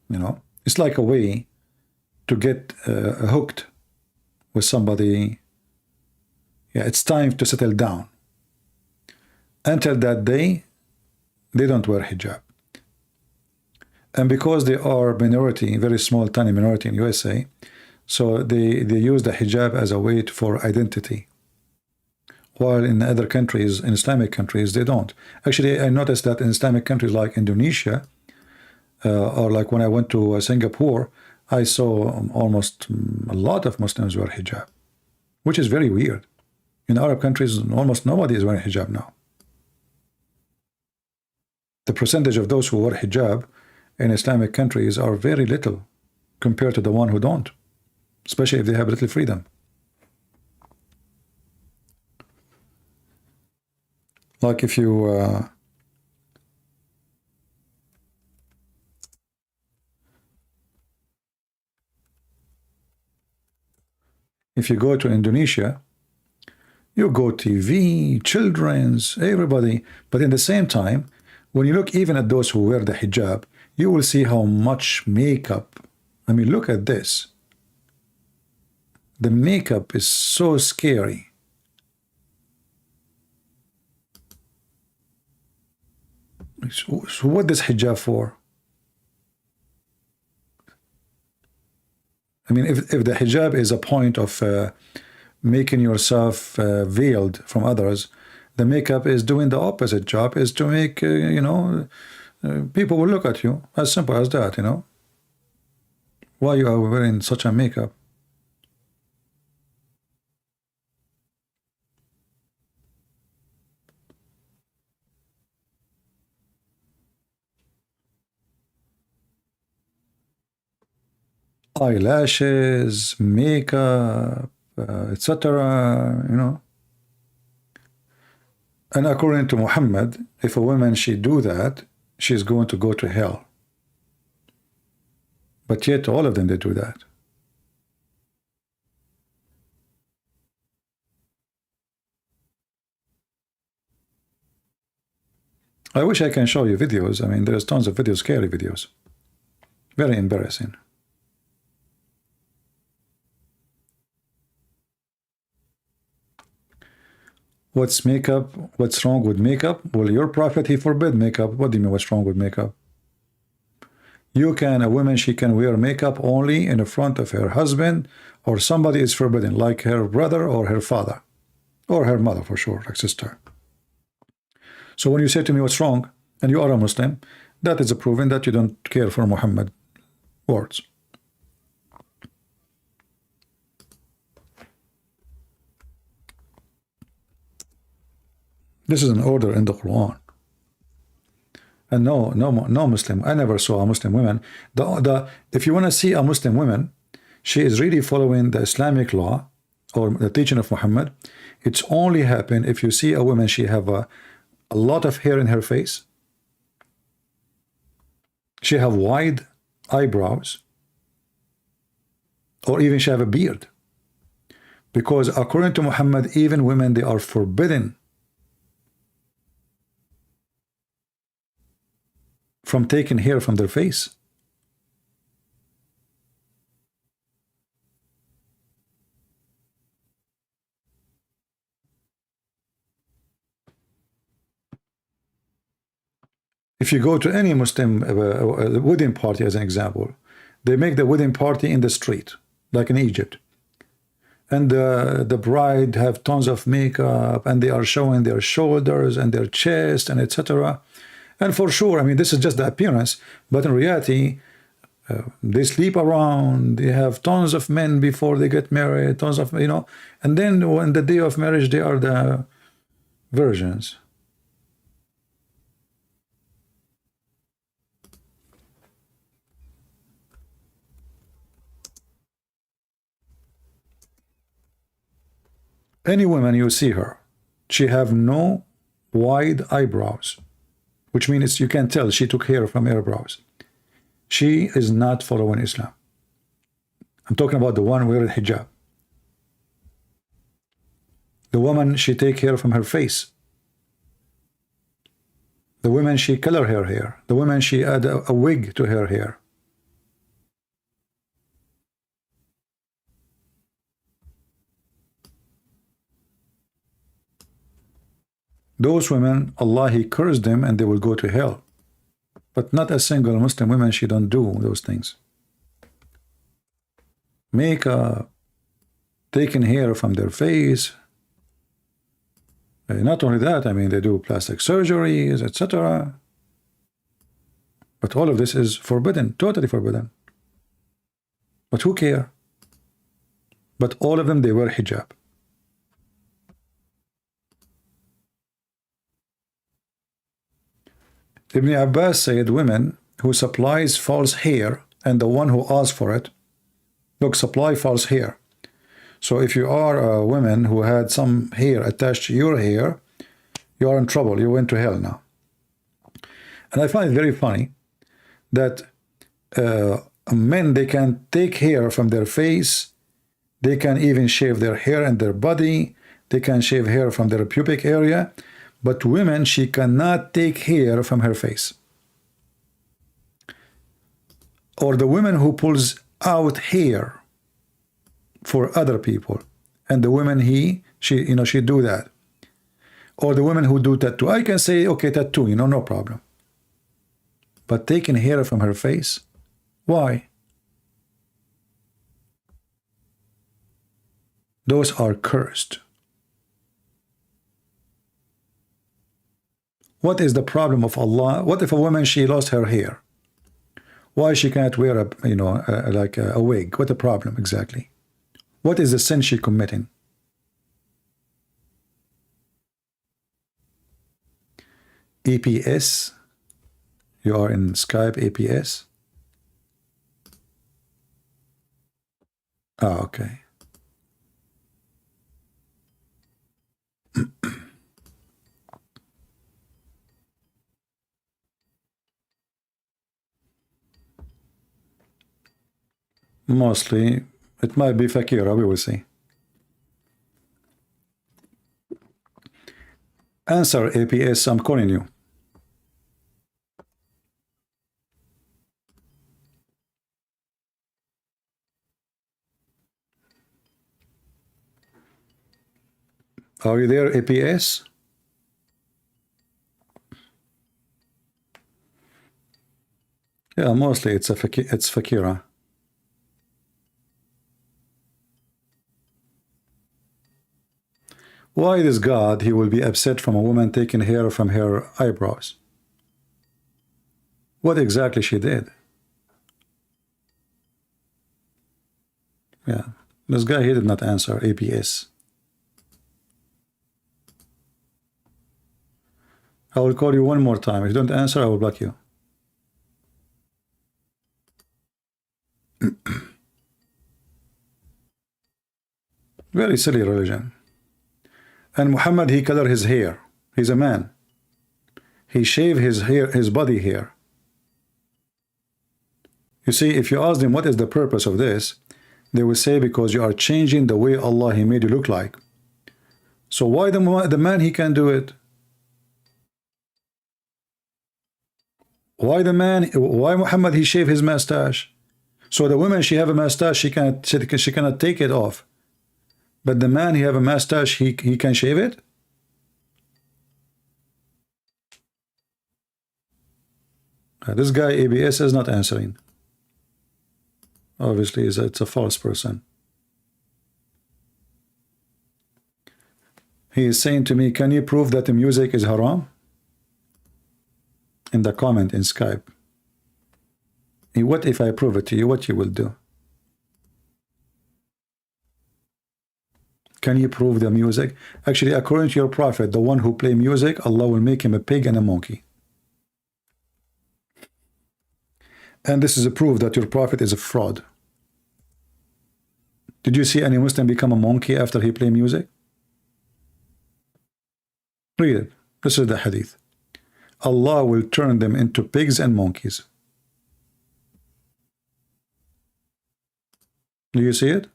You know, it's like a way to get hooked with somebody. Yeah, it's time to settle down. Until that day, they don't wear hijab. And because they are minority, very small, tiny minority in USA, so they use the hijab as a way for identity. While in other countries, in Islamic countries, they don't. Actually, I noticed that in Islamic countries like Indonesia, or like when I went to Singapore, I saw almost a lot of Muslims wear hijab, which is very weird. In Arab countries, almost nobody is wearing hijab now. The percentage of those who wear hijab in Islamic countries are very little compared to the one who don't, especially if they have little freedom. Like if you go to Indonesia, you go TV, children's, everybody. But in the same time, when you look even at those who wear the hijab, you will see how much makeup. I mean, look at this. The makeup is so scary. So what is hijab for? I mean, if the hijab is a point of making yourself veiled from others, the makeup is doing the opposite job, is to make, you know, people will look at you. As simple as that, you know. Why you are wearing such a makeup? Eyelashes, makeup, etc., you know. And according to Muhammad, if a woman she do that, she's going to go to hell. But yet all of them, they do that. I wish I can show you videos. I mean, there's tons of videos, scary videos. Very embarrassing. What's makeup? What's wrong with makeup? Well, your prophet, he forbid makeup. What do you mean, what's wrong with makeup? You can, a woman, she can wear makeup only in the front of her husband, or somebody is forbidden, like her brother or her father, or her mother for sure, like sister. So when you say to me what's wrong, and you are a Muslim, that is a proven that you don't care for Muhammad words. This is an order in the Quran. And no Muslim, I never saw a Muslim woman. If you want to see a Muslim woman, she is really following the Islamic law or the teaching of Muhammad. It's only happen if you see a woman, she have a lot of hair in her face. She have wide eyebrows, or even she have a beard. Because according to Muhammad, even women, they are forbidden from taking hair from their face. If you go to any Muslim wedding party, as an example, they make the wedding party in the street, like in Egypt. And the bride have tons of makeup, and they are showing their shoulders and their chest and etc. And for sure, I mean, this is just the appearance, but in reality, they sleep around, they have tons of men before they get married, tons of, you know, and then on the day of marriage, they are the virgins. Any woman you see her, she have no wide eyebrows, which means you can tell she took hair from her brows. She is not following Islam. I'm talking about the one wearing hijab. The woman, she take hair from her face. The woman, she color her hair. The woman, she add a wig to her hair. Those women, Allah, he cursed them and they will go to hell. But not a single Muslim woman, she don't do those things. Makeup, taking hair from their face. Not only that, I mean, they do plastic surgeries, etc. But all of this is forbidden, totally forbidden. But who care? But all of them, they wear hijab. Ibn Abbas said women who supplies false hair and the one who asks for it, look, supply false hair. So if you are a woman who had some hair attached to your hair, you are in trouble. You went to hell now. And I find it very funny that men, they can take hair from their face, they can even shave their hair and their body, they can shave hair from their pubic area, but women, she cannot take hair from her face. Or the woman who pulls out hair for other people, and the woman, she do that. Or the women who do tattoo, I can say, okay, tattoo, no problem. But taking hair from her face, why? Those are cursed. What is the problem of Allah? What if a woman, she lost her hair? Why she can't wear like a wig? What the problem exactly? What is the sin she committing? EPS? You are in Skype APS? Ah, okay. Mostly, it might be Fakira, we will see. Answer, APS, I'm calling you. Are you there, APS? Yeah, mostly it's Fakira. Why this God, he will be upset from a woman taking hair from her eyebrows? What exactly she did? Yeah, this guy, he did not answer, APS. I will call you one more time. If you don't answer, I will block you. Very silly religion. And Muhammad, he color his hair. He's a man. He shave his hair, his body hair. You see, if you ask them what is the purpose of this, they will say because you are changing the way Allah he made you look like. So why the man he can do it? Why the man? Why Muhammad he shave his mustache? So the woman she have a mustache, she cannot take it off. But the man he have a mustache, he can shave it. This guy ABS is not answering. Obviously, it's a false person. He is saying to me, can you prove that the music is haram? In the comment in Skype. What if I prove it to you? What you will do? Can you prove the music? Actually, according to your prophet, the one who play music, Allah will make him a pig and a monkey. And this is a proof that your prophet is a fraud. Did you see any Muslim become a monkey after he play music? Read it. This is the hadith. Allah will turn them into pigs and monkeys. Do you see it?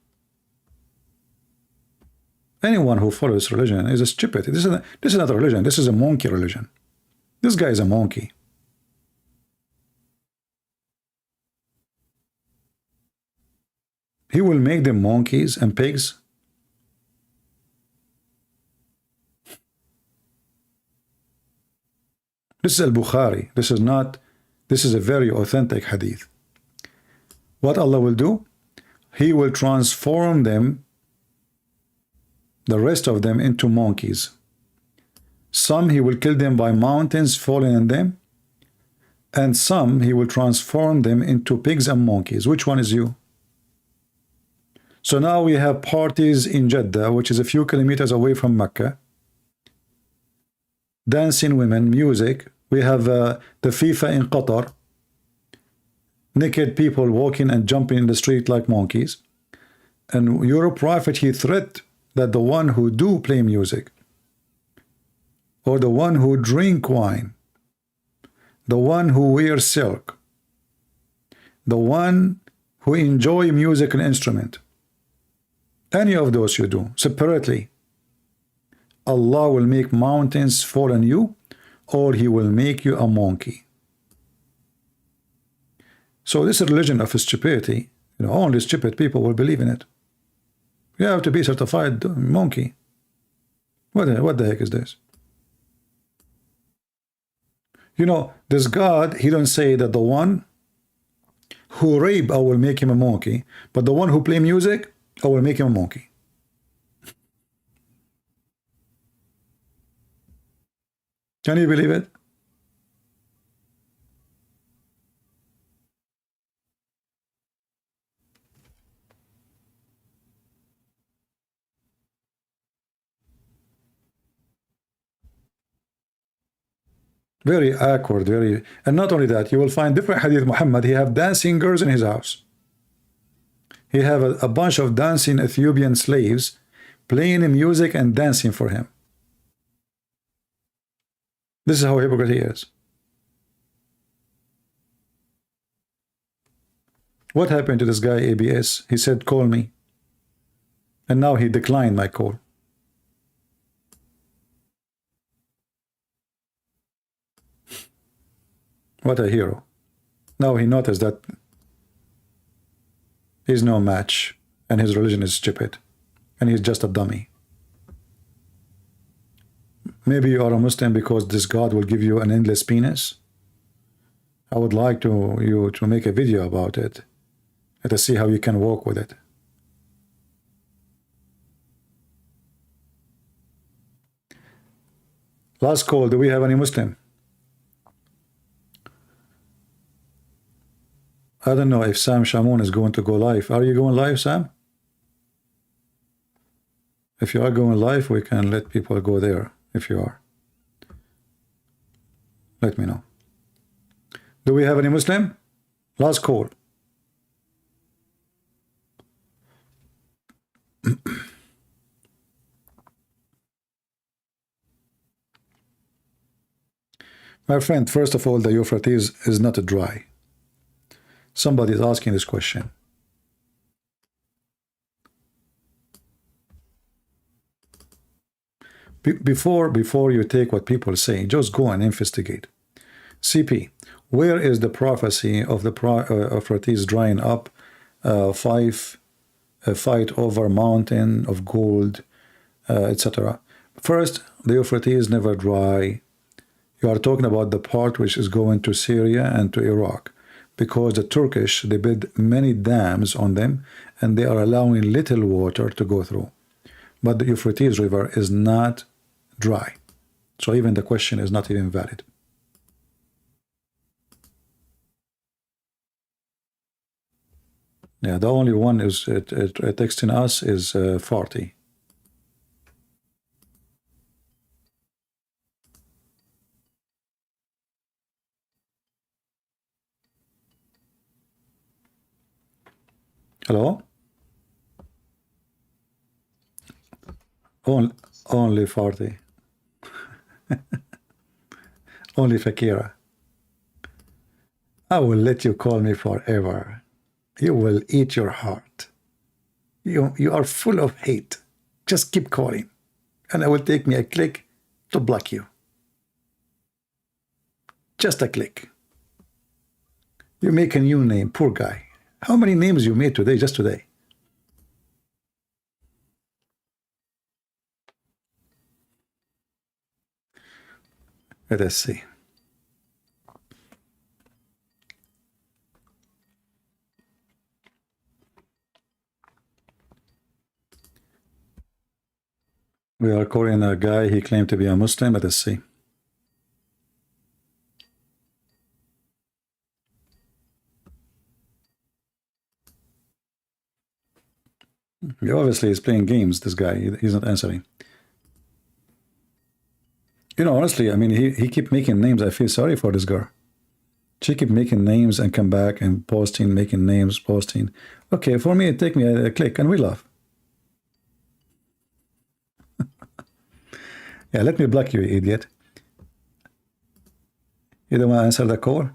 Anyone who follows religion is a stupid. This is not a religion. This is a monkey religion. This guy is a monkey. He will make them monkeys and pigs. This is al-Bukhari. This is a very authentic hadith. What Allah will do? He will transform them, the rest of them, into monkeys. Some he will kill them by mountains falling on them, and some he will transform them into pigs and monkeys. Which one is you? So now we have parties in Jeddah, which is a few kilometers away from Mecca. Dancing women, music. We have the FIFA in Qatar. Naked people walking and jumping in the street like monkeys. And your prophet, he threat that the one who do play music, or the one who drink wine, the one who wears silk, the one who enjoy musical instrument, any of those you do separately, Allah will make mountains fall on you, or he will make you a monkey. So this religion of stupidity, only stupid people will believe in it. You have to be certified monkey. What the heck is this? This God, he don't say that the one who rape, I will make him a monkey, but the one who play music, I will make him a monkey. Can you believe it? Very awkward, and not only that, you will find different hadith Muhammad, he have dancing girls in his house. He have a bunch of dancing Ethiopian slaves playing music and dancing for him. This is how hypocrite he is. What happened to this guy, ABS? He said, call me. And now he declined my call. What a hero. Now he noticed that he's no match and his religion is stupid and he's just a dummy. Maybe you are a Muslim because this God will give you an endless penis. I would like you to make a video about it and to see how you can work with it. Last call, do we have any Muslim? I don't know if Sam Shamoun is going to go live. Are you going live, Sam? If you are going live, we can let people go there. If you are, let me know. Do we have any Muslim? Last call. My friend, first of all, the Euphrates is not dry. Somebody is asking this question. Before you take what people say, just go and investigate. CP, where is the prophecy of the Euphrates drying up, a fight over mountain of gold, etc.? First, the Euphrates never dry. You are talking about the part which is going to Syria and to Iraq, because the Turkish, they build many dams on them and they are allowing little water to go through. But the Euphrates River is not dry. So even the question is not even valid. Yeah, the only one is texting us is Farty. Hello? Only Farty. Only Fakira. I will let you call me forever. You will eat your heart. You are full of hate. Just keep calling. And it will take me a click to block you. Just a click. You make a new name, poor guy. How many names you made today, just today? Let us see. We are calling a guy, he claimed to be a Muslim. Let us see. He obviously is playing games, this guy. He's not answering. You know, honestly, I mean, he keep making names. I feel sorry for this girl. She keep making names and come back and posting, making names, posting. Okay, for me, it take me a click and we laugh. Yeah, let me block you, idiot. You don't want to answer the call?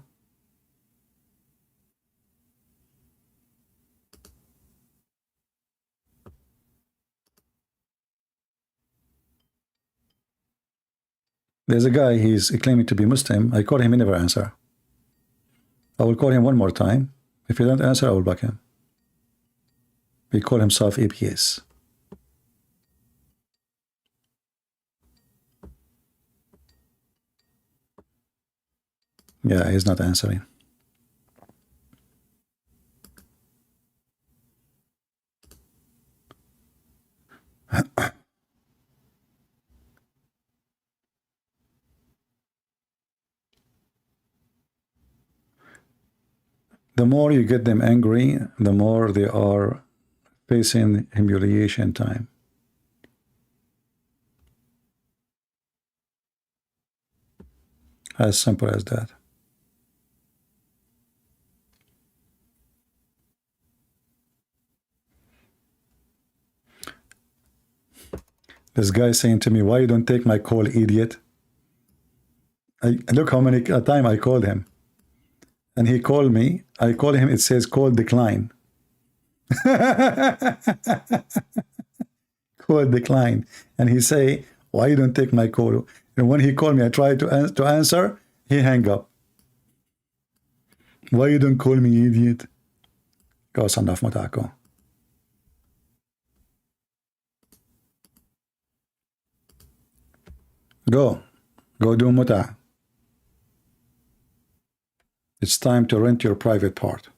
There's a guy, he's claiming to be Muslim. I call him, he never answer. I will call him one more time. If he don't answer, I will block him. He call himself APS. Yeah, he's not answering. The more you get them angry, the more they are facing humiliation time. As simple as that. This guy saying to me, why you don't take my call, idiot? Look how many time I called him. and he called me. I call him, it says call decline. Call decline. And he say, why you don't take my call? And when he called me, I tried to answer, he hang up. Why you don't call me, idiot? Go صنف متاعكم. Go do muta. It's time to rent your private part.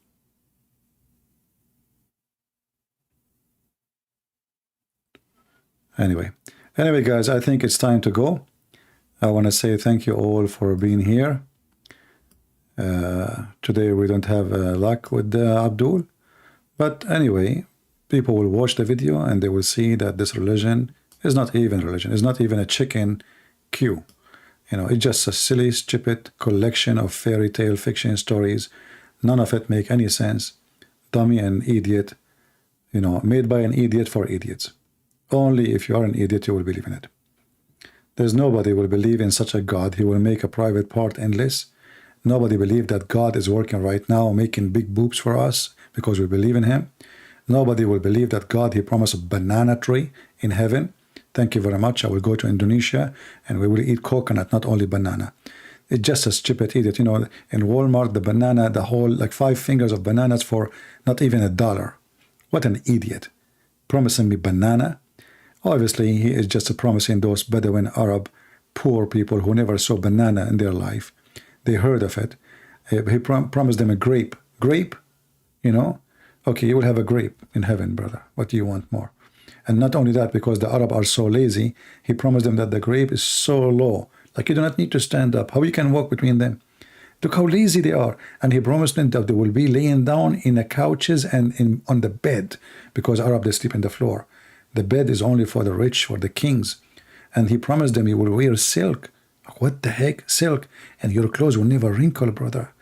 Anyway, guys, I think it's time to go. I want to say thank you all for being here. Today we don't have luck with Abdul, but anyway, people will watch the video and they will see that this religion is not even religion. It's not even a chicken queue. You know, it's just a silly, stupid collection of fairy tale fiction stories. None of it make any sense. Dummy and idiot, you know, made by an idiot for idiots. Only if you are an idiot you will believe in it. There's nobody will believe in such a God. He will make a private part endless. Nobody believe that God is working right now making big boobs for us because we believe in him. Nobody will believe that God, he promised a banana tree in heaven. Thank you very much. I will go to Indonesia and we will eat coconut, not only banana. It's just a stupid idiot. You know, in Walmart, the banana, the whole, like 5 fingers of bananas for not even $1. What an idiot. Promising me banana. Obviously, he is just promising those Bedouin Arab poor people who never saw banana in their life. They heard of it. He promised them a grape. Grape? You know? Okay, you will have a grape in heaven, brother. What do you want more? And not only that, because the Arab are so lazy, he promised them that the grape is so low. Like you do not need to stand up. How you can walk between them? Look how lazy they are. And he promised them that they will be laying down in the couches and on the bed, because Arab, they sleep on the floor. The bed is only for the rich, for the kings. And he promised them he will wear silk. What the heck? Silk. And your clothes will never wrinkle, brother.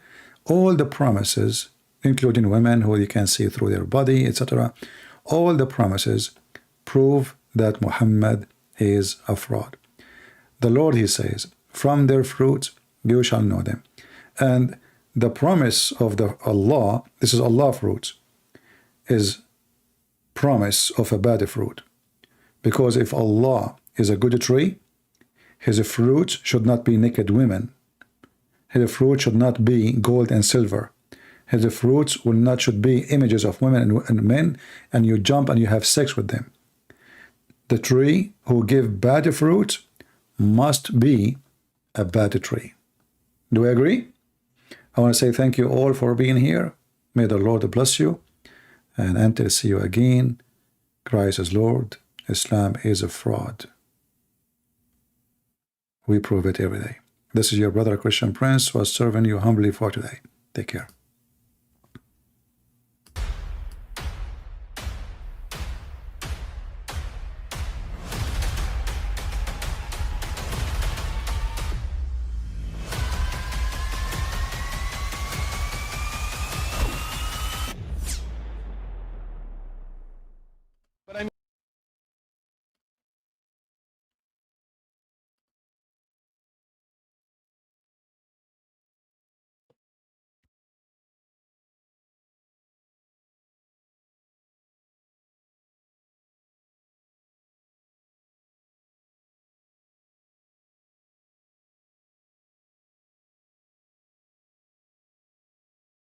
All the promises, including women who you can see through their body, etc. All the promises prove that Muhammad is a fraud. The Lord, he says, from their fruits you shall know them. And the promise of the Allah, this is Allah fruits, is promise of a bad fruit. Because if Allah is a good tree, his fruits should not be naked women. His fruit should not be gold and silver. His fruits should be images of women and men, and you jump and you have sex with them. The tree who give bad fruit must be a bad tree. Do we agree? I want to say thank you all for being here. May the Lord bless you. And until see you again, Christ is Lord. Islam is a fraud. We prove it every day. This is your brother Christian Prince who is serving you humbly for today. Take care.